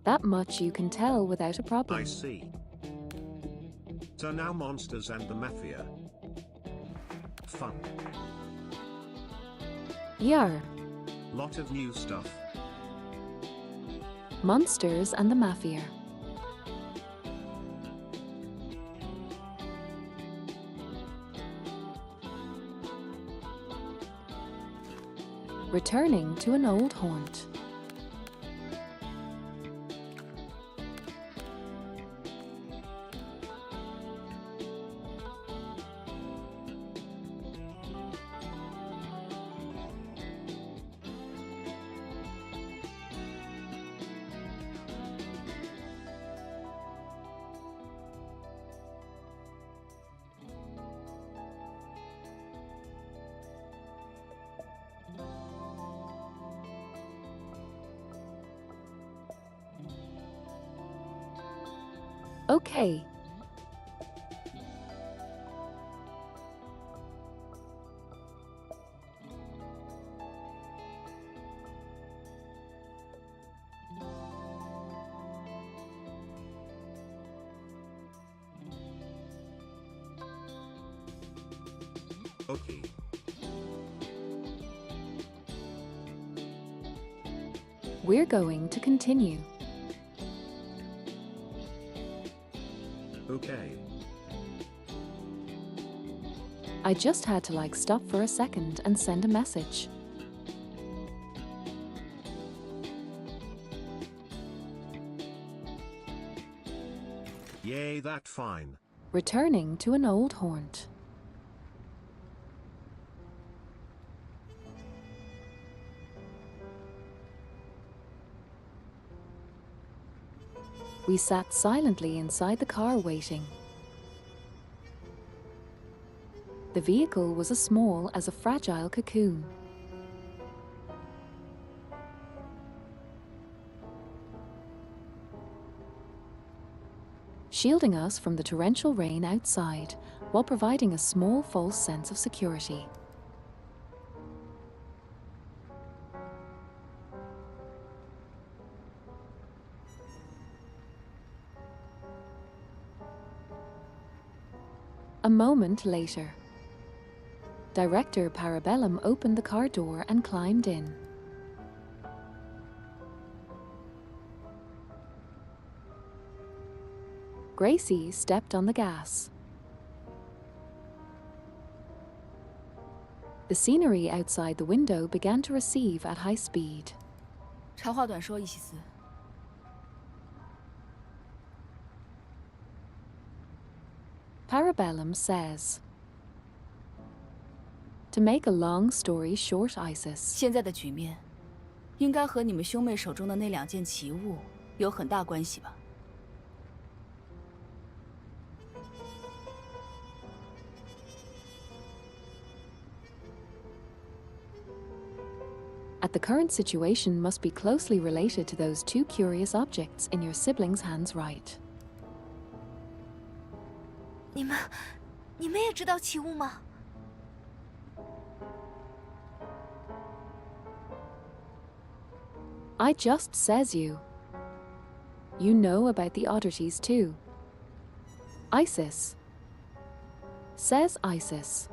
That much you can tell without a problem. I see. So now monsters and the Mafia. Fun. Yar. Lot of new stuff. Monsters and the Mafia. Returning to an old haunt. Okay. Okay. We're going to continue. Okay. I just had to stop for a second and send a message. Yay, that fine. Returning to an old haunt. We sat silently inside the car waiting. The vehicle was as small as a fragile cocoon. Shielding us from the torrential rain outside while providing a small false sense of security. A moment later, Director Parabellum opened the car door and climbed in. Gracie stepped on the gas. The scenery outside the window began to recede at high speed. 长话短说，伊西斯。 Parabellum says, to make a long story short, Isis. 现在的局面，应该和你们兄妹手中的那2件奇物有很大关系吧？ At the current situation must be closely related to those 2 curious objects in your siblings' hands, right? 你们也知道奇物吗？ I just says you. You know about the oddities too. Isis. Says Isis.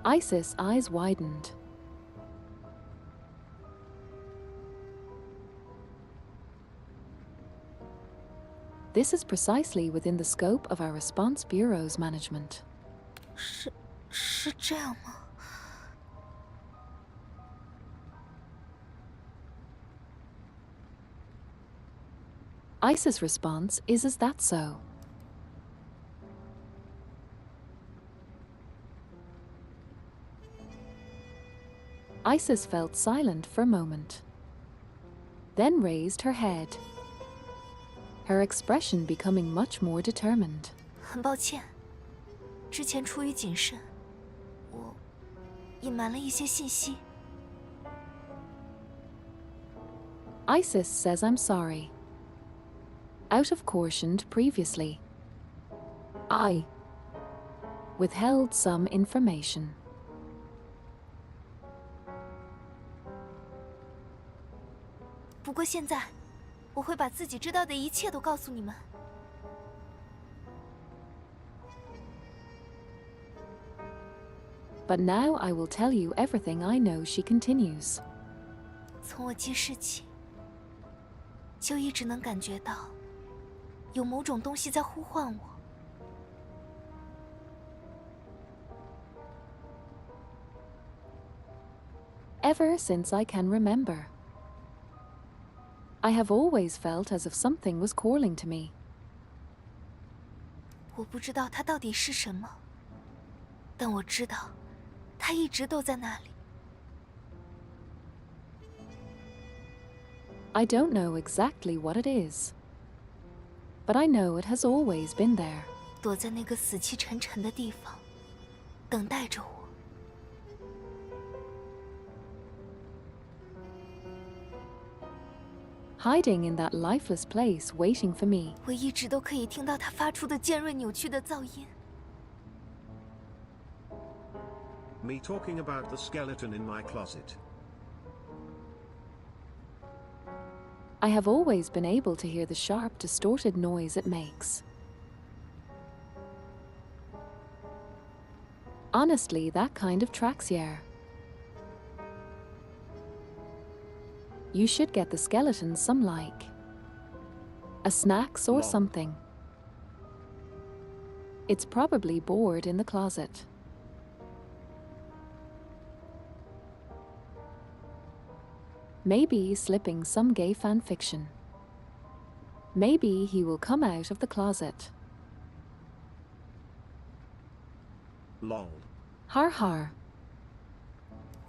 Isis' eyes widened. This is precisely within the scope of our response bureau's management. 是这样吗？ Isis' response is that so? Isis felt silent for a moment, then raised her head, her expression becoming much more determined. 很抱歉，之前出于谨慎，我隐瞒了一些信息。 Isis says I'm sorry. Out of cautioned previously. I withheld some information. 不过现在，我会把自己知道的一切都告诉你们。 But now I will tell you everything I know, she continues. 从我记事起，就一直能感觉到，有某种东西在呼唤我。 Ever since I can remember, I have always felt as if something was calling to me. 我不知道它到底是什么，但我知道，它一直都在那里。 I don't know exactly what it is, but I know it has always been there. 躲在那个死气沉沉的地方，等待着我。hiding in that lifeless place waiting for me. 我一直都可以听到它发出的尖锐扭曲的噪音。 Me talking about the skeleton in my closet. I have always been able to hear the sharp, distorted noise it makes. Honestly, that kind of tracks here. You should get the skeleton some like a snacks or something. It's probably bored in the closet. Maybe slipping some gay fan fiction. Maybe he will come out of the closet. Lol. Har har.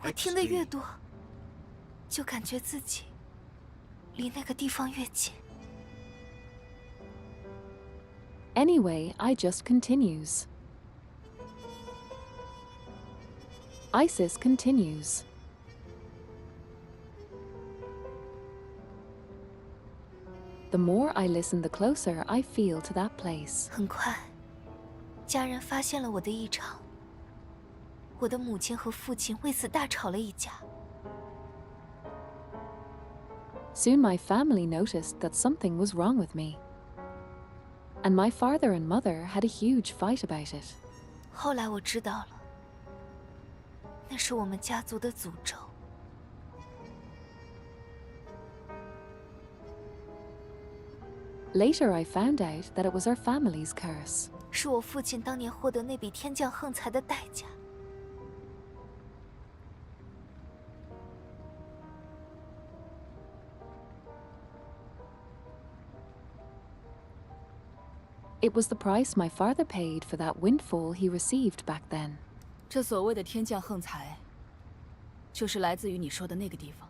我听得越多，就感觉自己离那个地方越近。 Anyway, I just continues. Isis continues. The more I listen, the closer I feel to that place. 很快，家人发现了我的异常。我的母亲和父亲为此大吵了一架。 Soon my family noticed that something was wrong with me. And my father and mother had a huge fight about it. 后来我知道了，那是我们家族的诅咒。 Later I found out that it was our family's curse. 是我父亲当年获得那笔天降横财的代价。 It was the price my father paid for that windfall he received back then. 这所谓的天降横财，就是来自于你说的那个地方。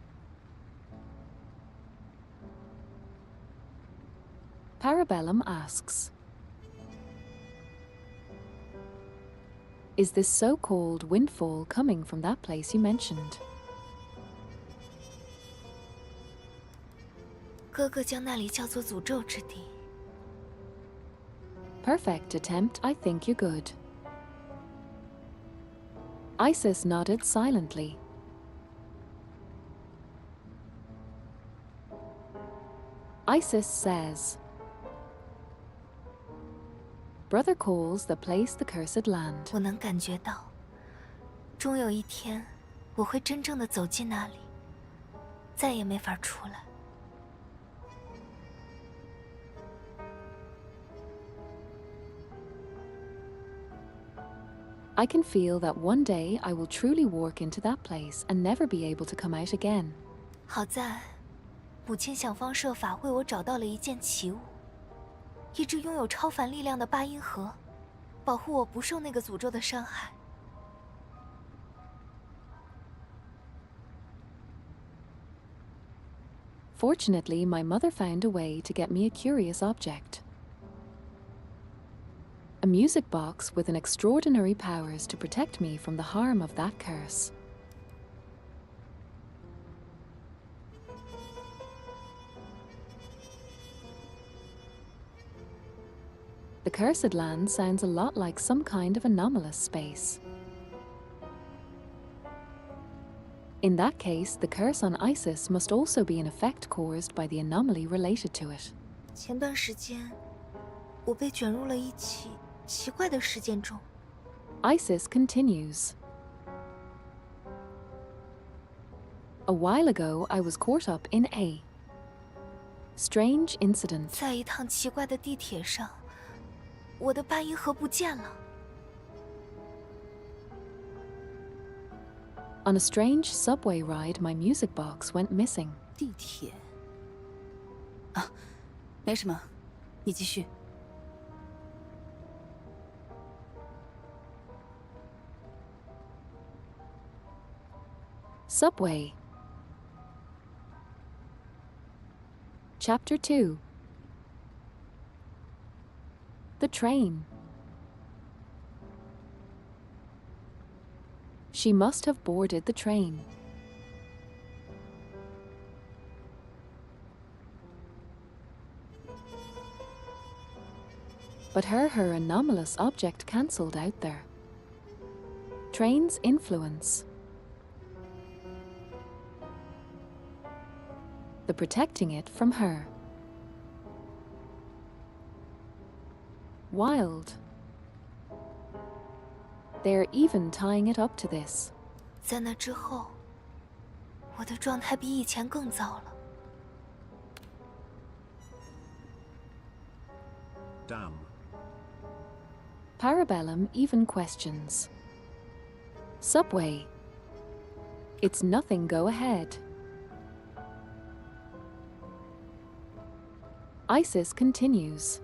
Parabellum asks, is this so-called windfall coming from that place you mentioned? 哥哥将那里叫做诅咒之地。 Perfect attempt, I think you're good. Isis nodded silently. Isis says, Brother calls the place the cursed land. 我能感觉到，终有一天，我会真正的走进那里，再也没法出来。 I can feel that one day I will truly walk into that place and never be able to come out again. 好在，母亲想方设法为我找到了一件奇物，一只拥有超凡力量的八音盒，保护我不受那个诅咒的伤害。 Fortunately, my mother found a way to get me a curious object. A music box with an extraordinary powers to protect me from the harm of that curse. The cursed land sounds a lot like some kind of anomalous space. In that case, the curse on Isis must also be an effect caused by the anomaly related to it. 前段时间，我被卷入了一起奇怪的事件中。 Isis continues. A while ago, I was caught up in a strange incident. 在一趟奇怪的地铁上，我的八音盒不见了。 On a strange subway ride, my music box went missing. 地铁。啊，没什么，你继续。 Subway. Chapter 2. The train. She must have boarded the train. but her anomalous object cancelled out there. Train's influence. The protecting it from her. Wild. They're even tying it up to this. 在那之后，我的状态比以前更糟了。Damn. Parabellum even questions. Subway. It's nothing, go ahead. Isis continues.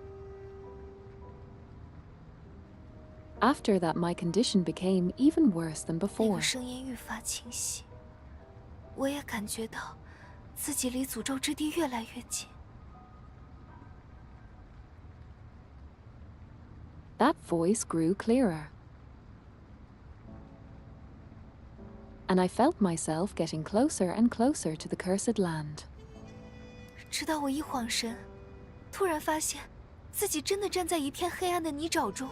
After that, my condition became even worse than 那 before. 个声音愈发清晰，我也感觉到自己离诅咒之地越来越近。 That voice grew clearer. And I felt myself getting closer and closer to the cursed land. 直到我一晃神，突然发现自己真的站在一片黑暗的泥沼中。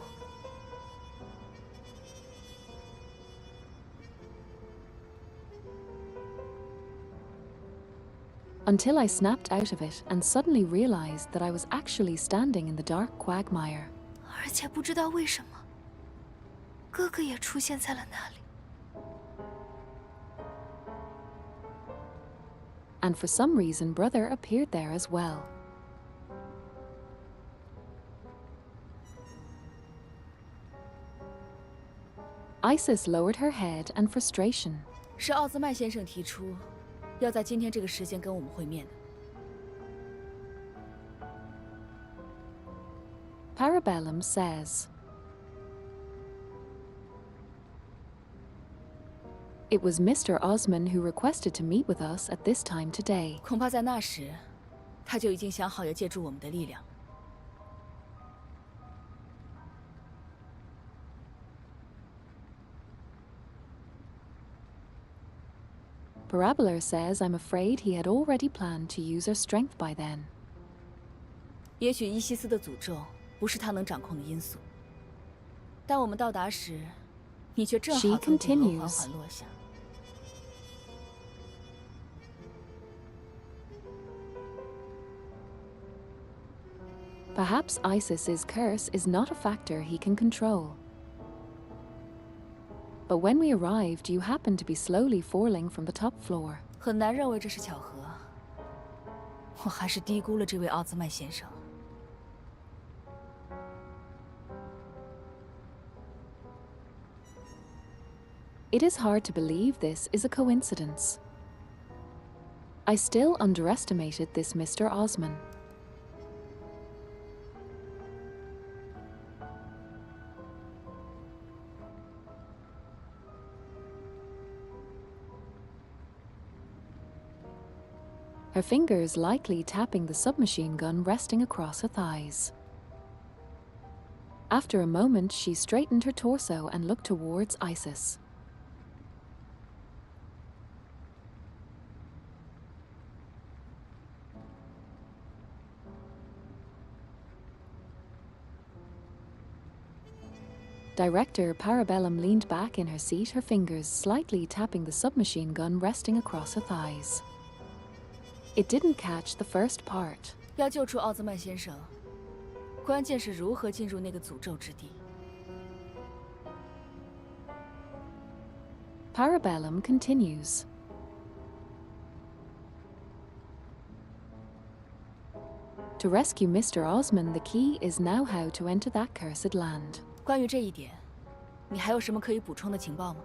Until I snapped out of it and suddenly realized that I was actually standing in the dark quagmire. 而且不知道为什么，哥哥也出现在了那里。 And for some reason, brother appeared there as well. Isis lowered her head in frustration. 是奥兹曼先生提出，要在今天这个时间跟我们会面的。 Parabellum says, "It was Mr. Osman who requested to meet with us at this time today." 恐怕在那时，他就已经想好要借助我们的力量。 Paraboler says I'm afraid he had already planned to use her strength by then. 也许伊西斯的诅咒不是他能掌控的因素，但我们到达时，你却正好从顶楼缓缓落下。 Perhaps Isis's curse is not a factor he can control. But when we arrived, you happened to be slowly falling from the top floor. 很难认为这是巧合，我还是低估了这位奥兹曼先生。 It is hard to believe this is a coincidence. I still underestimated this Mr. Osman. Her fingers lightly tapping the submachine gun resting across her thighs. After a moment, she straightened her torso and looked towards Isis. Director Parabellum leaned back in her seat, her fingers slightly tapping the submachine gun resting across her thighs. It didn't catch the first part. 要救出奥兹曼先生，关键是如何进入那个诅咒之地。 Parabellum continues. To rescue Mr. Osman, the key is now how to enter that cursed land. 关于这一点，你还有什么可以补充的情报吗？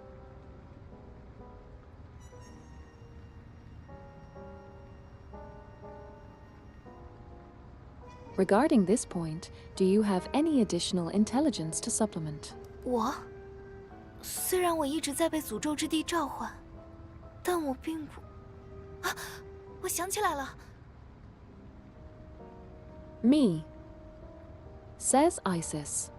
Regarding this point, do you have any additional intelligence to supplement? 我，虽然我一直在被诅咒之地召唤，但我并不……啊，我想起来了。 Me, says Isis.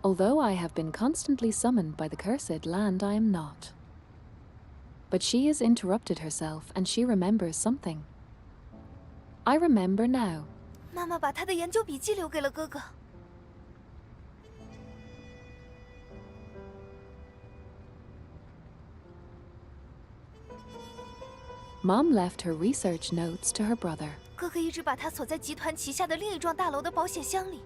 Although I have been constantly summoned by the cursed land, I am not. But she has interrupted herself and she remembers something. I remember now. 妈妈把她的研究笔记留给了哥哥。Mom left her research notes to her brother. 哥哥一直把它锁在集团旗下的另一幢大楼的保险箱里。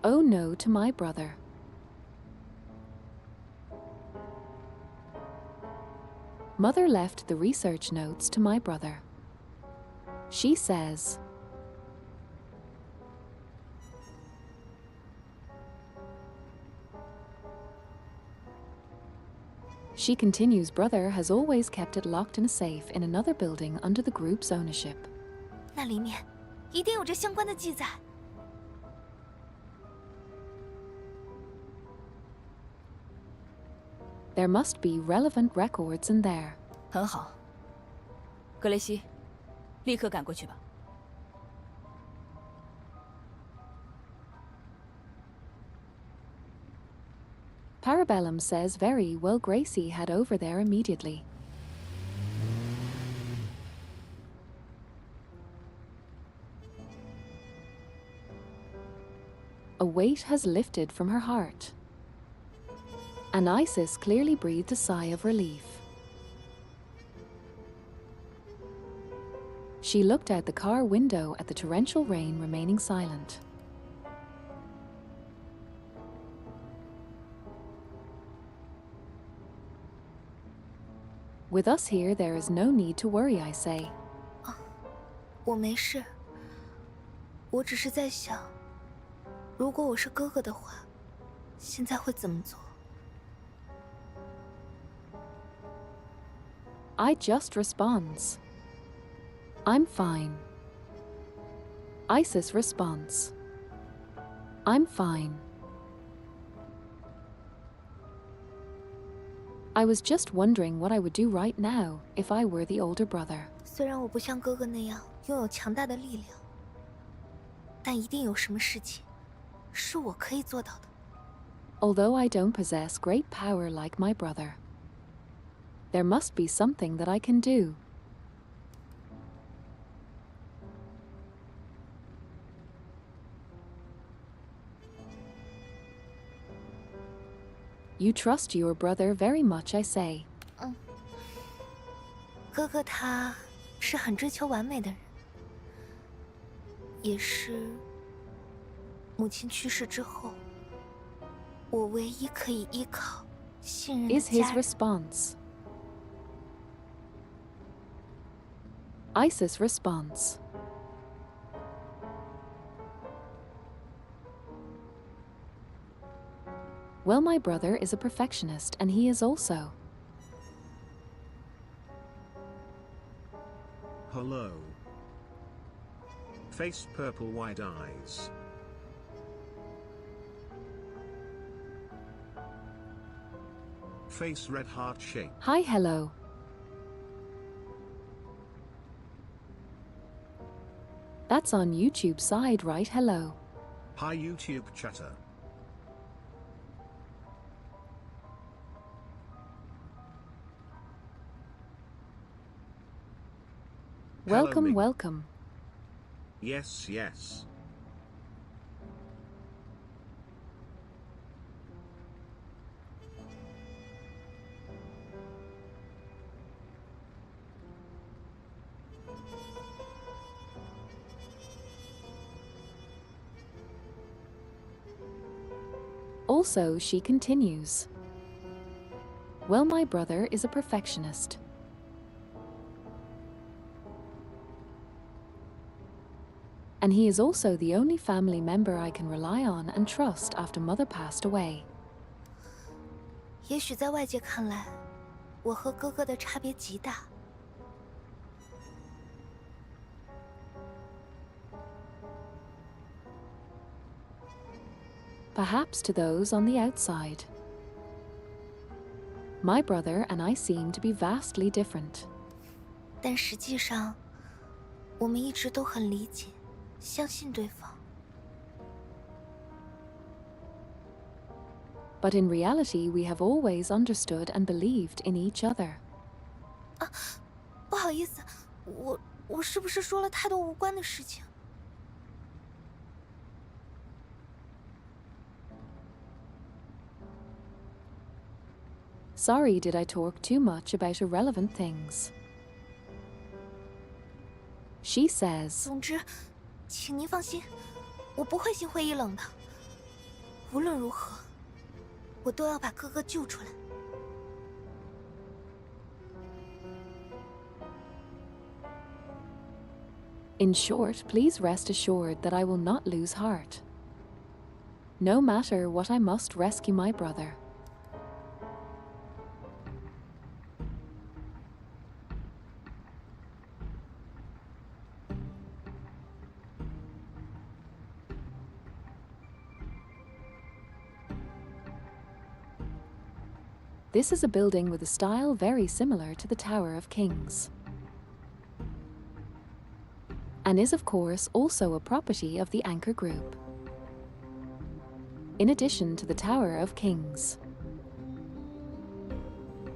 Oh no to my brother. Mother left the research notes to my brother. She says, she continues brother has always kept it locked in a safe in another building under the group's ownership. 那里面一定有着相关的记载。There must be relevant records in there. 很好，格雷西，立刻赶过去吧。Parabellum says very well Gracie head over there immediately. A weight has lifted from her heart. And Isis clearly breathed a sigh of relief. She looked out the car window at the torrential rain remaining silent. With us here, there is no need to worry, I say. 我没事，我只是在想，如果我是哥哥的话，现在会怎么做？ I just responds. I'm fine. Isis responds. I'm fine. I was just wondering what I would do right now if I were the older brother. 虽然我不像哥哥那样拥有强大的力量，但一定有什么事情是我可以做到的。 Although I don't possess great power like my brother, there must be something that I can do. You trust your brother very much, I say. 哥哥他是很追求完美的人，也是母亲去世之后，我唯一可以依靠、信任的 Is his 家人。 response. Isis responds. Well, my brother is a perfectionist, and he is also. Hello. Face purple, wide eyes. Face red heart shape. Hi, hello. That's on YouTube side, right? Hello. Hi YouTube chatter. Hello, Welcome, Ming. welcome. Yes, yes. Also, she continues. Well, my brother is a perfectionist. And he is also the only family member I can rely on and trust after mother passed away. 也许在外界看来，我和哥哥的差别极大。 Perhaps to those on the outside. My brother and I seem to be vastly different. 但实际上，我们一直都很理解、相信对方。But in reality, we have always understood and believed in each other. 不好意思，我是不是说了太多无关的事情？ Sorry, did I talk too much about irrelevant things? She says. 总之，请您放心，我不会心灰意冷的。无论如何，我都要把哥哥救出来。 In short, please rest assured that I will not lose heart. No matter what, I must rescue my brother. This is a building with a style very similar to the Tower of Kings, and is of course also a property of the Anchor Group. In addition to the Tower of Kings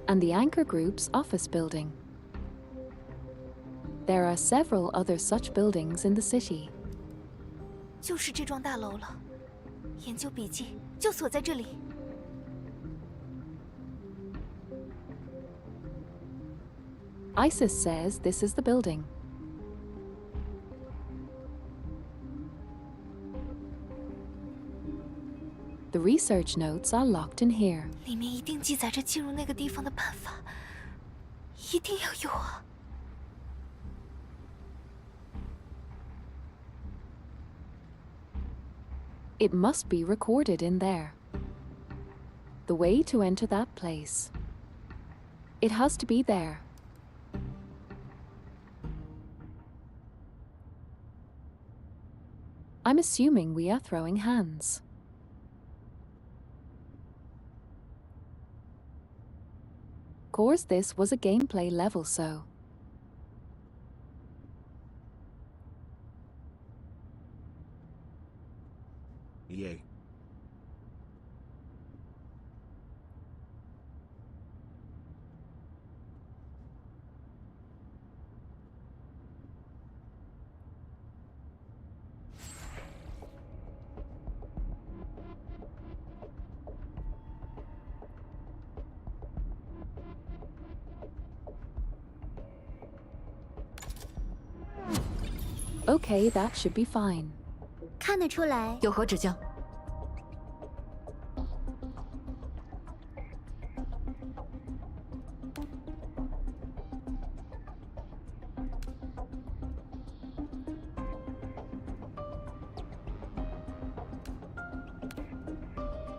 and the Anchor Group's office building, there are several other such buildings in the city. 就是这幢大楼了，研究笔记就锁在这里。 Isis says this is the building. The research notes are locked in here. 里面一定记载着进入那个地方的办法，一定要有啊！ It must be recorded in there. The way to enter that place. It has to be there. I'm assuming we are throwing hands. Course, this was a gameplay level, so. Yay. Okay, that should be fine. 看得出来，有何指教？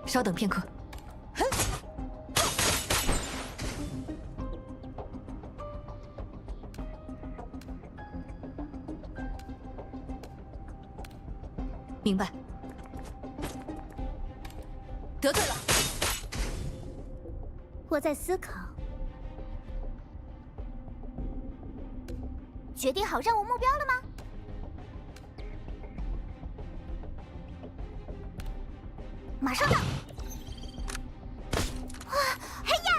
稍等片刻。 明白。得罪了。我在思考。决定好任务目标了吗？马上到。哇，嘿呀！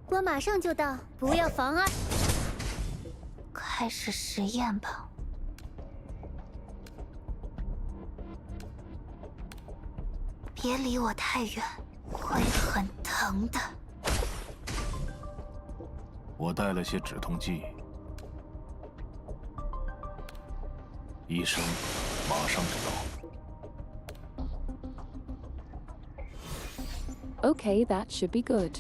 我马上就到，不要妨碍。开始实验吧。别离我太远，会很疼的。我带了些止痛剂，医生马上就到。 Okay, that should be good.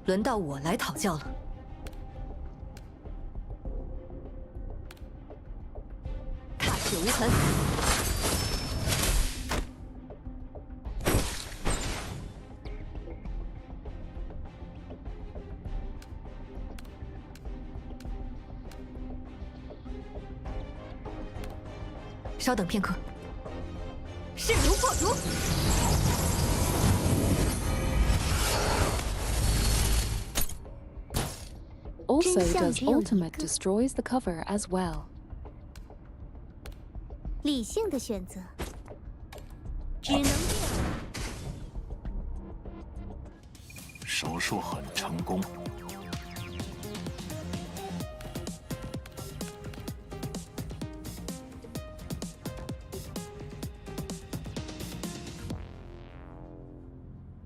轮到我来讨教了。卡住！血无痕。稍等片刻，势如破竹。 Also does ultimate destroys the cover as well. 理性的选择，只能这样。手术很成功。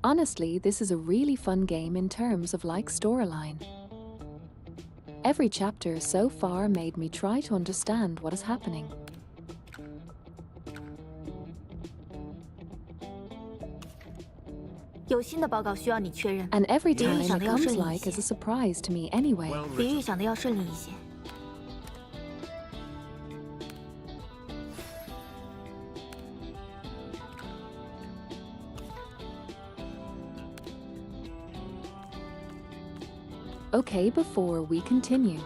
Honestly, this is a really fun game in terms of like storyline. Every chapter so far made me try to understand what is happening. And every time it comes like as a surprise to me anyway. Okay, before we continue.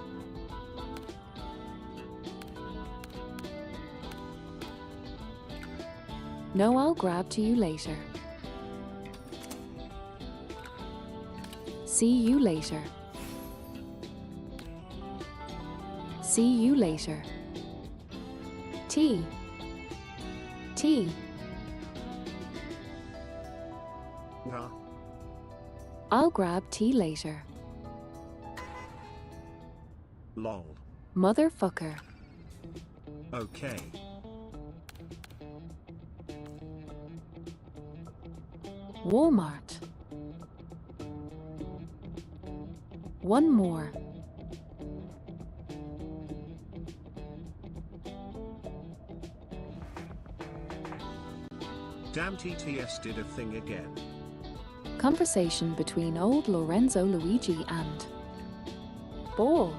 No, I'll grab to you later. See you later. See you later. Tea. Tea. Nah. I'll grab tea later. Lol. Motherfucker. Okay. Walmart. One more. Damn, TTS did a thing again. Conversation between old Lorenzo, Luigi and Ball.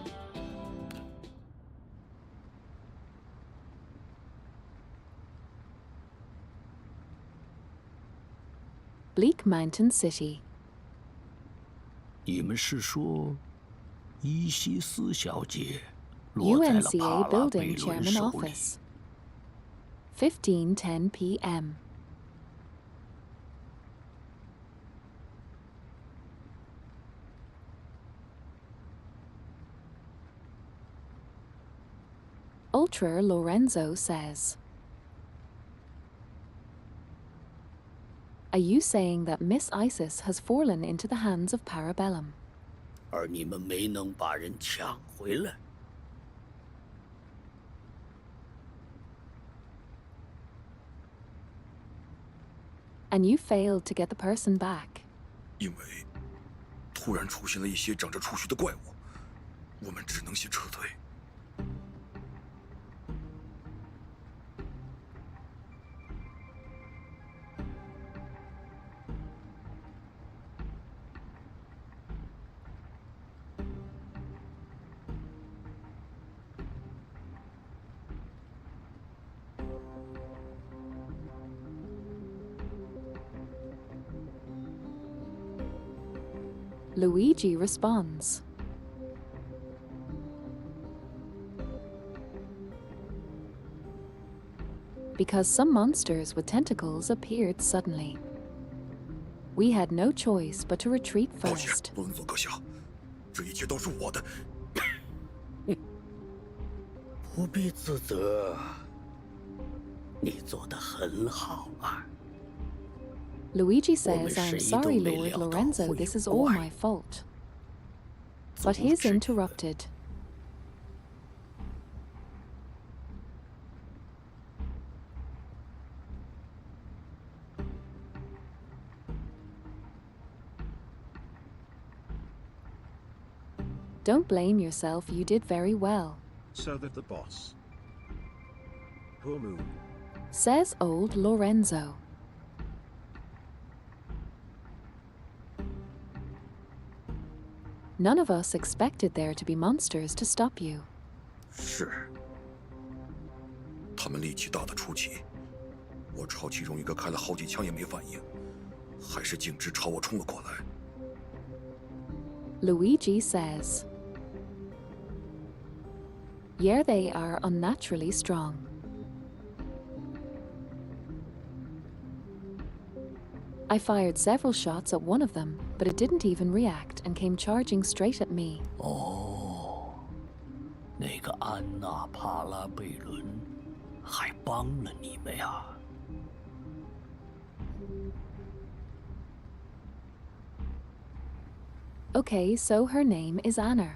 Bleak Mountain City. 你们是说，伊西斯小姐落在了帕 UNCA 拉贝 Building 伦 Chairman 手里？ Office. 15:10 p.m. Ultra Lorenzo says, "Are you saying that Miss Isis has fallen into the hands of Parabellum?" 而你们没能把人抢回来。 And you failed to get the person back. 因为突然出现了一些长着触须的怪物，我们只能先撤退。 Luigi responds, "Because some monsters with tentacles appeared suddenly. We had no choice but to retreat 抱歉， first." 罗恩佐阁下，这一切都是我的。不必自责，你做得很好啊。 Luigi says, "I'm sorry, Lord Lorenzo, this is all my fault." But he's interrupted. Don't blame yourself, you did very well, So that the boss. Poor Moon. says old Lorenzo. None of us expected there to be monsters to stop you. 是，他们力气大的出奇，我朝其中一个开了好几枪也没反应，还是径直朝我冲了过来。Luigi says, "Yeah, they are unnaturally strong." I fired several shots at one of them, but it didn't even react and came charging straight at me. 哦，那个安娜·帕拉贝伦还帮了你们呀Okay, so her name is Anna.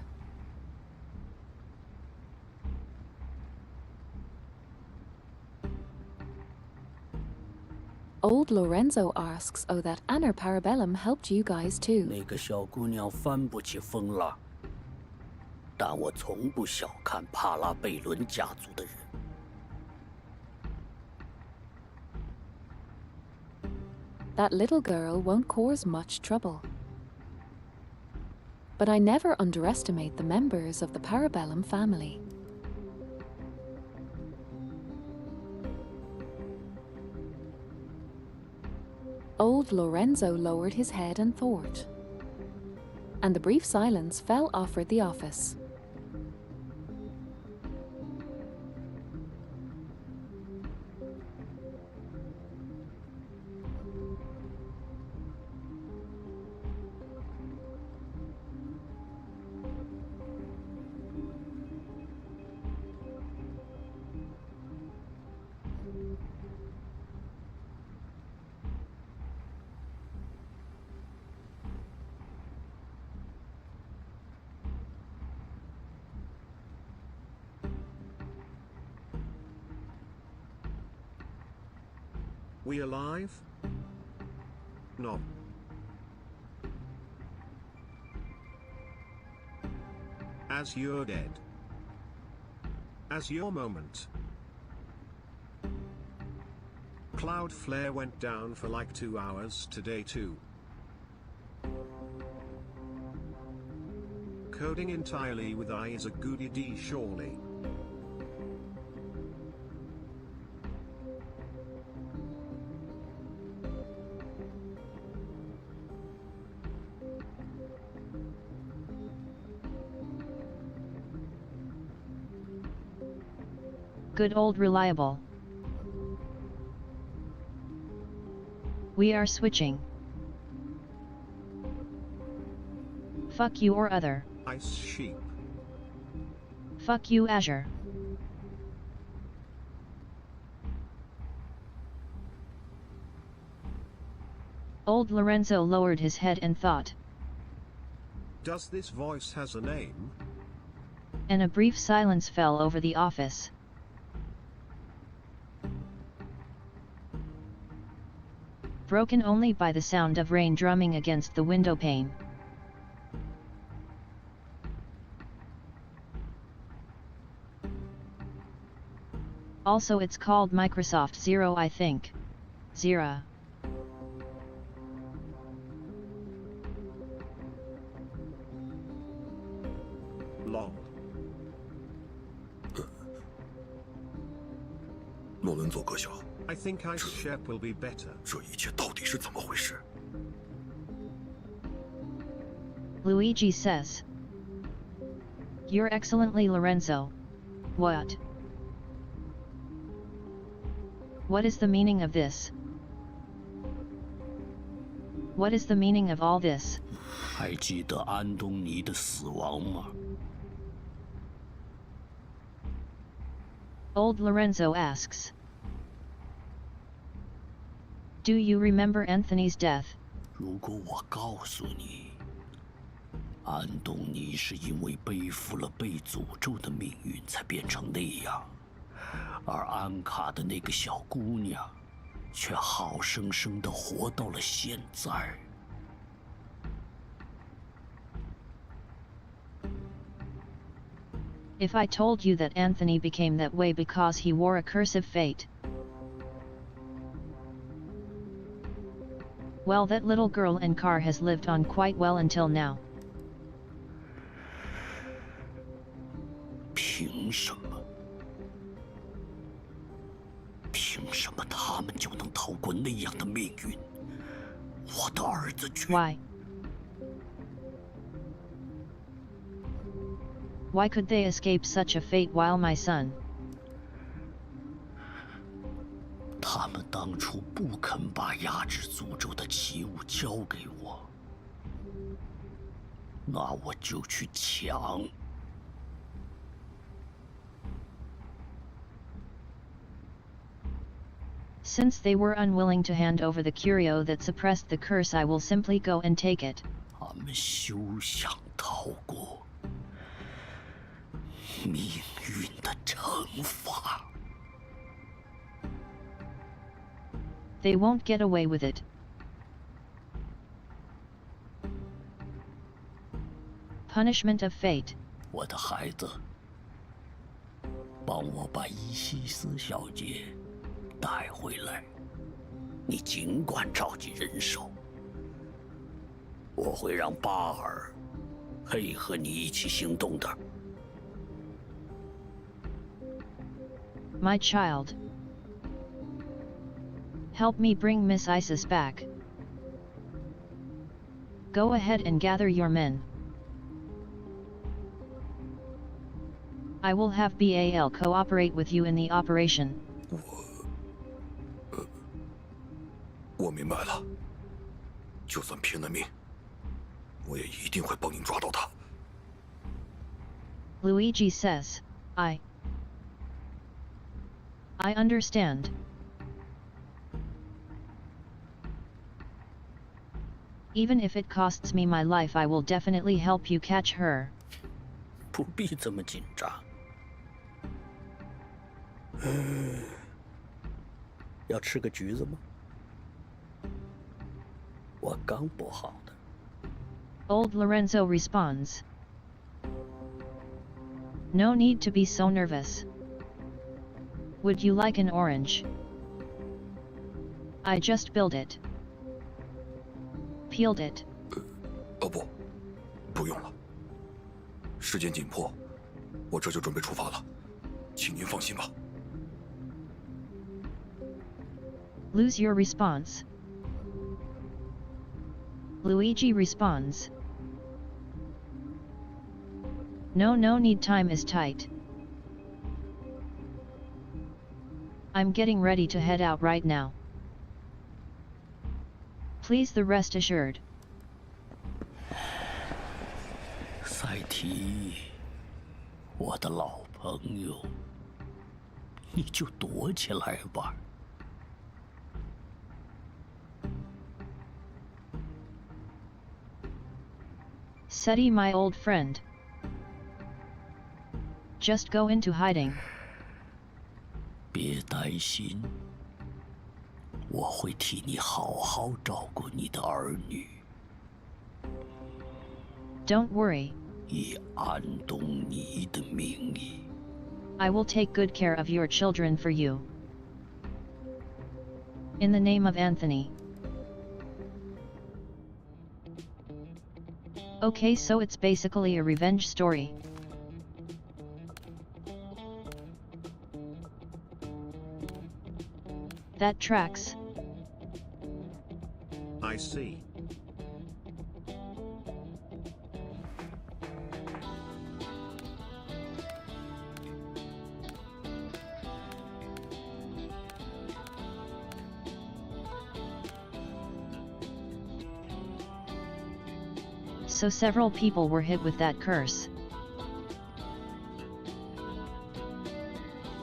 Old Lorenzo asks, "Oh, that Anna Parabellum helped you guys too." 那个小姑娘翻不起风了，但我从不小看帕拉贝伦家族的人。That little girl won't cause much trouble. But I never underestimate the members of the Parabellum family. Old Lorenzo lowered his head and thought, and the brief silence fell offered the office. We alive? No. As you're dead. As your moment. Cloud flare went down for like 2 hours today too. Coding entirely with I is a goody D surely. Good old reliable. We are switching. Fuck you or other. Ice sheep. Fuck you Azure. Old Lorenzo lowered his head and thought. Does this voice has a name? And a brief silence fell over the office. Broken only by the sound of rain drumming against the window pane. Also it's called Microsoft Zero I think. Zira. Lol. 洛伦佐阁下。 I think Ice Shep will be better. 这一切到底是怎么回事？ Luigi says. You're excellently Lorenzo. What? What is the meaning of this? What is the meaning of all this? 还记得安东尼的死亡吗？ Old Lorenzo asks. Do you remember Anthony's death? 如果我告诉你，安东尼是因为背负了被诅咒的命运才变成那样，而安卡的那个小姑娘，却好生生地活到了现在。If I told you that Anthony became that way because he wore a cursive fate. Well, that little girl and car has lived on quite well until now. 凭什么？什么他们就能逃过那样的命运？我的儿子却…… Why could they escape such a fate while my son? 他们当初不肯把压制诅咒的奇物交给我，那我就去抢。Since they were unwilling to hand over the curio that suppressed the curse, I will simply go and take it. 他们休想逃过命运的惩罚。They won't get away with it. Punishment of fate. 我的孩子，帮我把伊西斯小姐带回来。你尽管召集人手，我会让巴尔配合你一起行动的。My child. Help me bring Miss Isis back. Go ahead and gather your men. I will have BAL cooperate with you in the operation. 我明白了，就算拼了命，我也一定会帮您抓到他。Luigi says, I understand. Even if it costs me my life, I will definitely help you catch her. 不必这么紧张。要吃个橘子吗？我刚剥好的。Old Lorenzo responds. No need to be so nervous. Would you like an orange? I just peeled it. Peeled it. 哦不，不用了。时间紧迫，我这就准备出发了，请您放心吧。Lose your response. Luigi responds. No need, time is tight. I'm getting ready to head out right now. Please, the rest assured. 赛提，我的老朋友，你就躲起来吧。Seti, my old friend. Just go into hiding. 别担心，我会替你好好照顾你的儿女。Don't worry. 以安东尼的名义。I will take good care of your children for you. In the name of Anthony. Okay, so it's basically a revenge story. That tracks. I see. So several people were hit with that curse.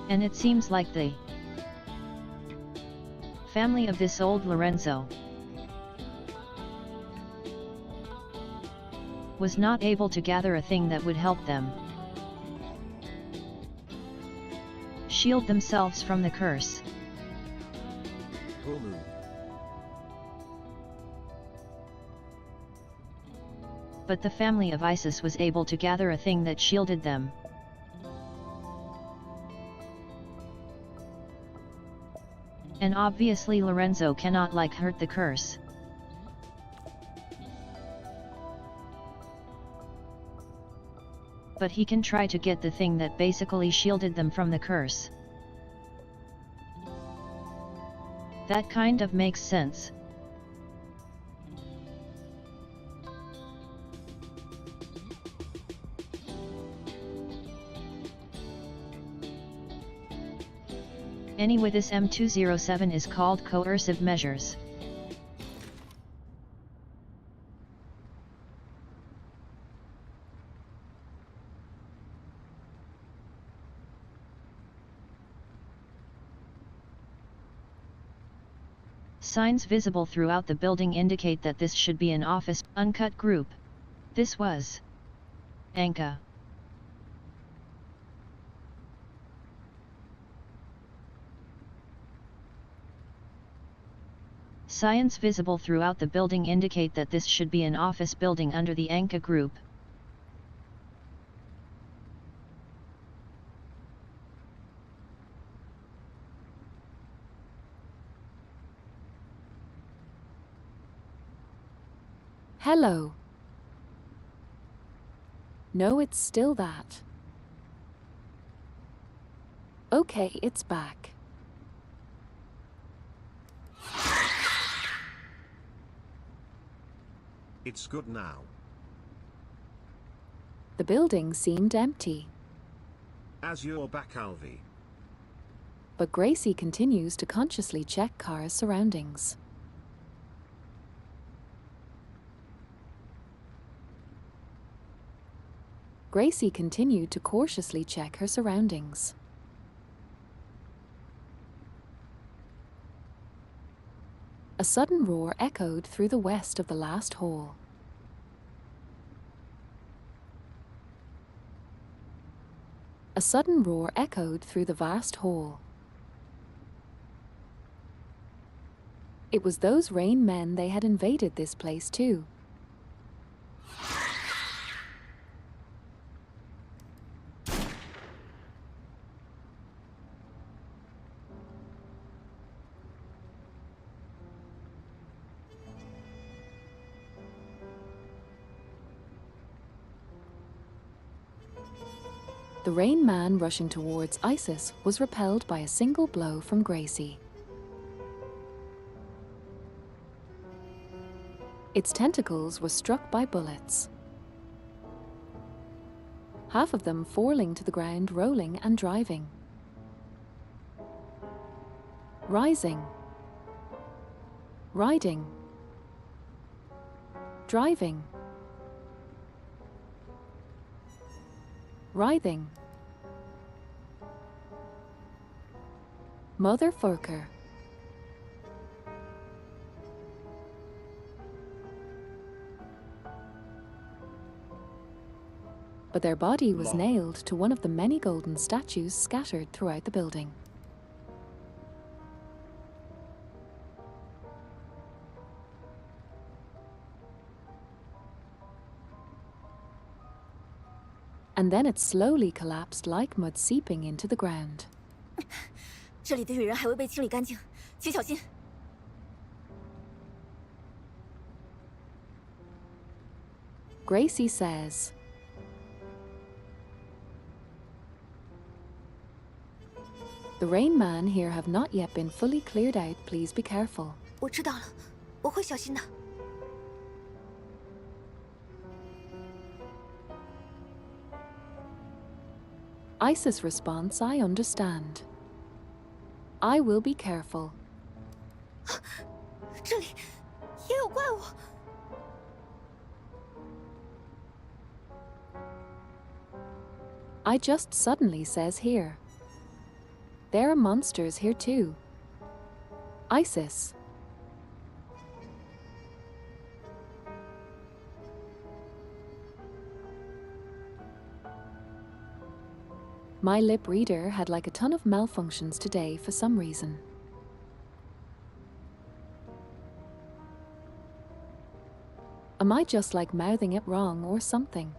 And it seems like the family of this old Lorenzo was not able to gather a thing that would help them shield themselves from the curse. But the family of Isis was able to gather a thing that shielded them. And obviously Lorenzo cannot hurt the curse. But he can try to get the thing that basically shielded them from the curse. That kind of makes sense. Anyway, this M207 is called coercive measures. Signs visible throughout the building indicate that this should be an office uncut group. This was Anka. Signs visible throughout the building indicate that this should be an office building under the Anka group. Hello. No, it's still that. Okay, it's back. It's good now. The building seemed empty. As you're back, Alvi. But Gracie continues to consciously check Kara's surroundings. Gracie continued to cautiously check her surroundings. A sudden roar echoed through the west of the last hall. A sudden roar echoed through the vast hall. It was those rain men. They had invaded this place too. The Rain Man rushing towards Isis was repelled by a single blow from Gracie. Its tentacles were struck by bullets, half of them falling to the ground, rolling and driving. Rising, riding, driving, writhing. Motherfucker. But their body was nailed to one of the many golden statues scattered throughout the building. And then it slowly collapsed like mud seeping into the ground. 这里的雨人还未被清理干净，请小心。Gracie says, "The Rain Man here have not yet been fully cleared out. Please be careful." 我知道了，我会小心的。Isis response, "I understand. I will be careful." 这里也有怪物。I just suddenly says here. There are monsters here too. Isis. My lip reader had like a ton of malfunctions today for some reason. Am I just like mouthing it wrong or something?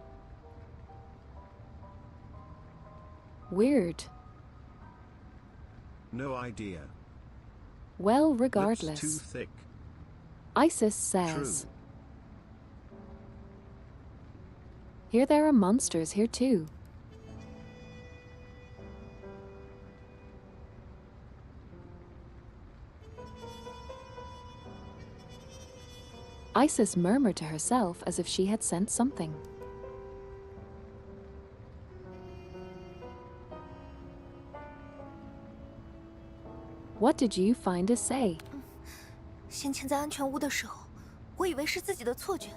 Weird. No idea. Well, regardless. Lips too thick. Isis says. True. Here there are monsters here too. Isis murmured to herself as if she had sensed something. What did you find us say? 先前在安全屋的时候，我以为是自己的错觉。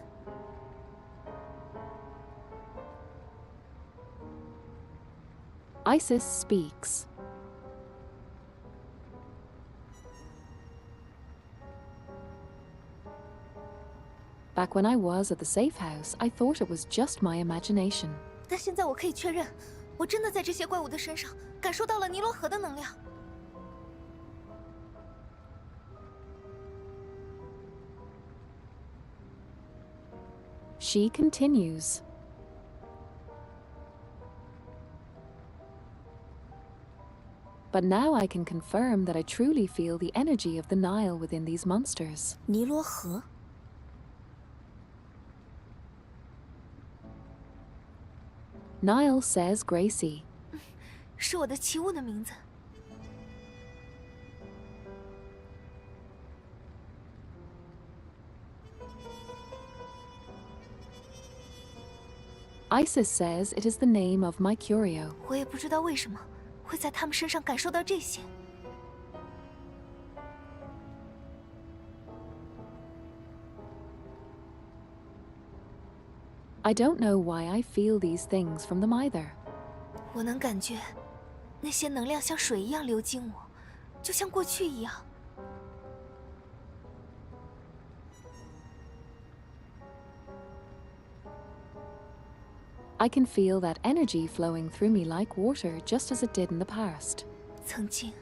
Isis speaks. Back when I was at the safe house, I thought it was just my imagination. 但现在我可以确认，我真的在这些怪物的身上感受到了尼罗河的能量。She continues. But now I can confirm that I truly feel the energy of the Nile within these monsters. 尼罗河。Nile says Gracie. 是我的奇物的名字。Isis says it is the name of my curio. 我也不知道为什么会在他们身上感受到这些。I don't know why I feel these things from them either. 我能感觉，那些能量像水一样流经我，就像过去一样。I can feel that energy flowing through me like water just as it did in the past. 曾经，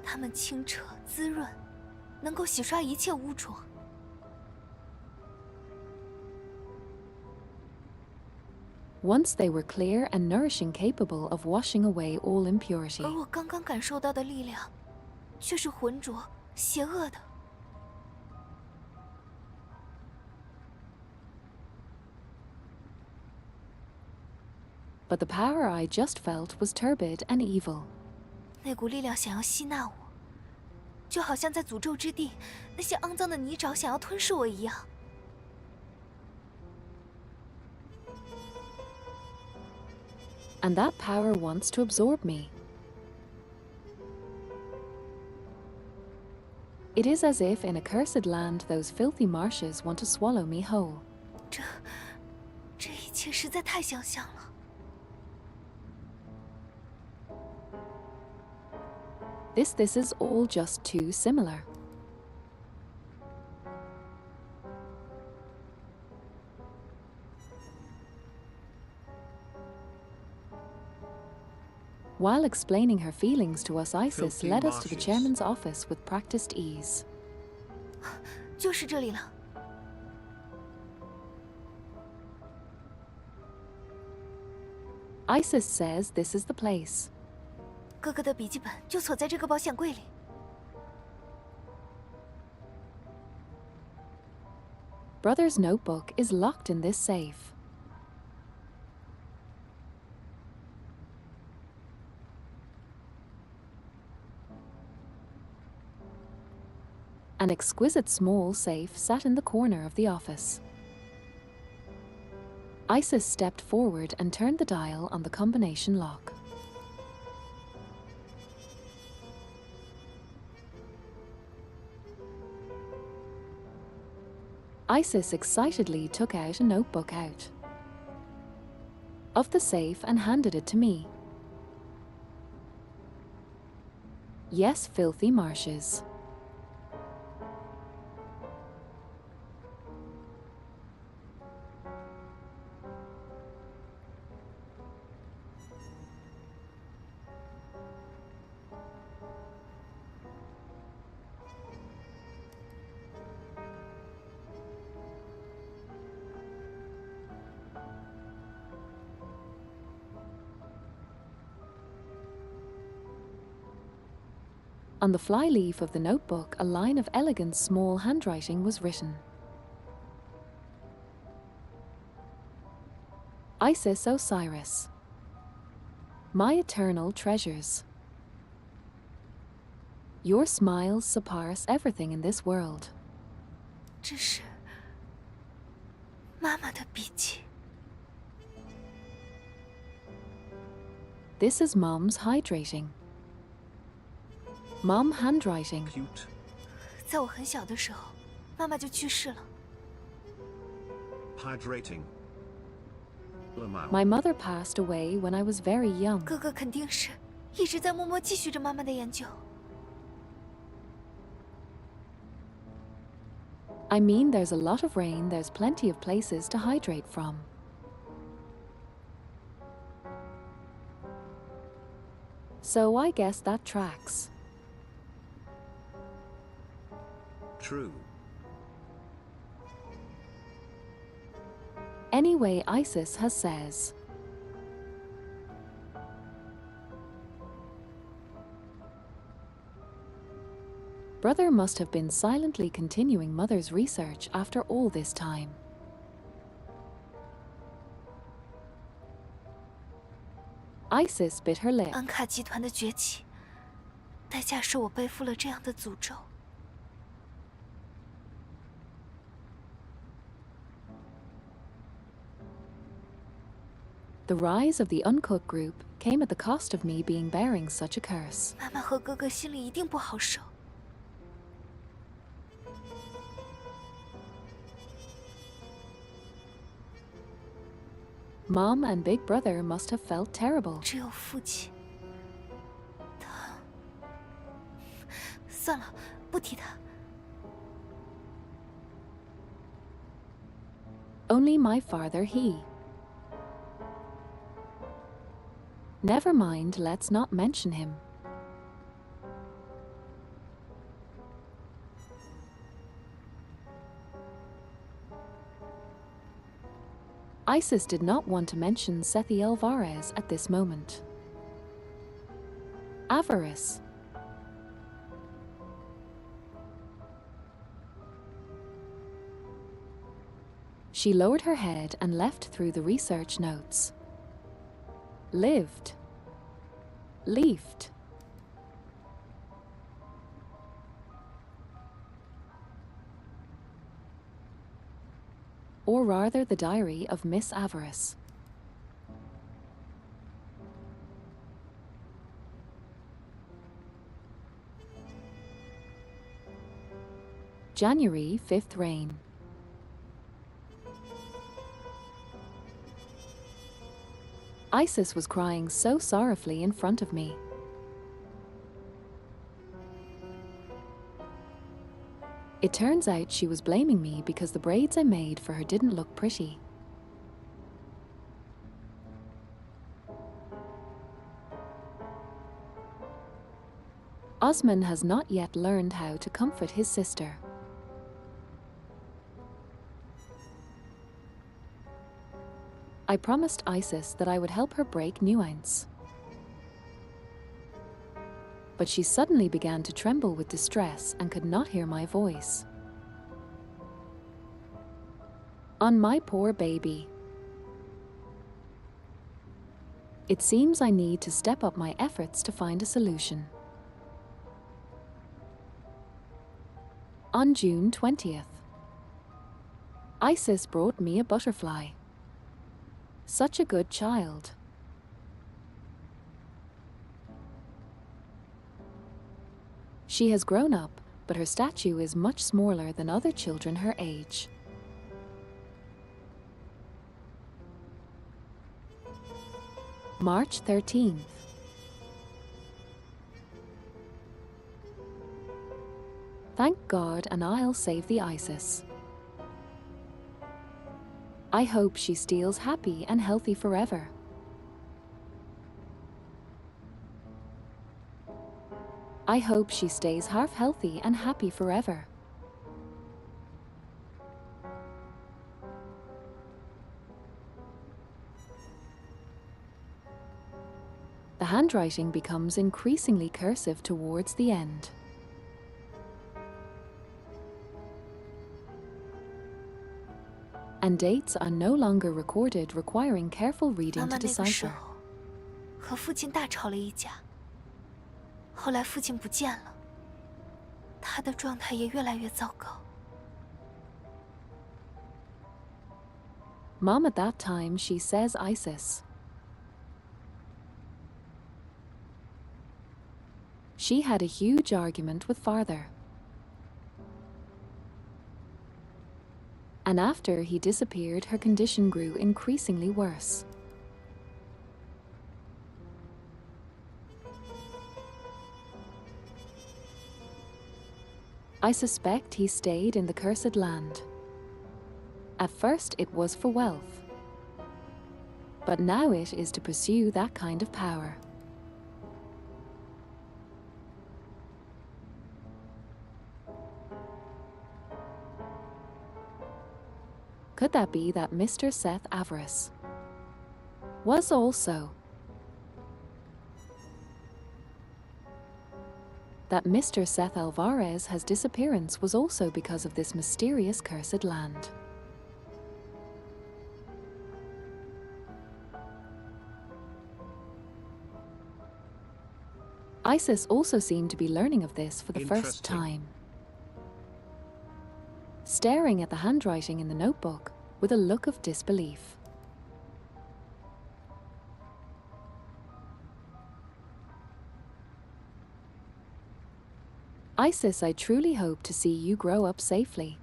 它们清澈滋润，能够洗刷一切污浊。Once they were clear and nourishing, capable of washing away all impurity. 而我刚刚感受到的力量，却是浑浊、邪恶的。But the power I just felt was turbid and evil. 那股力量想要吸纳我，就好像在诅咒之地，那些肮脏的泥沼想要吞噬我一样。And that power wants to absorb me. It is as if in a cursed land those filthy marshes want to swallow me whole. 这一切实在太相像了。This is all just too similar. While explaining her feelings to us, Isis led us to the chairman's office with practiced ease. 就是这里了。Isis says this is the place. 哥哥的笔记本就锁在这个保险柜里。Brother's notebook is locked in this safe. An exquisite small safe sat in the corner of the office. Isis stepped forward and turned the dial on the combination lock. Isis excitedly took out a notebook of the safe and handed it to me. Yes, filthy marshes. On the flyleaf of the notebook, a line of elegant small handwriting was written. Isis Osiris, my eternal treasures. Your smiles surpass everything in this world. 这是妈妈的笔记。This is Mom's hydrating. Mom handwriting. Cute. 在我很小的时候，妈妈就去世了。Hydrating. Lamau. My mother passed away when I was very young. 哥哥肯定是一直在默默继续着妈妈的研究。I mean, there's a lot of rain, there's plenty of places to hydrate from. So I guess that tracks. True. Anyway, Isis has says. Brother must have been silently continuing Mother's research after all this time. Isis bit her lip. 安卡集团的崛起，代价是我背负了这样的诅咒。The rise of the Uncooked Group came at the cost of me being bearing such a curse. 妈妈和哥哥心里一定不好受。Mom and Big Brother must have felt terrible. 只有父亲，他算了，不提他。 Only my father, he. Never mind, let's not mention him. Isis did not want to mention Sethi Alvarez at this moment. Avarice. She lowered her head and left through the research notes. Lived. Leafed. Or rather the diary of Miss Avarice. January 5th rain. Isis was crying so sorrowfully in front of me. It turns out she was blaming me because the braids I made for her didn't look pretty. Osman has not yet learned how to comfort his sister. I promised Isis that I would help her break Nuance. But she suddenly began to tremble with distress and could not hear my voice. On my poor baby. It seems I need to step up my efforts to find a solution. On June 20th, Isis brought me a butterfly. Such a good child. She has grown up, but her statue is much smaller than other children her age. March 13th. Thank God, and I'll save the Isis. I hope she steals happy and healthy forever. I hope she stays half healthy and happy forever. The handwriting becomes increasingly cursive towards the end. And dates are no longer recorded, requiring careful reading to decipher. 和父亲大吵了一架。后来父亲不见了，他的状态也越来越糟糕。Mom at that time, she says Isis. She had a huge argument with father. And after he disappeared, her condition grew increasingly worse. I suspect he stayed in the cursed land. At first it was for wealth, but now it is to pursue that kind of power. Could that be that Mr. Seth Avarice was also? That Mr. Seth Alvarez's disappearance was also because of this mysterious cursed land. Isis also seemed to be learning of this for the first time, staring at the handwriting in the notebook with a look of disbelief. Isis, I truly hope to see you grow up safely.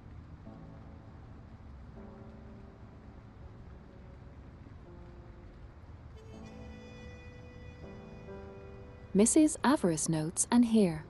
Mrs. Avarice notes and here.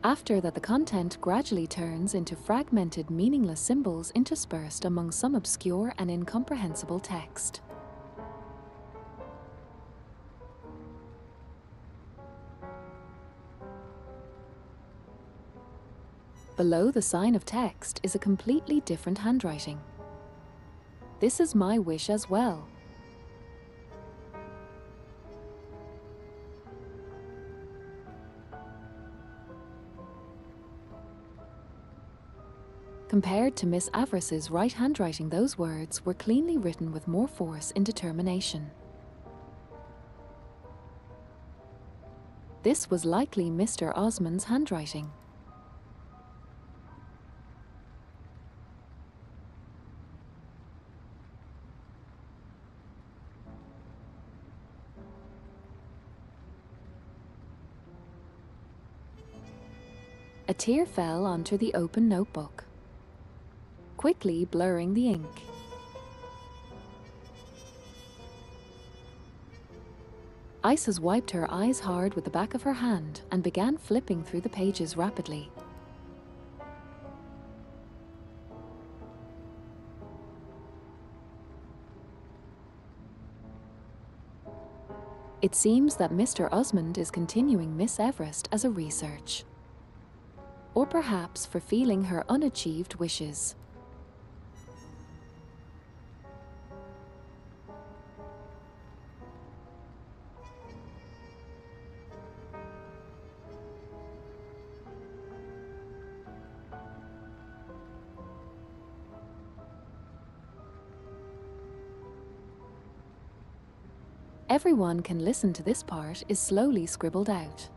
After that, the content gradually turns into fragmented, meaningless symbols interspersed among some obscure and incomprehensible text. Below the sign of text is a completely different handwriting. This is my wish as well. Compared to Miss Avarice's right handwriting, those words were cleanly written with more force and determination. This was likely Mr. Osmond's handwriting. A tear fell onto the open notebook, quickly blurring the ink. Isis wiped her eyes hard with the back of her hand and began flipping through the pages rapidly. It seems that Mr. Osmond is continuing Miss Everest as a research, or perhaps for feeling her unachieved wishes. Everyone can listen to this part is slowly scribbled out.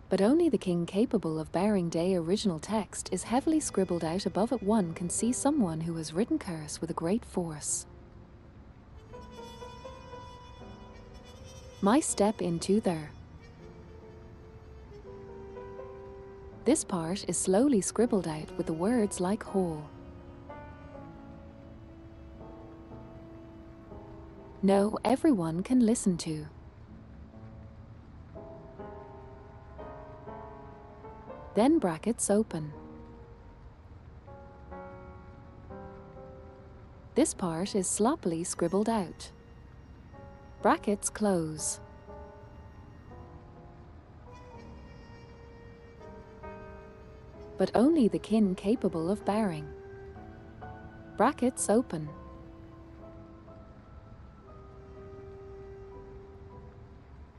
But only the king capable of bearing day original text is heavily scribbled out above it. One can see someone who has written curse with a great force. My step into there. This part is slowly scribbled out with the words like whole. No, everyone can listen to. Then brackets open. This part is sloppily scribbled out. Brackets close. But only the kin capable of bearing. Brackets open.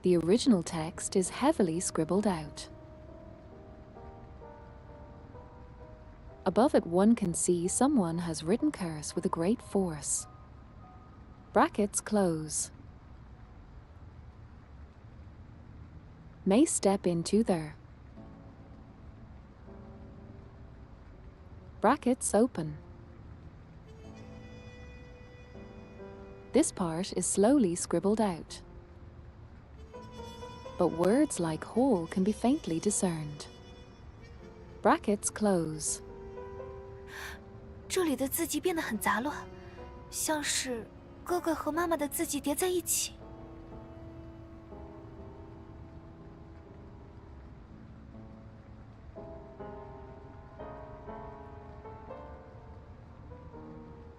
The original text is heavily scribbled out. Above it one can see someone has written curse with a great force. Brackets close. May step into there. Brackets open. This part is slowly scribbled out, but words like hole can be faintly discerned. Brackets close. 这里的字迹变得很杂乱，像是哥哥和妈妈的字迹叠在一起。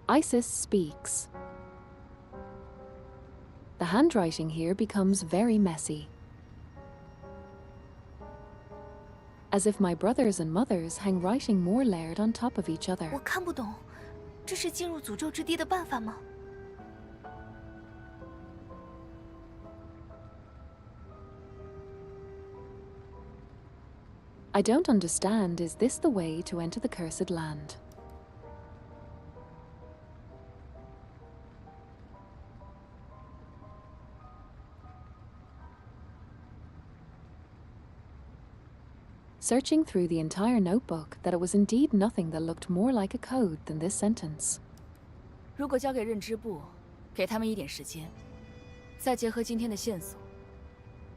Isis speaks. The handwriting here becomes very messy, as if my brothers and mothers hang writing more layered on top of each other. 我看不懂，这是进入诅咒之地的办法吗？ I don't understand, is this the way to enter the cursed land? Searching through the entire notebook, that it was indeed nothing that looked more like a code than this sentence. 如果交给认知部，给他们一点时间，再结合今天的线索，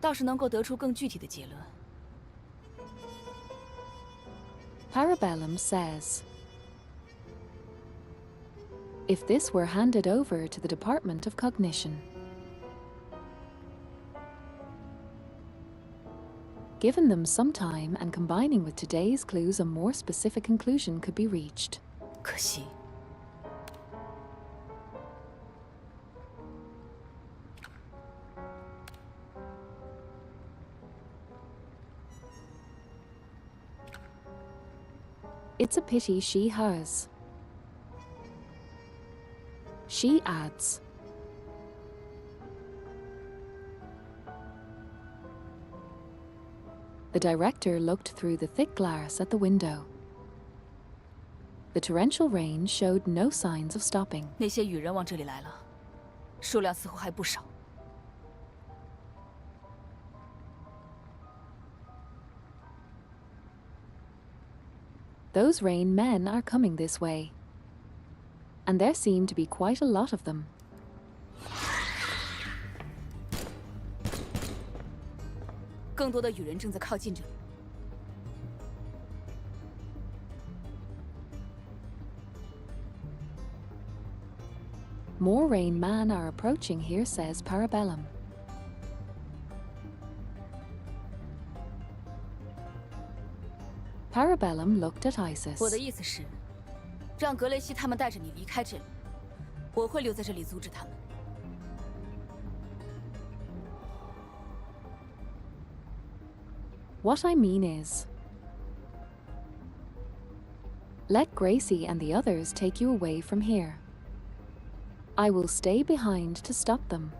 倒是能够得出更具体的结论。Parabellum says, if this were handed over to the Department of Cognition, given them some time and combining with today's clues, a more specific conclusion could be reached. 可惜。It's a pity she has. She adds, the director looked through the thick glass at the window. The torrential rain showed no signs of stopping. 那些羽人往这里来了，数量似乎还不少。 Those rain men are coming this way, and there seem to be quite a lot of them. 更多的羽人正在靠近这里。 More rain men are approaching here, says Parabellum. Parabellum looked at Isis. 我的意思是，让格雷西他们带着你离开这里，我会留在这里阻止他们。 What I mean is, let Gracie and the others take you away from here. I will stay behind to stop them.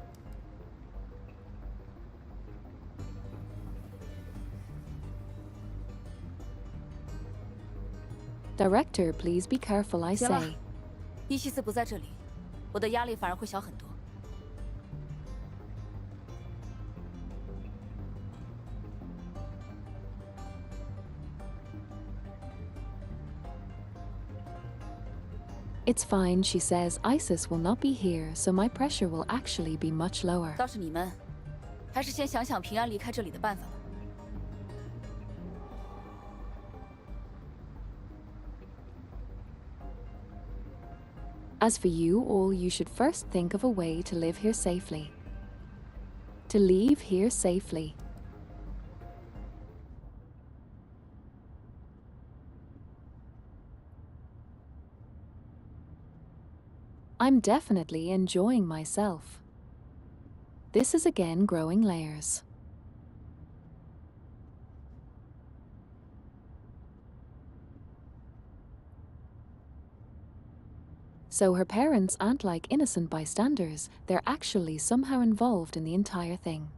Director, please be careful, I 行了 say. 伊西斯不在这里，我的压力反而会小很多。 It's fine, she says. Isis will not be here, so my pressure will actually be much lower. 倒是你们，还是先想想平安离开这里的办法吧。 As for you all, you should first think of a way to live here safely. To leave here safely. I'm definitely enjoying myself. This is again growing layers. So her parents aren't like innocent bystanders, they're actually somehow involved in the entire thing.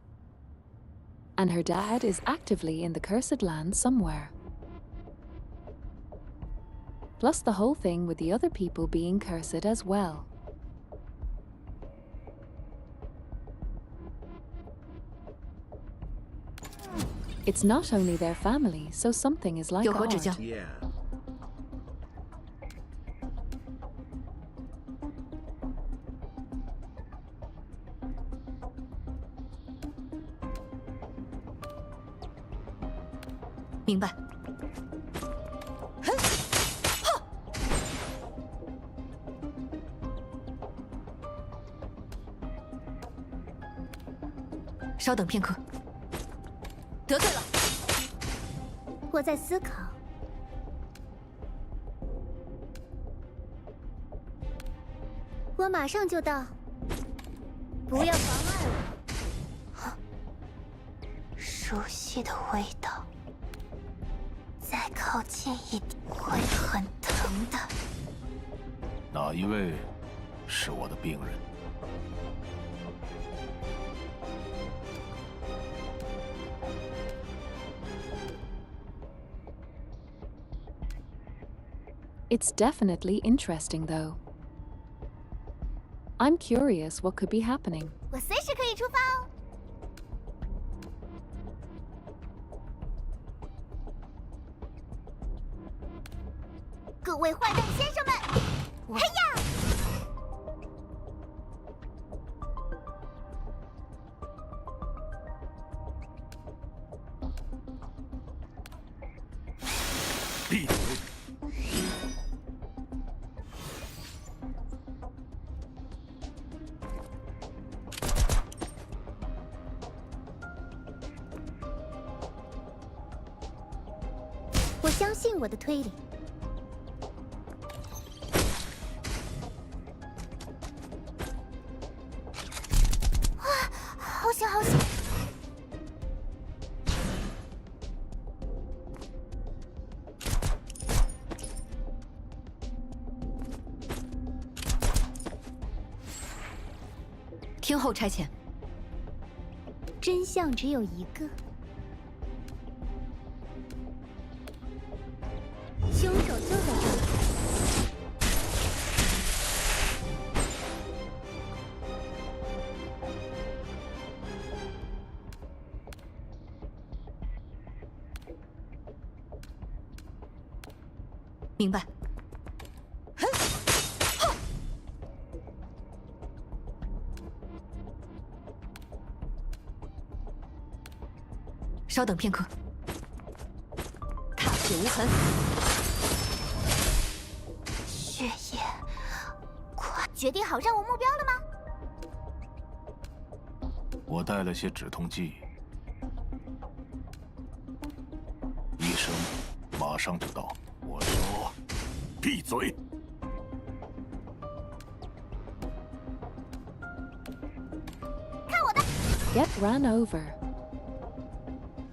and her dad is actively in the cursed land somewhere. Plus the whole thing with the other people being cursed as well. It's not only their family, so something is like odd. Yeah. 明白。稍等片刻。得罪了。我在思考。我马上就到。不要妨碍我。熟悉的味道。 再靠近一点，会很疼的。哪一位是我的病人？ It's definitely interesting, though. I'm curious what could be happening. 我随时可以出发哦。 各位坏蛋先生们，嘿呀！闭嘴！我相信我的推理。 好险！好险！听候差遣。真相只有一个，凶手就在这里。 明白。稍等片刻。踏血无痕。血液，快！决定好让我目标了吗？ 我带了些止痛剂，医生马上就到。我说，闭嘴！ 看我的 ！Get run over。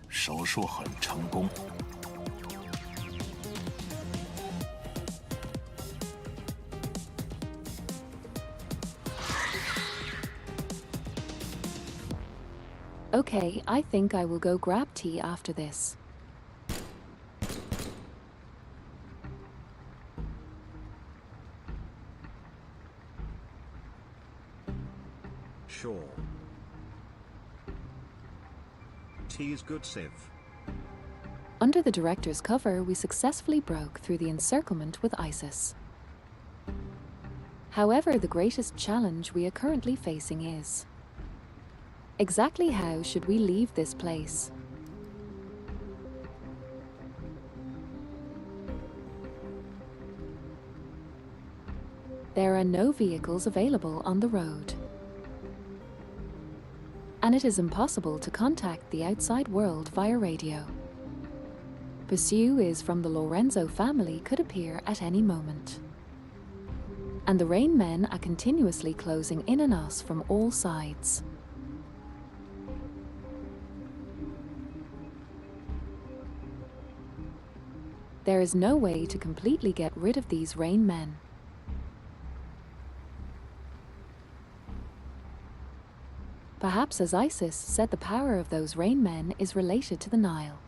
手术很成功。 Okay, I think I will go grab tea after this. Sure. Tea's good, Civ. Under the director's cover, we successfully broke through the encirclement with ISIS. However, the greatest challenge we are currently facing is... exactly how should we leave this place? There are no vehicles available on the road. And it is impossible to contact the outside world via radio. Pursue is from the Lorenzo family could appear at any moment. And the Rain Men are continuously closing in on us from all sides. There is no way to completely get rid of these Rain Men. Perhaps, as Isis said, the power of those rain men is related to the Nile.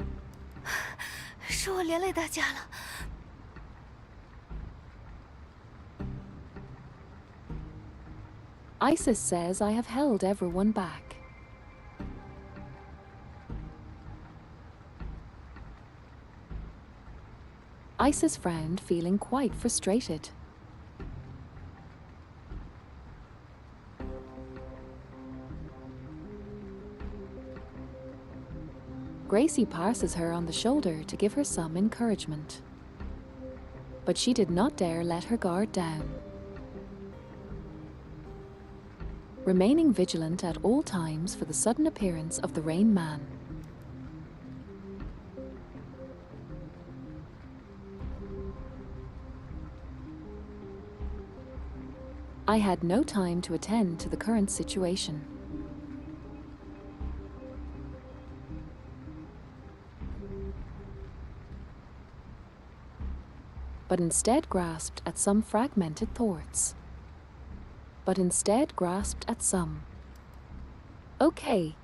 是我连累大家了。Isis says I have held everyone back. Isis frowned, feeling quite frustrated. Gracie passes her on the shoulder to give her some encouragement. But she did not dare let her guard down. Remaining vigilant at all times for the sudden appearance of the Rain Man. I had no time to attend to the current situation. But instead grasped at some fragmented thoughts. Okay.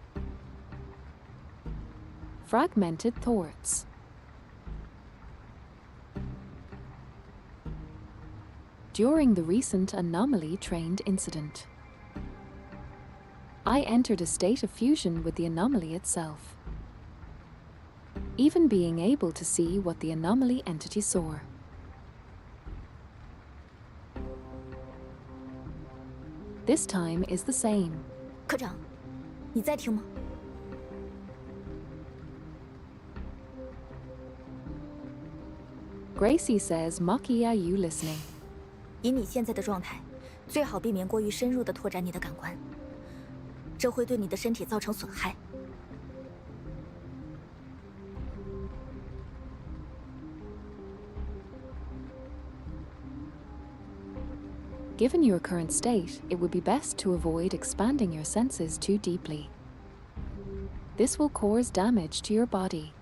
Fragmented thoughts. During the recent anomaly-trained incident, I entered a state of fusion with the anomaly itself, even being able to see what the anomaly entity saw. This time is the same. 科长，你在听吗？ Gracie says, Maki, are you listening? 以你现在的状态，最好避免过于深入地拓展你的感官，这会对你的身体造成损害。 Given your current state, it would be best to avoid expanding your senses too deeply. This will cause damage to your body.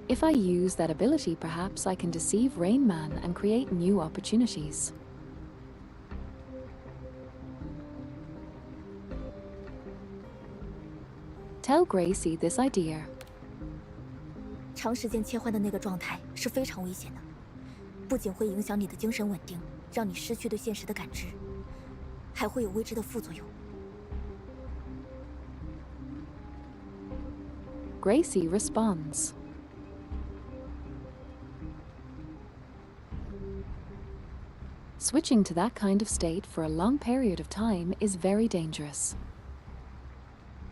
If I use that ability, perhaps I can deceive Rain Man and create new opportunities. Tell Gracie this idea. 长时间切换的那个状态是非常危险的，不仅会影响你的精神稳定，让你失去对现实的感知，还会有未知的副作用。 Gracie responds. Switching to that kind of state for a long period of time is very dangerous.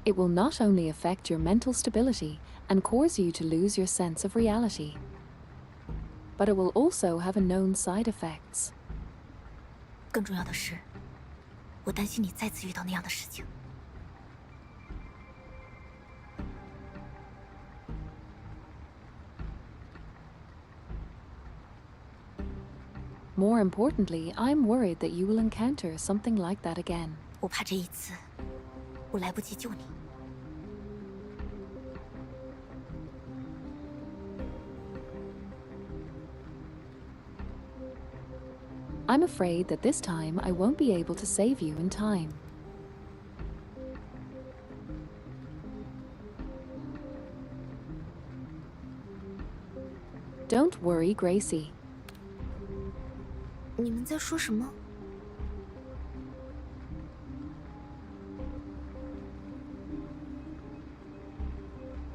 It will not only affect your mental stability and cause you to lose your sense of reality, but it will also have a known side effects. 更重要的是，我担心你再次遇到那样的事情。 More importantly, I'm worried that you will encounter something like that again. 我怕这一次，我来不及救你。 I'm afraid that this time I won't be able to save you in time. Don't worry, Gracie. 你们在说什么？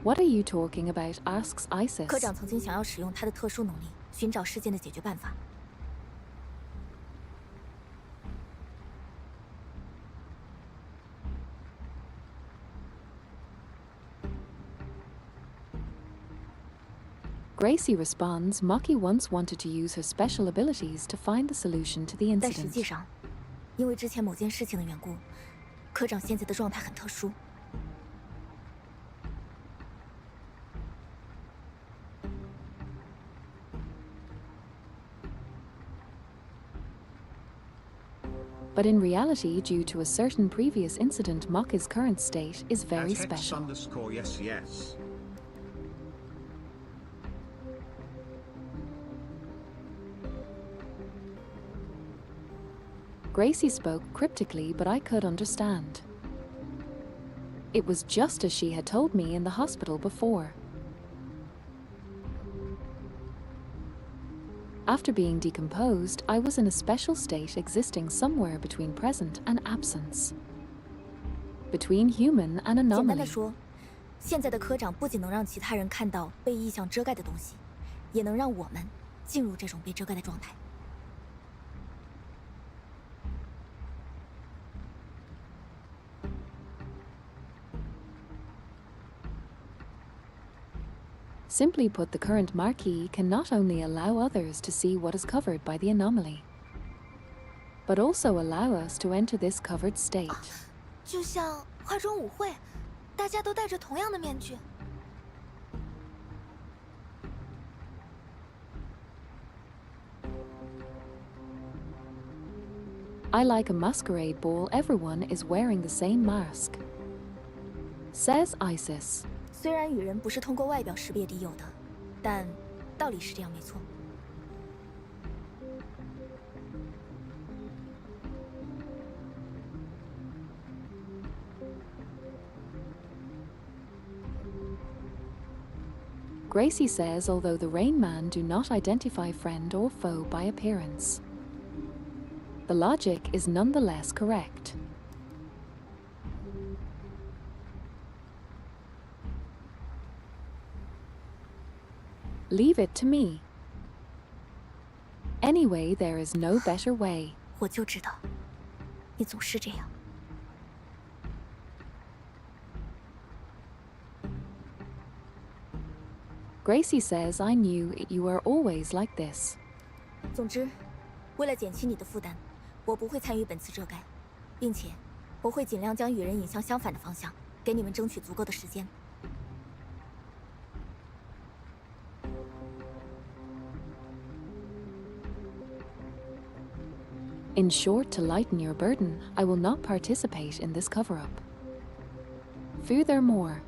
What are you talking about? Asks Isis. 科长曾经想要使用他的特殊能力，寻找事件的解决办法。Gracie responds Maki once wanted to use her special abilities to find the solution to the 但实际 incident. 上，因为之前某件事情的缘故，科长现在的状态很特殊。 But in reality, due to a certain previous incident, Maki's current state is very @hex special. _ yes yes. Gracie spoke cryptically, but I could understand. It was just as she had told me in the hospital before. After being decomposed, I was in a special state existing somewhere between present and absence. Between human and 简单 anomaly. 的说，现在的科长不仅能让其他人看到被异象遮盖的东西，也能让我们进入这种被遮盖的状态。 Simply put, the current marquee can not only allow others to see what is covered by the anomaly, but also allow us to enter this covered state. 就像化妆舞会，大家都戴着同样的面具。 I like a masquerade ball, everyone is wearing the same mask, says Isis. 虽然与人不是通过外表识别敌友的，但道理是这样没错。 Gracie says although the Rain Man do not identify friend or foe by appearance, the logic is nonetheless correct. Leave it to me. Anyway, there is no better way. 我就知道，你总是这样。 Gracie says I knew you are always like this. 总之，为了减轻你的负担，我不会参与本次遮盖，并且我会尽量将与人引向相反的方向，给你们争取足够的时间。 In short, to lighten your burden, I will not participate in this cover-up. Furthermore,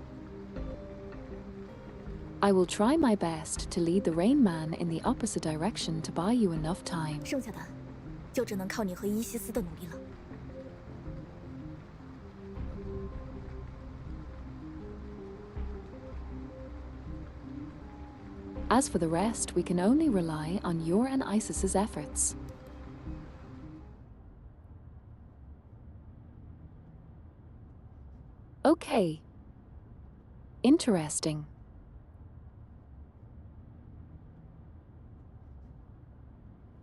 I will try my best to lead the Rain Man in the opposite direction to buy you enough time. 剩下的，就只能靠你和伊西斯的努力了。 As for the rest, we can only rely on your and Isis's efforts. Okay. Interesting.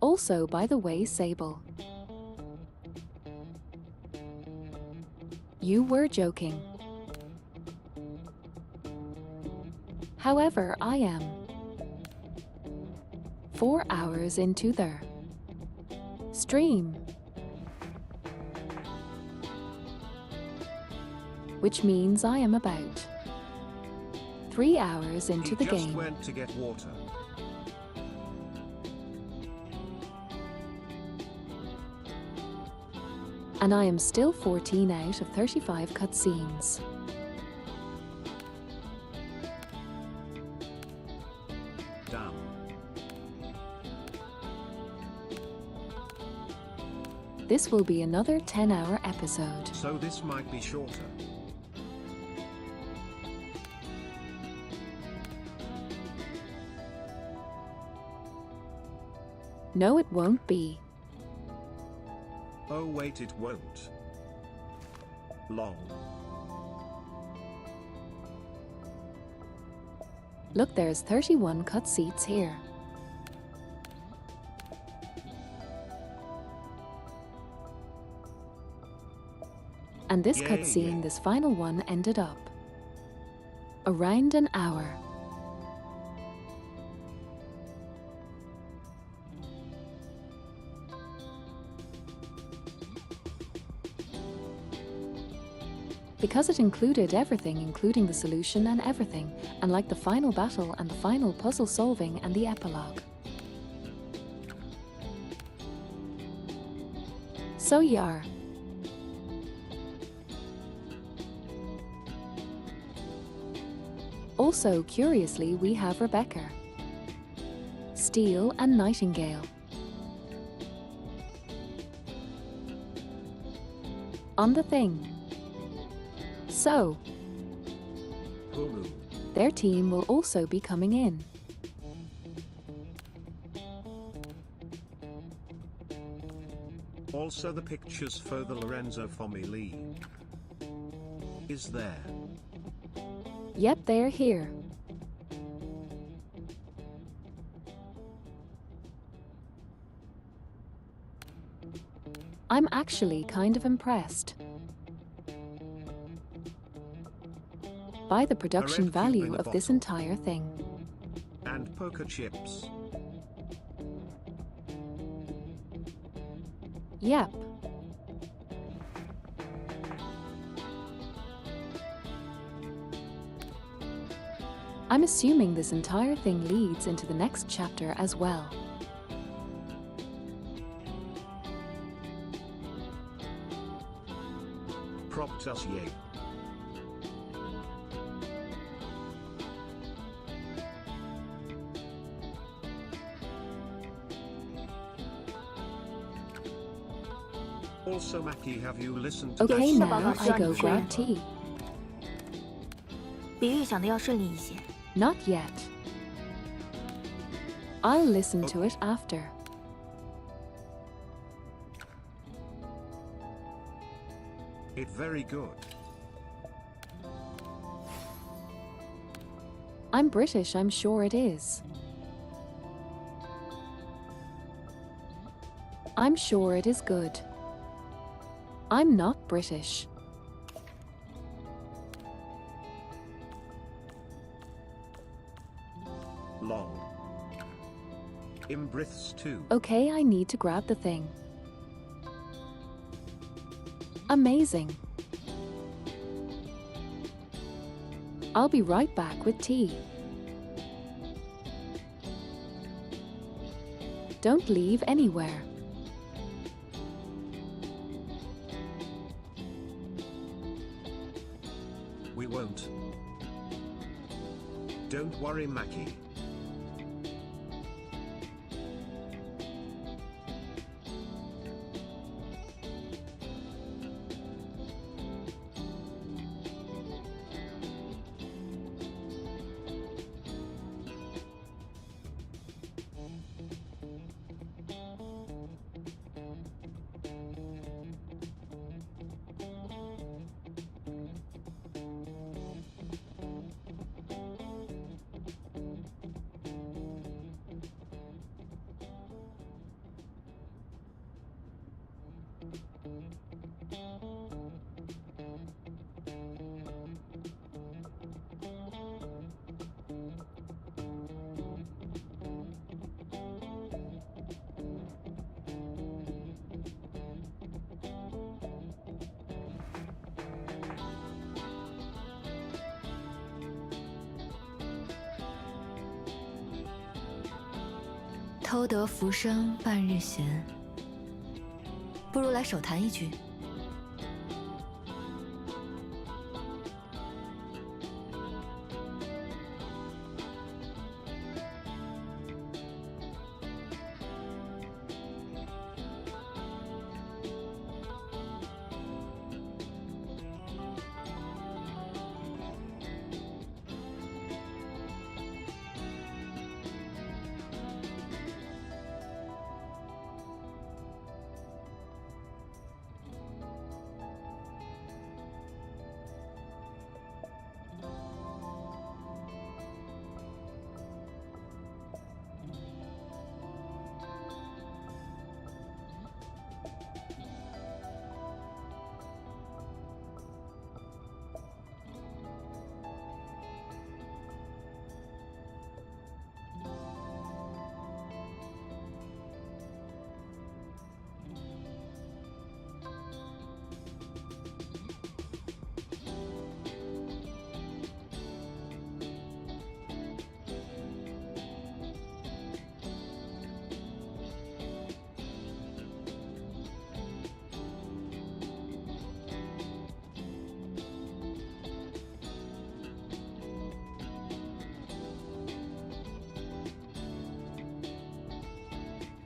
Also, by the way, Sable, you were joking. However, I am 4 hours into the stream, which means I am about 3 hours into the He just game. went to get water. And I am still 14 out of 35 cutscenes. Damn. This will be another 10-hour episode. So this might be shorter. No, it won't be. Oh wait, it won't. Long. Look, there's 31 cutscenes here. And this Yeah, cutscene, yeah. this final one, ended up around an hour. because it included everything, including the solution and everything, and like the final battle and the final puzzle solving and the epilogue. So you are. Also, curiously, we have Rebecca, Steele and Nightingale. On the thing. So, their team will also be coming in. Also the pictures for the Lorenzo family. Is there? Yep, they're here. I'm actually kind of impressed by the production value of this entire thing. And poker chips. Yep. I'm assuming this entire thing leads into the next chapter as well. Props us yay. Also, Maki, have you listened to Okay, this? now I go grab tea. 比预想的要顺利一些。 Not yet. I'll listen to it after. It very good. I'm British, I'm sure it is. I'm sure it is good. I'm not British. Long. Imbriths too. Okay, I need to grab the thing. Amazing. I'll be right back with tea. Don't leave anywhere. We won't. Don't worry, Maki.偷得浮生半日闲，不如来手弹一局。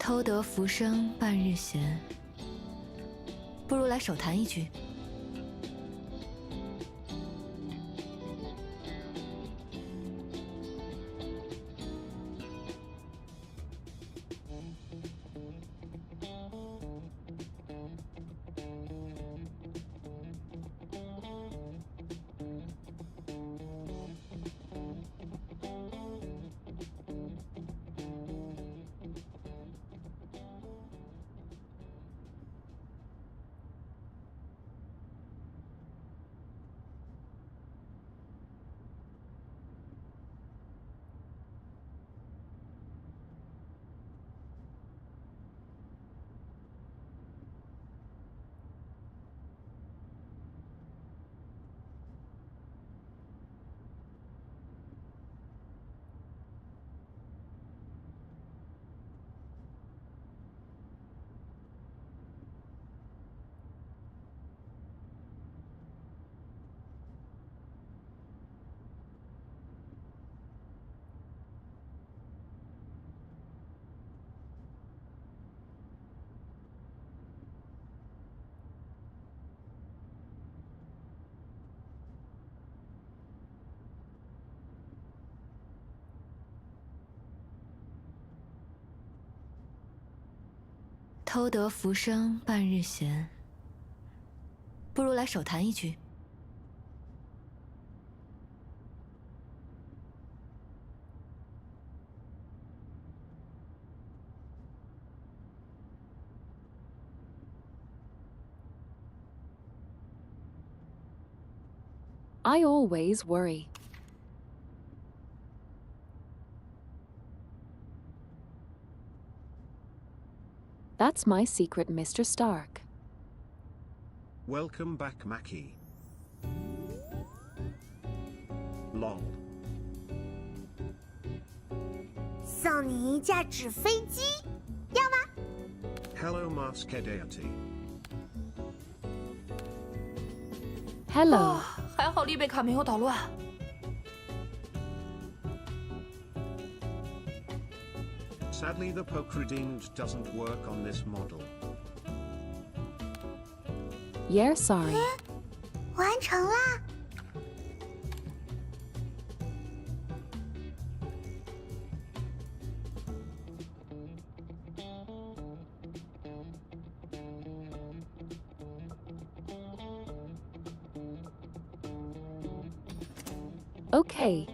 偷得浮生半日闲，不如来手谈一局。偷得浮生半日闲，不如来手谈一局。I always worry. That's my secret, Mr. Stark. Welcome back, Maki. Lol. 送你一架纸飞机，要吗？ Hello, Maskedeati. Hello. 还好丽贝卡没有捣乱。Sadly, the poke redeemed doesn't work on this model. Yeah, sorry. 完成啦！ Okay.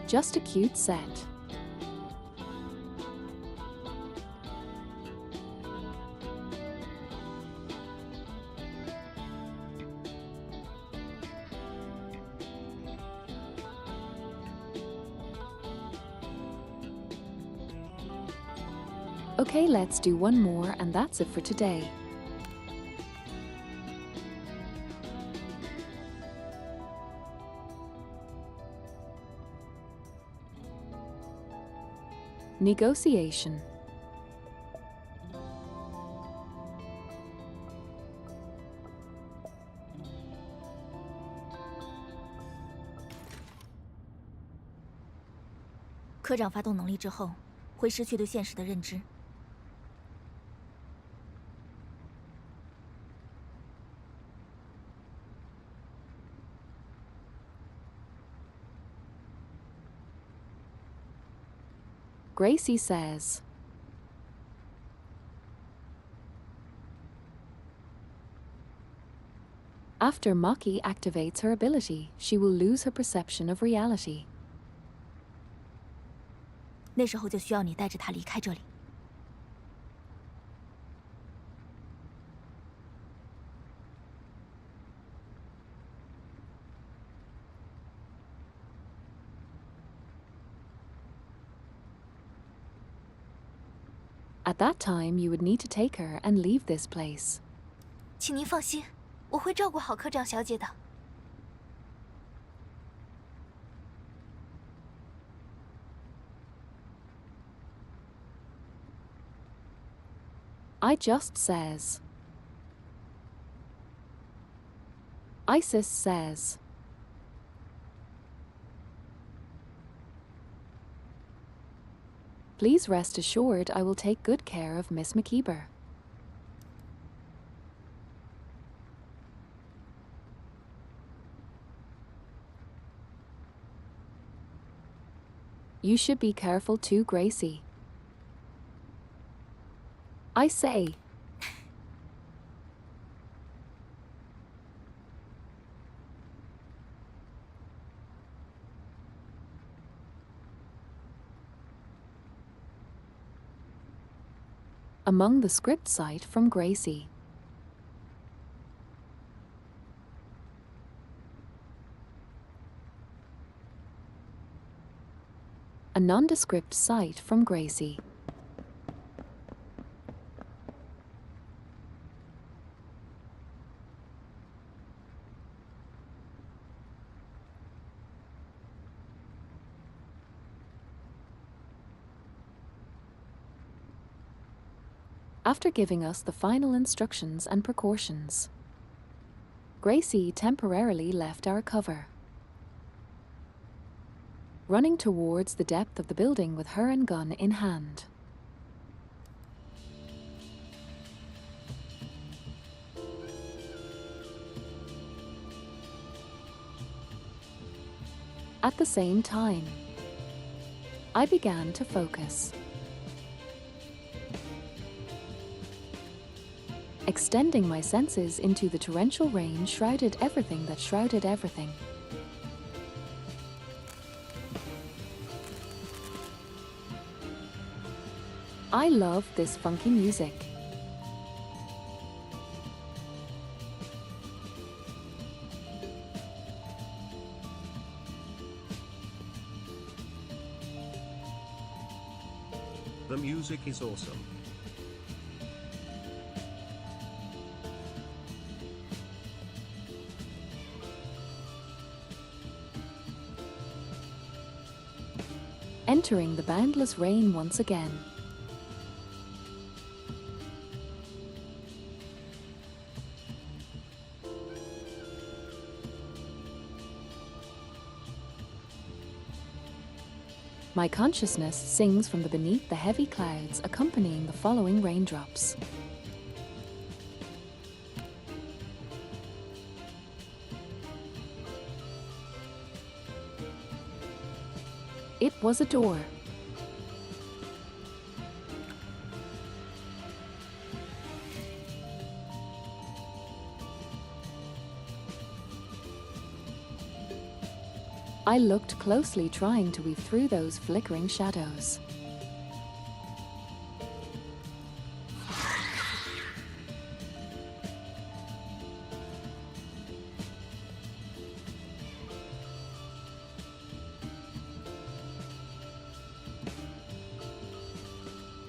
Just a cute set. Okay, let's do one more, and that's it for today. Negotiation. “科长发动能力之后，会失去对现实的认知。” Gracie says. After Maki activates her ability, she will lose her perception of reality. 那时候就需要你带着他离开这里。At that time, you would need to take her and leave this place. 请您放心，我会照顾好科长小姐的。I just says. Isis says. Please rest assured I will take good care of Miss Makishima. You should be careful too, Gracie. I say. Among the script site from Gracie. A nondescript site from Gracie. After giving us the final instructions and precautions, Gracie temporarily left our cover, running towards the depth of the building with her and gun in hand. At the same time, I began to focus, extending my senses into the torrential rain shrouded everything that shrouded everything. I love this funky music. The music is awesome. Entering the boundless rain once again. My consciousness sings from beneath the heavy clouds accompanying the following raindrops. It was a door. I looked closely, trying to weave through those flickering shadows.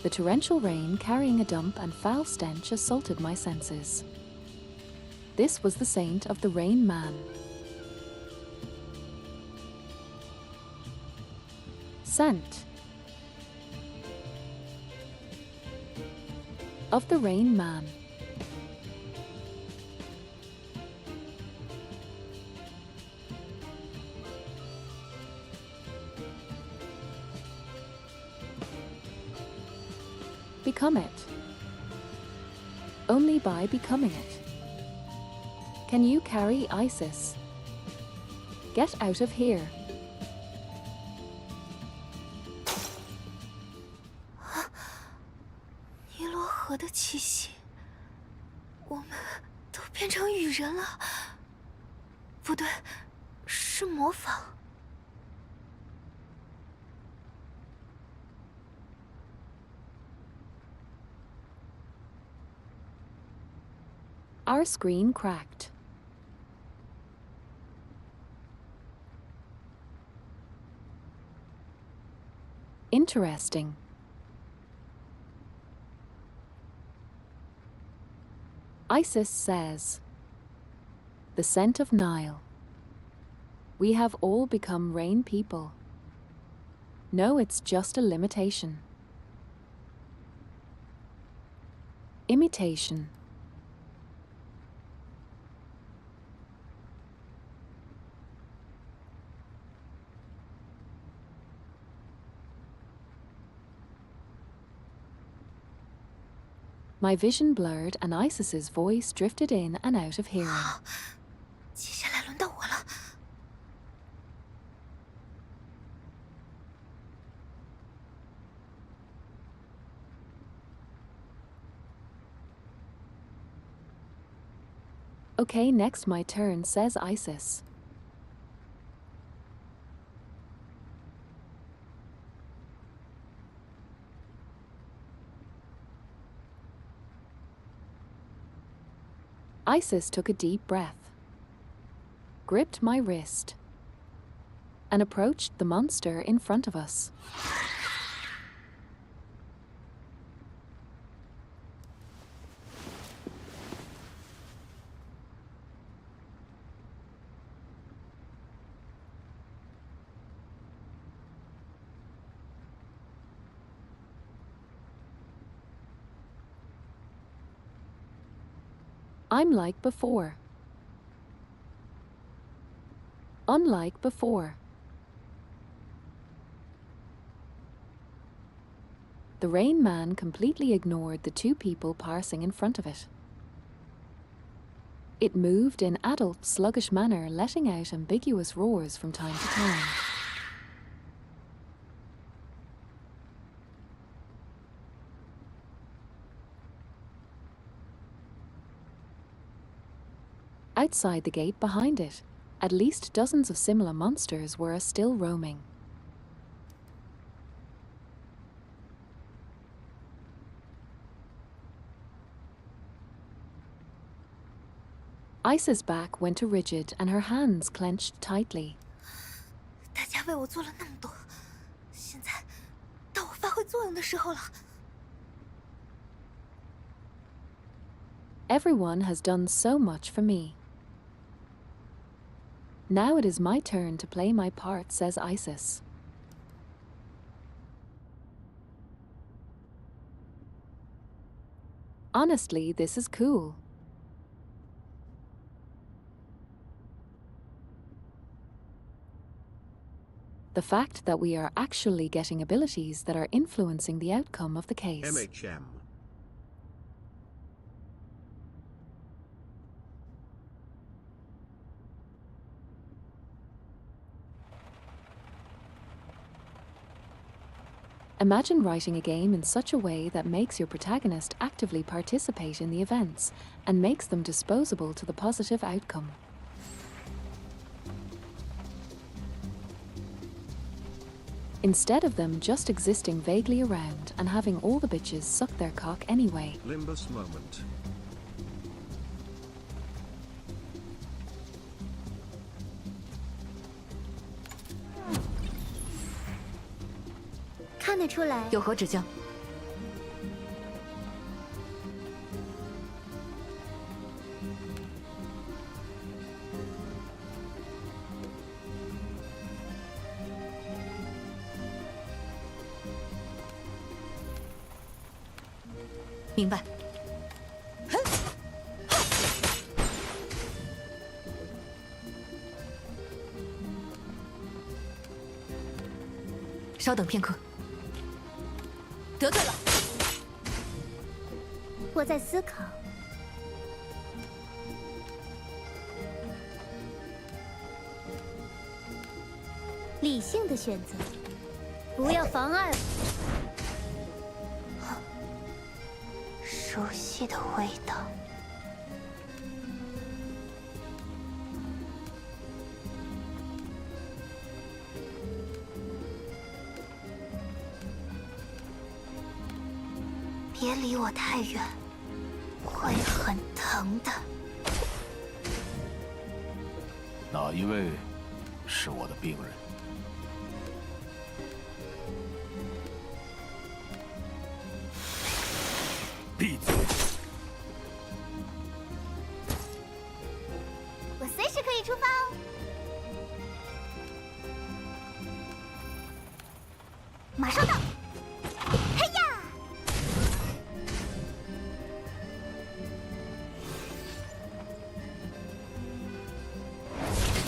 The torrential rain carrying a damp and foul stench assaulted my senses. This was the saint of the Rain Man. Scent of the Rain Man. Become it. Only by becoming it. Can you carry Isis? Get out of here.尼罗河的气息，我们都变成雨人了。不对，是模仿。Our screen cracked. Interesting. Isis says, the scent of Nile. We have all become rain people. No, it's just a limitation. Imitation. My vision blurred and Isis's voice drifted in and out of hearing. 接下来轮到我了。Okay, next my turn, says Isis. Isis took a deep breath, gripped my wrist, and approached the monster in front of us. I'm like before. Unlike before. The Rain Man completely ignored the two people passing in front of it. It moved in adult, sluggish manner, letting out ambiguous roars from time to time. Outside the gate behind it, at least dozens of similar monsters were still roaming. Isis' back went rigid and her hands clenched tightly. 大家为我做了那么多，现在到我发挥作用的时候了。 Everyone has done so much for me. Now it is my turn to play my part, says Isis. Honestly, this is cool. The fact that we are actually getting abilities that are influencing the outcome of the case. MHM. Imagine writing a game in such a way that makes your protagonist actively participate in the events and makes them disposable to the positive outcome. Instead of them just existing vaguely around and having all the bitches suck their cock anyway. Limbus moment. 看得出来，有何指教？明白。稍等片刻。 得罪了，我在思考。理性的选择，不要妨碍我。熟悉的味道。别离我太远，会很疼的。哪一位是我的病人？闭嘴！我随时可以出发哦。马上到。嘿呀！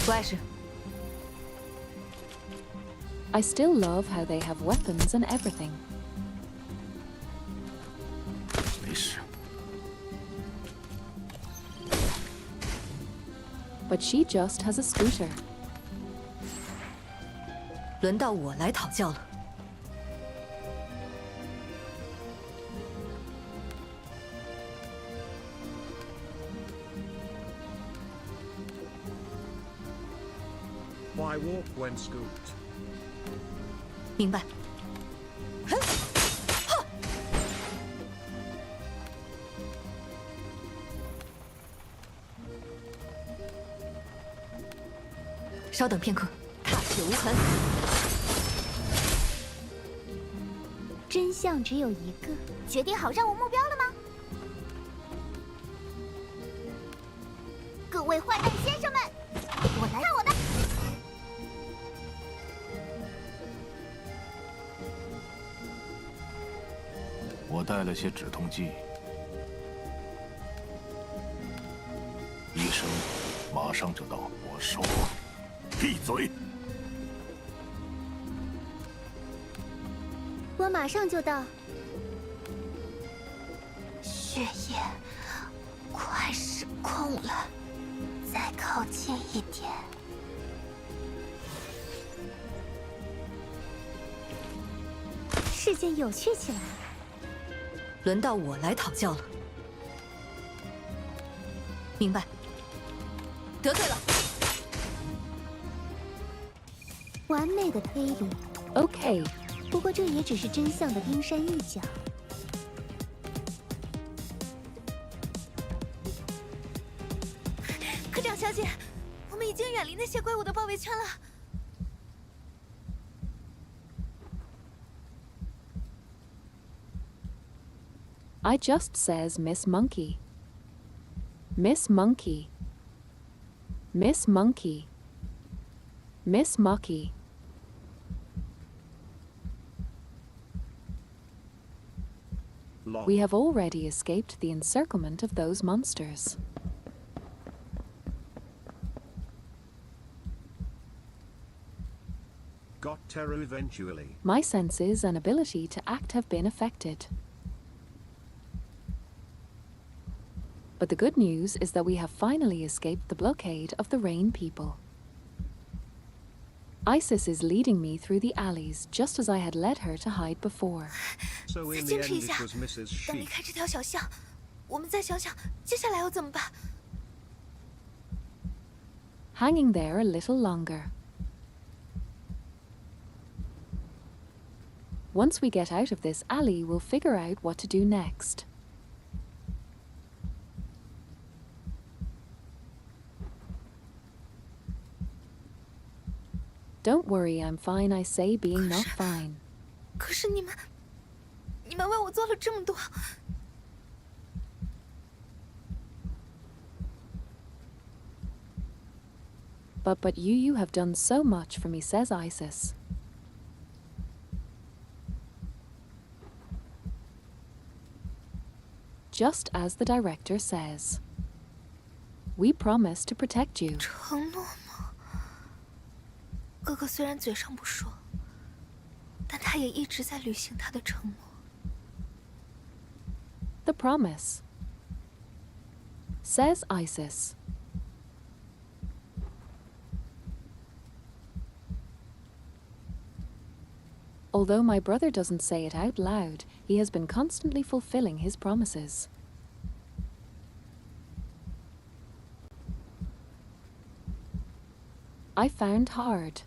不碍事。 I still love how they have weapons and everything. 没事。 But she just has a scooter. 轮到我来讨教了。 Why walk when scooped? 明白。稍等片刻，踏血无痕。真相只有一个，决定好让我目标了吗？各位坏蛋先生们，我来看我的！ 我带了些止痛剂。医生马上就到。我说，闭嘴！我马上就到。血液快失控了，再靠近一点。事件有趣起来了。 轮到我来讨教了。明白。得罪了。完美的推理。Okay. 不过这也只是真相的冰山一角。科长小姐，我们已经远离那些怪物的包围圈了。 I just says Miss Monkey. Miss Monkey. Miss Monkey. Miss Monkey. We have already escaped the encirclement of those monsters. Got terror eventually. My senses and ability to act have been affected. But the good news is that we have finally escaped the blockade of the Rain People. Isis is leading me through the alleys, just as I had led her to hide before. So 再 in the 坚持 end 一下 it was Mrs. 等离 Sheep. 开这条小巷，我们再想想接下来要怎么办。 Hanging there a little longer. Once we get out of this alley, we'll figure out what to do next. Don't worry, I'm fine, I say, being not fine. 可是你们为我做了这么多， But you have done so much for me, says Isis. Just as the director says. We promise to protect you. 承诺吗？哥哥虽然嘴上不说，但他也一直在履行他的承诺。 The promise. Says Isis. Although my brother doesn't say it out loud, he has been constantly fulfilling his promises. I found hard.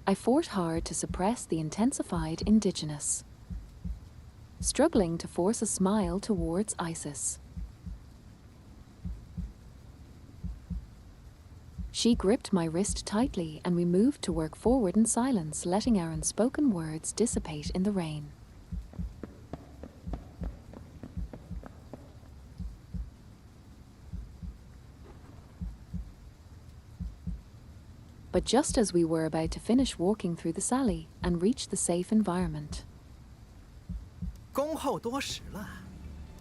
I fought hard to suppress the intensified indigenous, struggling to force a smile towards Isis. She gripped my wrist tightly and we moved to work forward in silence, letting our unspoken words dissipate in the rain. But just as we were about to finish walking through the alley and reach the safe environment. 恭候多时了。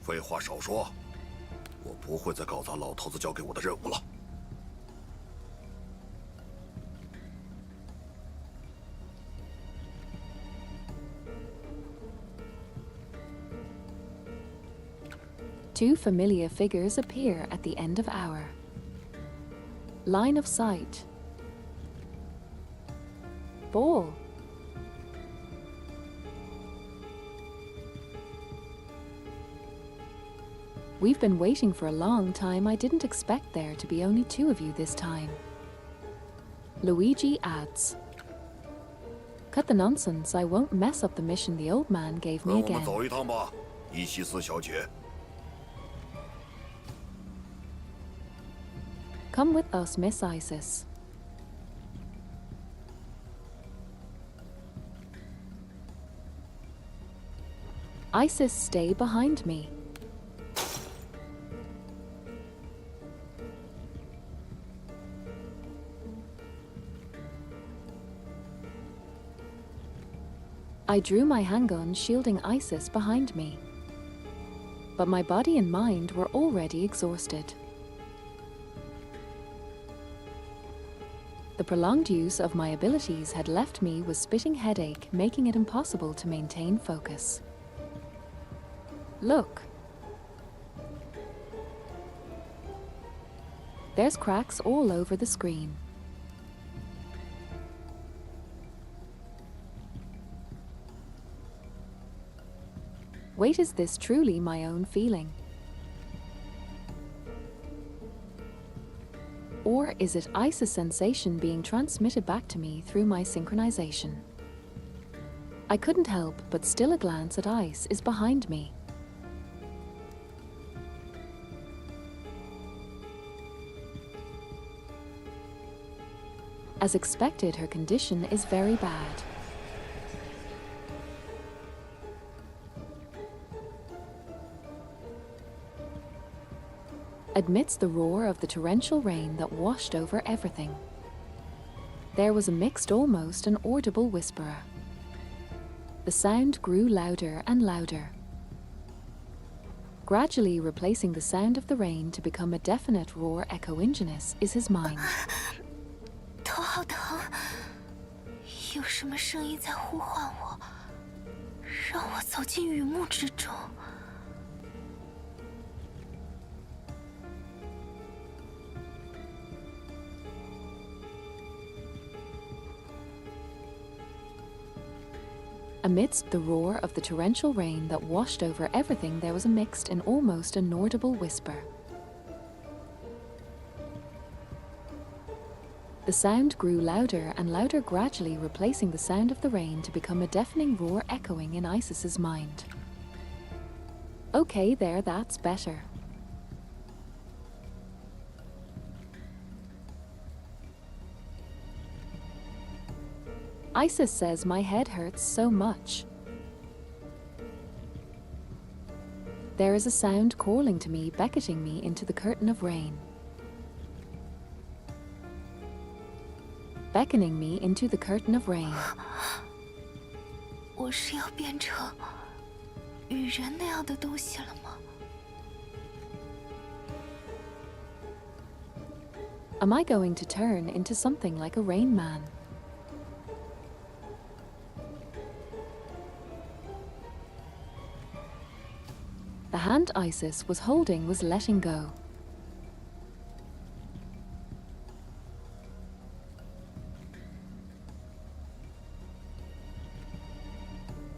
废话少说，我不会再搞砸老头子交给我的任务了。Two familiar figures appear at the end of our line of sight. Ball. We've been waiting for a long time. I didn't expect there to be only two of you this time. Luigi adds. Cut the nonsense. I won't mess up the mission the old man gave me 跟我们 again. 走一趟吧，伊西斯小姐。 Come with us, Miss Isis. Isis, stay behind me. I drew my handgun, shielding Isis behind me. But my body and mind were already exhausted. The prolonged use of my abilities had left me with spitting headache, making it impossible to maintain focus. Look. There's cracks all over the screen. Wait, is this truly my own feeling? Or is it Isis' sensation being transmitted back to me through my synchronization? I couldn't help but still a glance at Ice is behind me. As expected, her condition is very bad. Amidst the roar of the torrential rain that washed over everything, there was a mixed, almost an audible whisper. The sound grew louder and louder, gradually replacing the sound of the rain to become a definite roar echoing is his mind. 头好疼，有什么声音在呼唤我，让我走进雨幕之中。 Amidst the roar of the torrential rain that washed over everything, there was a mixed and almost inaudible whisper. The sound grew louder and louder, gradually replacing the sound of the rain to become a deafening roar echoing in Isis's mind. Okay, there, that's better. Isis says my head hurts so much. There is a sound calling to me, beckoning me into the curtain of rain. Beckoning me into the curtain of rain. 我是要变成雨人那样的东西了吗？ Am I going to turn into something like a rain man? The hand Isis was holding was letting go.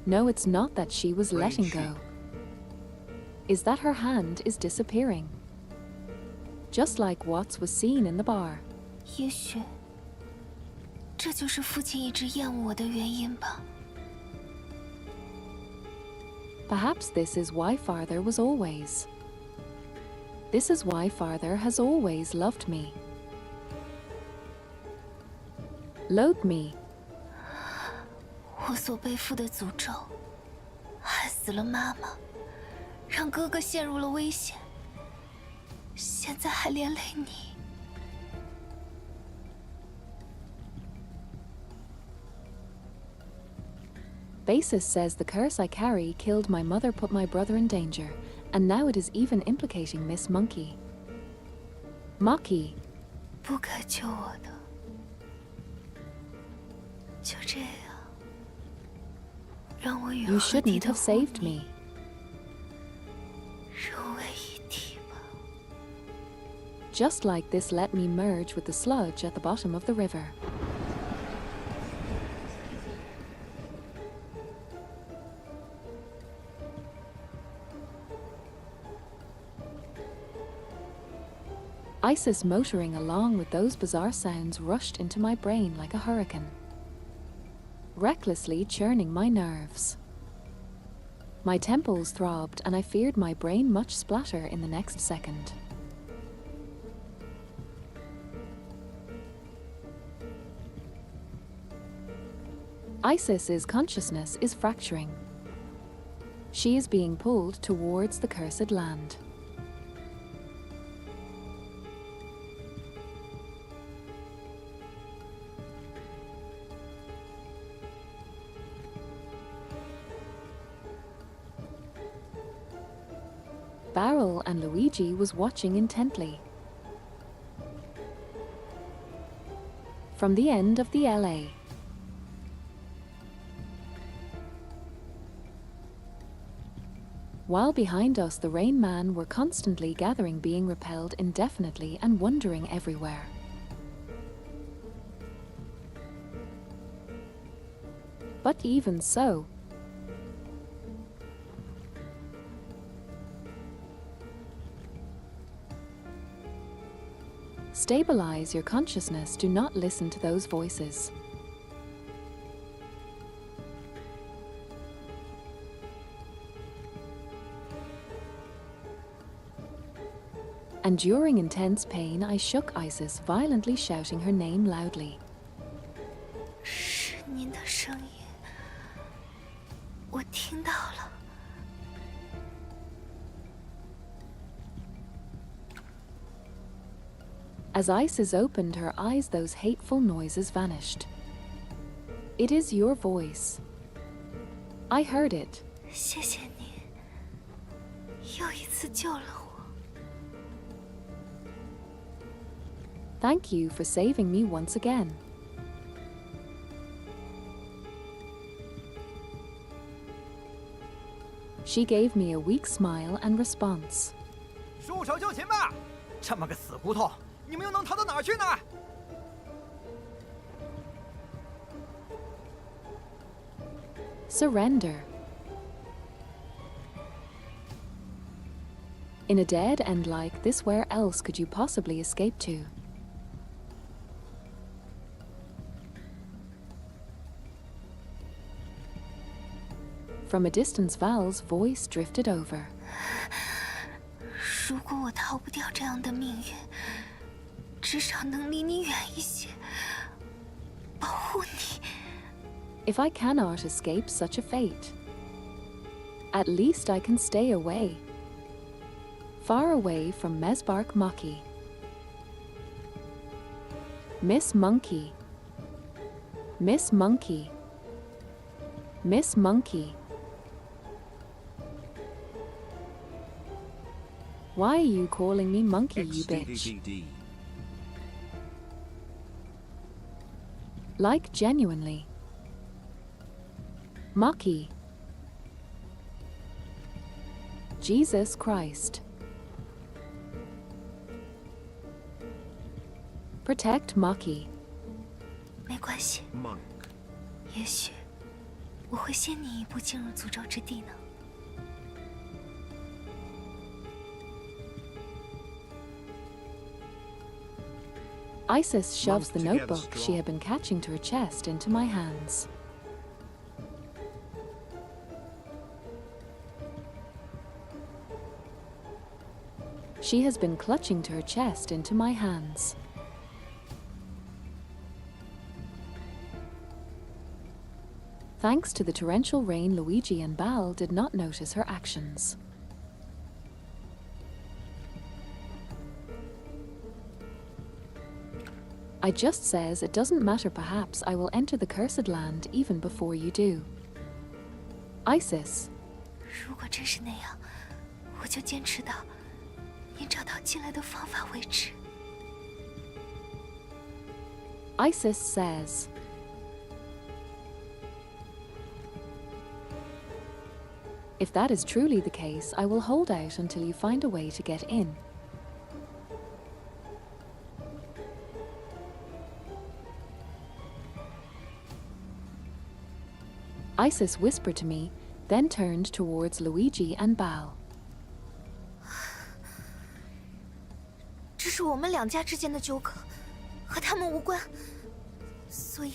No, it's not that she was letting go. Is that her hand is disappearing. Just like what was seen in the bar. 也许，这就是父亲一直厌恶我的原因吧。 Perhaps this is why Father was always. This is why Father has always loved me. Loathed me. 我所背负的诅咒，害死了妈妈，让哥哥陷入了危险，现在还连累你。 Basis says the curse I carry killed my mother, put my brother in danger, And now it is even implicating Miss Monkey. Maki. 不该救我的，就这样，让我与 You 河底 shouldn't 的 have 湖 saved 泥 me. 融为一体吧。Just like this let me merge with the sludge at the bottom of the river. Isis motoring along with those bizarre sounds rushed into my brain like a hurricane, recklessly churning my nerves. My temples throbbed and I feared my brain much splatter in the next second. Isis's consciousness is fracturing. She is being pulled towards the cursed land. Barrel and Luigi was watching intently. From the end of the LA. While behind us the Rain Man were constantly gathering, being repelled indefinitely and wandering everywhere. But even so, stabilize your consciousness. Do not listen to those voices. Enduring intense pain, I shook Isis, violently shouting her name loudly. 是您的声音，我听到了。 As Isis opened her eyes, those hateful noises vanished. It is your voice. I heard it. 谢谢您，又一次救了我。 Thank you for saving me once again. She gave me a weak smile and response. 束手就擒吧！这么个死胡同，你们又能逃到哪儿去呢？ Surrender. In a dead end like this, where else could you possibly escape to? From a distance, Val's voice drifted over. 如果我逃不掉这样的命运，至少能离你远一些，保护你。 If I cannot escape such a fate, at least I can stay away. Far away from Mesbark Maki. Miss Monkey. Miss Monkey. Miss Monkey. Why are you calling me monkey, you bitch? Like, genuinely. Maki. Jesus Christ. Protect Maki. 没关系，也许我会先你一步进入诅咒之地呢。 Isis shoves the notebook she had been catching to her chest into my hands. She has been clutching to her chest into my hands. Thanks to the torrential rain, Luigi and Bal did not notice her actions. I just says it doesn't matter, perhaps I will enter the cursed land even before you do. Isis. 如果真是那样，我就坚持到你找到进来的方法为止。Isis says, "If that is truly the case, I will hold out until you find a way to get in." Isis whispered to me, then turned towards Luigi and Bao. 这是我们两家之间的纠葛，和他们无关，所以。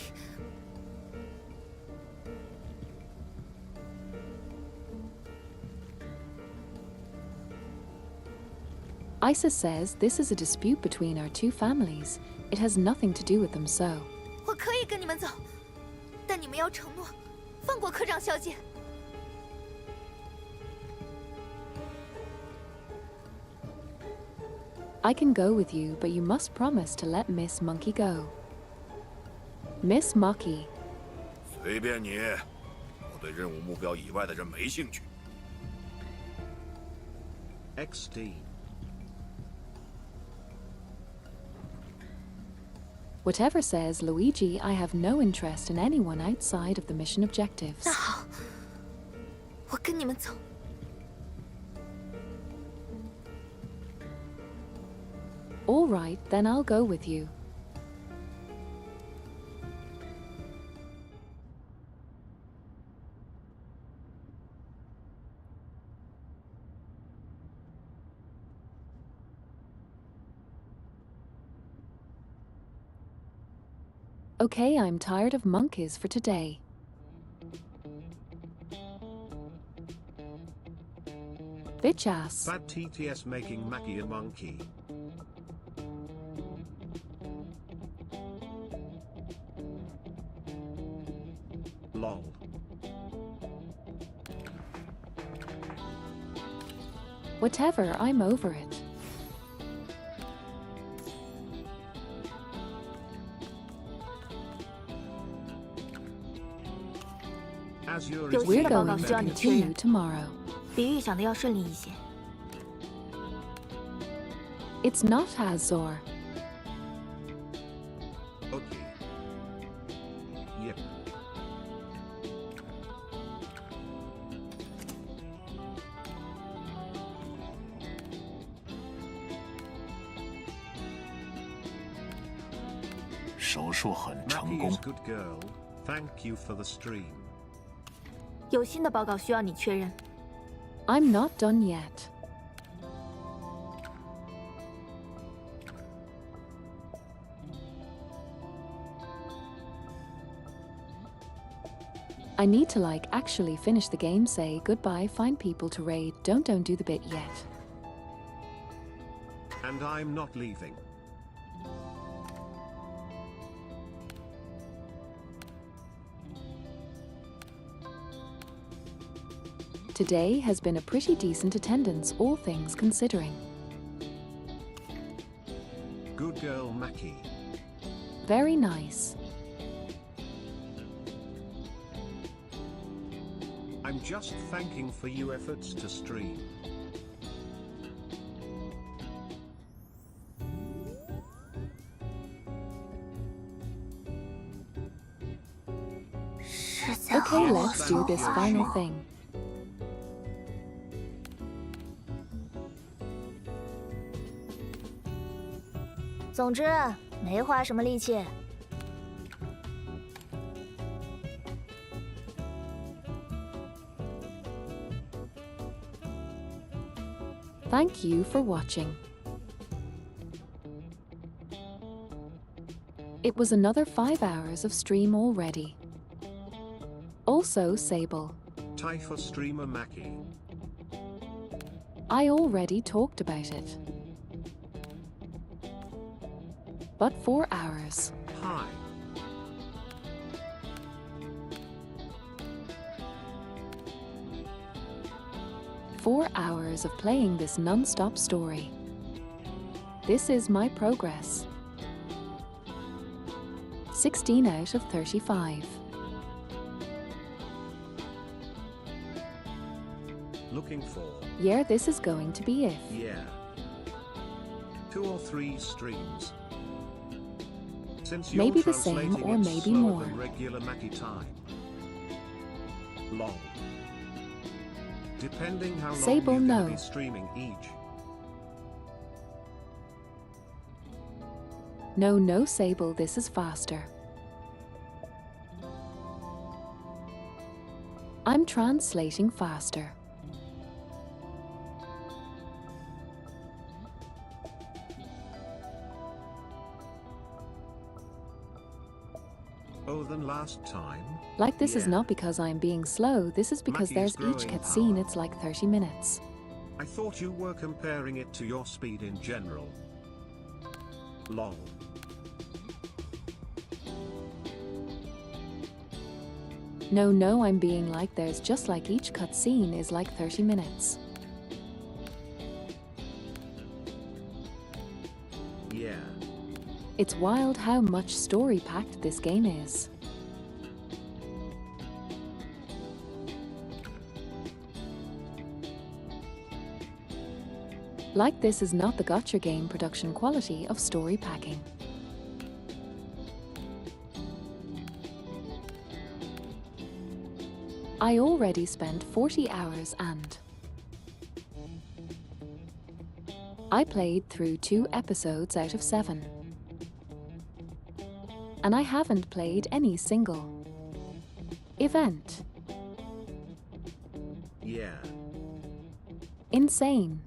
Isis says this is a dispute between our two families. It has nothing to do with them so. 我可以跟你们走，但你们要承诺放过科长小姐。 I can go with you, but you must promise to let Miss Monkey go. Miss Monkey. 随便你，我对任务目标以外的人没兴趣。XD. Whatever says Luigi, I have no interest in anyone outside of the mission objectives. 那好，我跟你们走。 All right, then I'll go with you. Okay, I'm tired of monkeys for today. Bitch ass. Bad TTS making Maki a monkey. Lol. Whatever, I'm over it. As you're We're going to continue tomorrow. 比预想的要顺利一些。 It's not Hazor. Okay. Yep. Maki is good girl. Thank you for the stream. 有新的报告需要你确认。 I'm not done yet. I need to actually finish the game, say goodbye, find people to raid, don't do the bit yet. And I'm not leaving. Today has been a pretty decent attendance, all things considering. Good girl, Maki. Very nice. I'm just thanking for your efforts to stream. Okay, let's do this final thing. 总之，没花什么力气。 Thank you for watching. It was another 5 hours of stream already. Also Sable. Typha streamer Maki. I already talked about it. But 4 hours. Hi. Four hours of playing this non-stop story. This is my progress. 16 out of 35. looking for? Yeah, this is going to be if. Yeah. 2 or 3 streams. Since you're Maybe the same translating or it maybe slower more. than regular Mackie time. Long. Depending how long Sable, you're gonna no. be streaming each. No, Sable, this is faster. I'm translating faster. Oh, than last time? Like this is Yeah. not because I'm being slow, this is because Mackie's there's each growing cutscene, power. it's like 30 minutes. I thought you were comparing it to your speed in general. Long. No, I'm being like there's just like each cutscene is like 30 minutes. Yeah. It's wild how much story-packed this game is. Like this is not the gotcha game production quality of story packing. I already spent 40 hours and I played through 2 episodes out of 7. And I haven't played any single event. Yeah. Insane.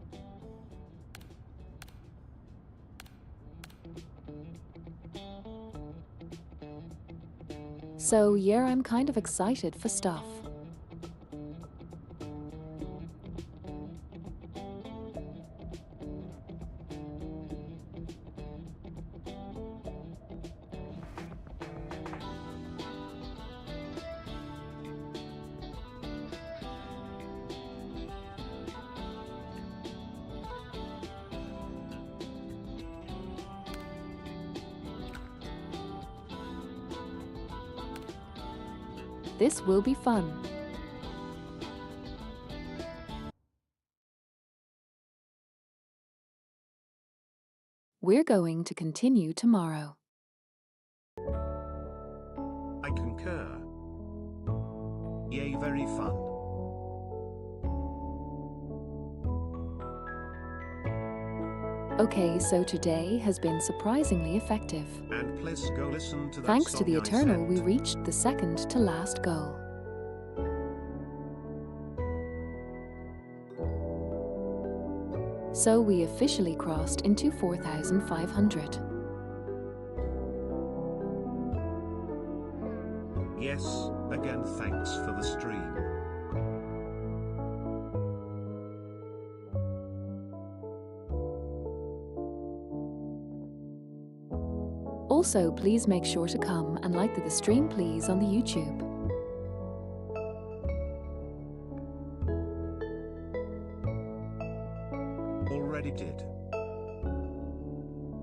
So yeah, I'm kind of excited for stuff. This will be fun. We're going to continue tomorrow. I concur. Yay, very fun. Okay, so today has been surprisingly effective. And please go listen to that Thanks to song the I Eternal, sent. we reached the second to last goal. So we officially crossed into 4,500. Yes, again thanks for the stream. Also, please make sure to come and like the stream please on the YouTube. Already did.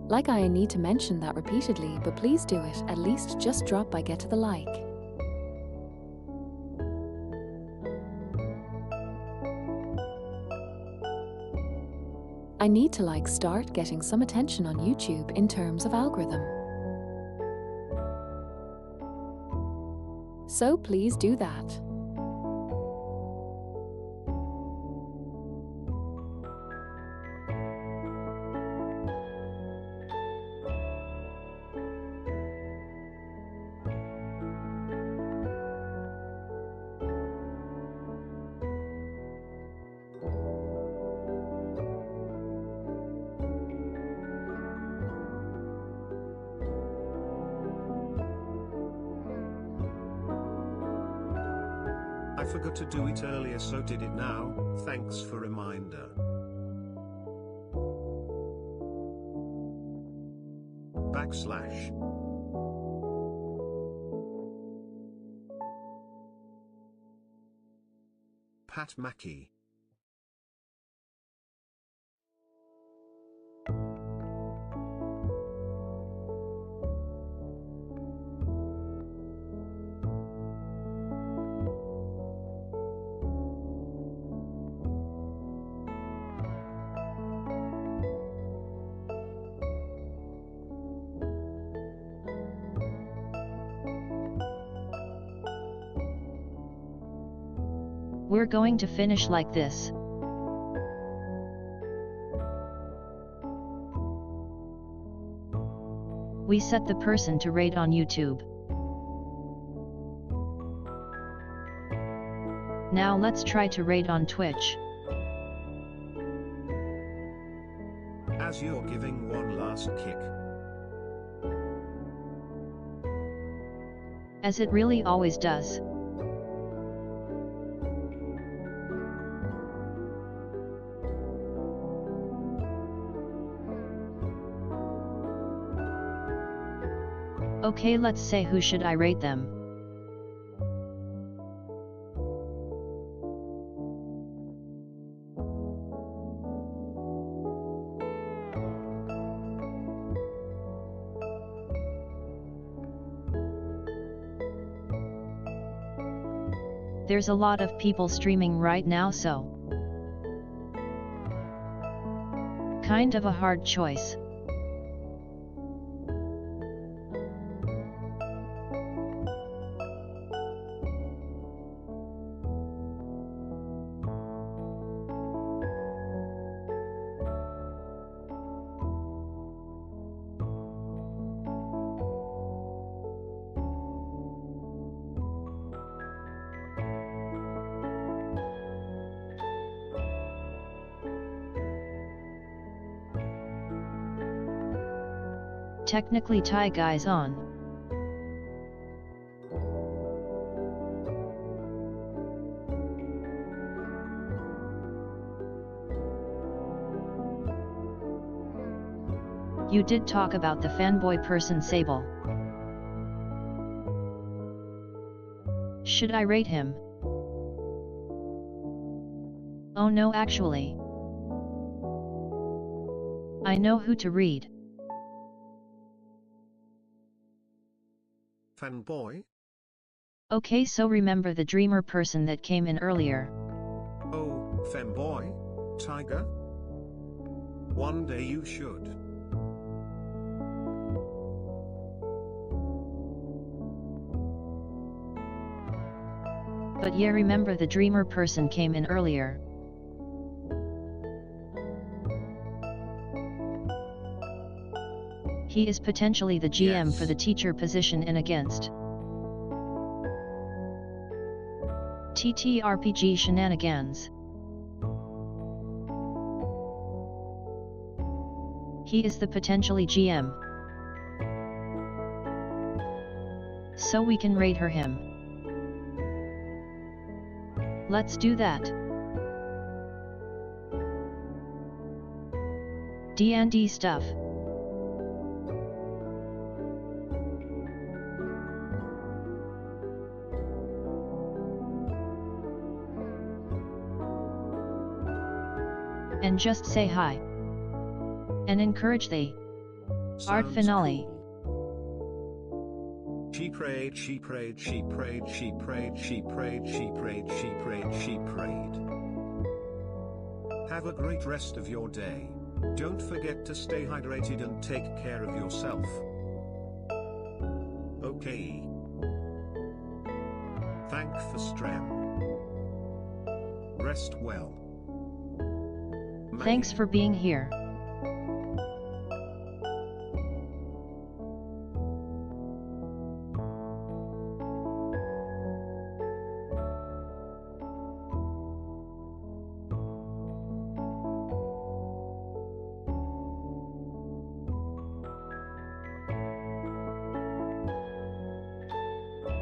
Like I need to mention that repeatedly, but please do it, at least just drop by get to the like. I need to like start getting some attention on YouTube in terms of algorithm. So please do that. I forgot to do it earlier, so did it now. Thanks for reminder. Backslash. Pat Mackey. We're going to finish like this. We set the person to rate on YouTube. Now let's try to rate on Twitch. As you're giving one last kick. As it really always does. Okay, let's say who should I rate them. There's a lot of people streaming right now, so kind of a hard choice. Technically Thai guys on. You did talk about the fanboy person Sable. Should I rate him? Oh no, actually. I know who to read. Fanboy? Okay, so remember the dreamer person that came in earlier. Oh, femboy? Tiger? One day you should. But yeah, remember the dreamer person came in earlier. He is potentially the GM for the teacher position in Against TTRPG Shenanigans. He is the potentially GM. So we can rate her him. Let's do that. D&D stuff. And just say hi. And encourage the art finale. Cool. She prayed, she prayed, she prayed, she prayed, she prayed, she prayed, she prayed, she prayed. Have a great rest of your day. Don't forget to stay hydrated and take care of yourself. Okay. Thank for Stram. Rest well. Thanks for being here.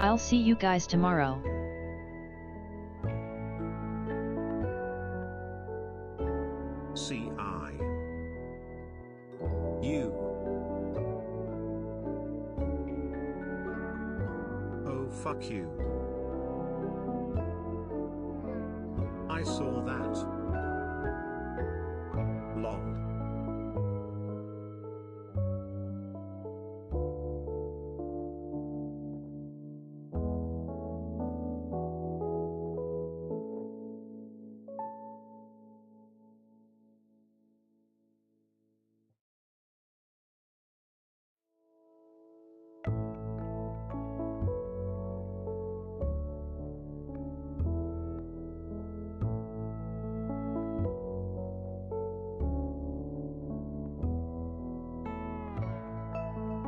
I'll see you guys tomorrow. You. Oh fuck you. I saw that.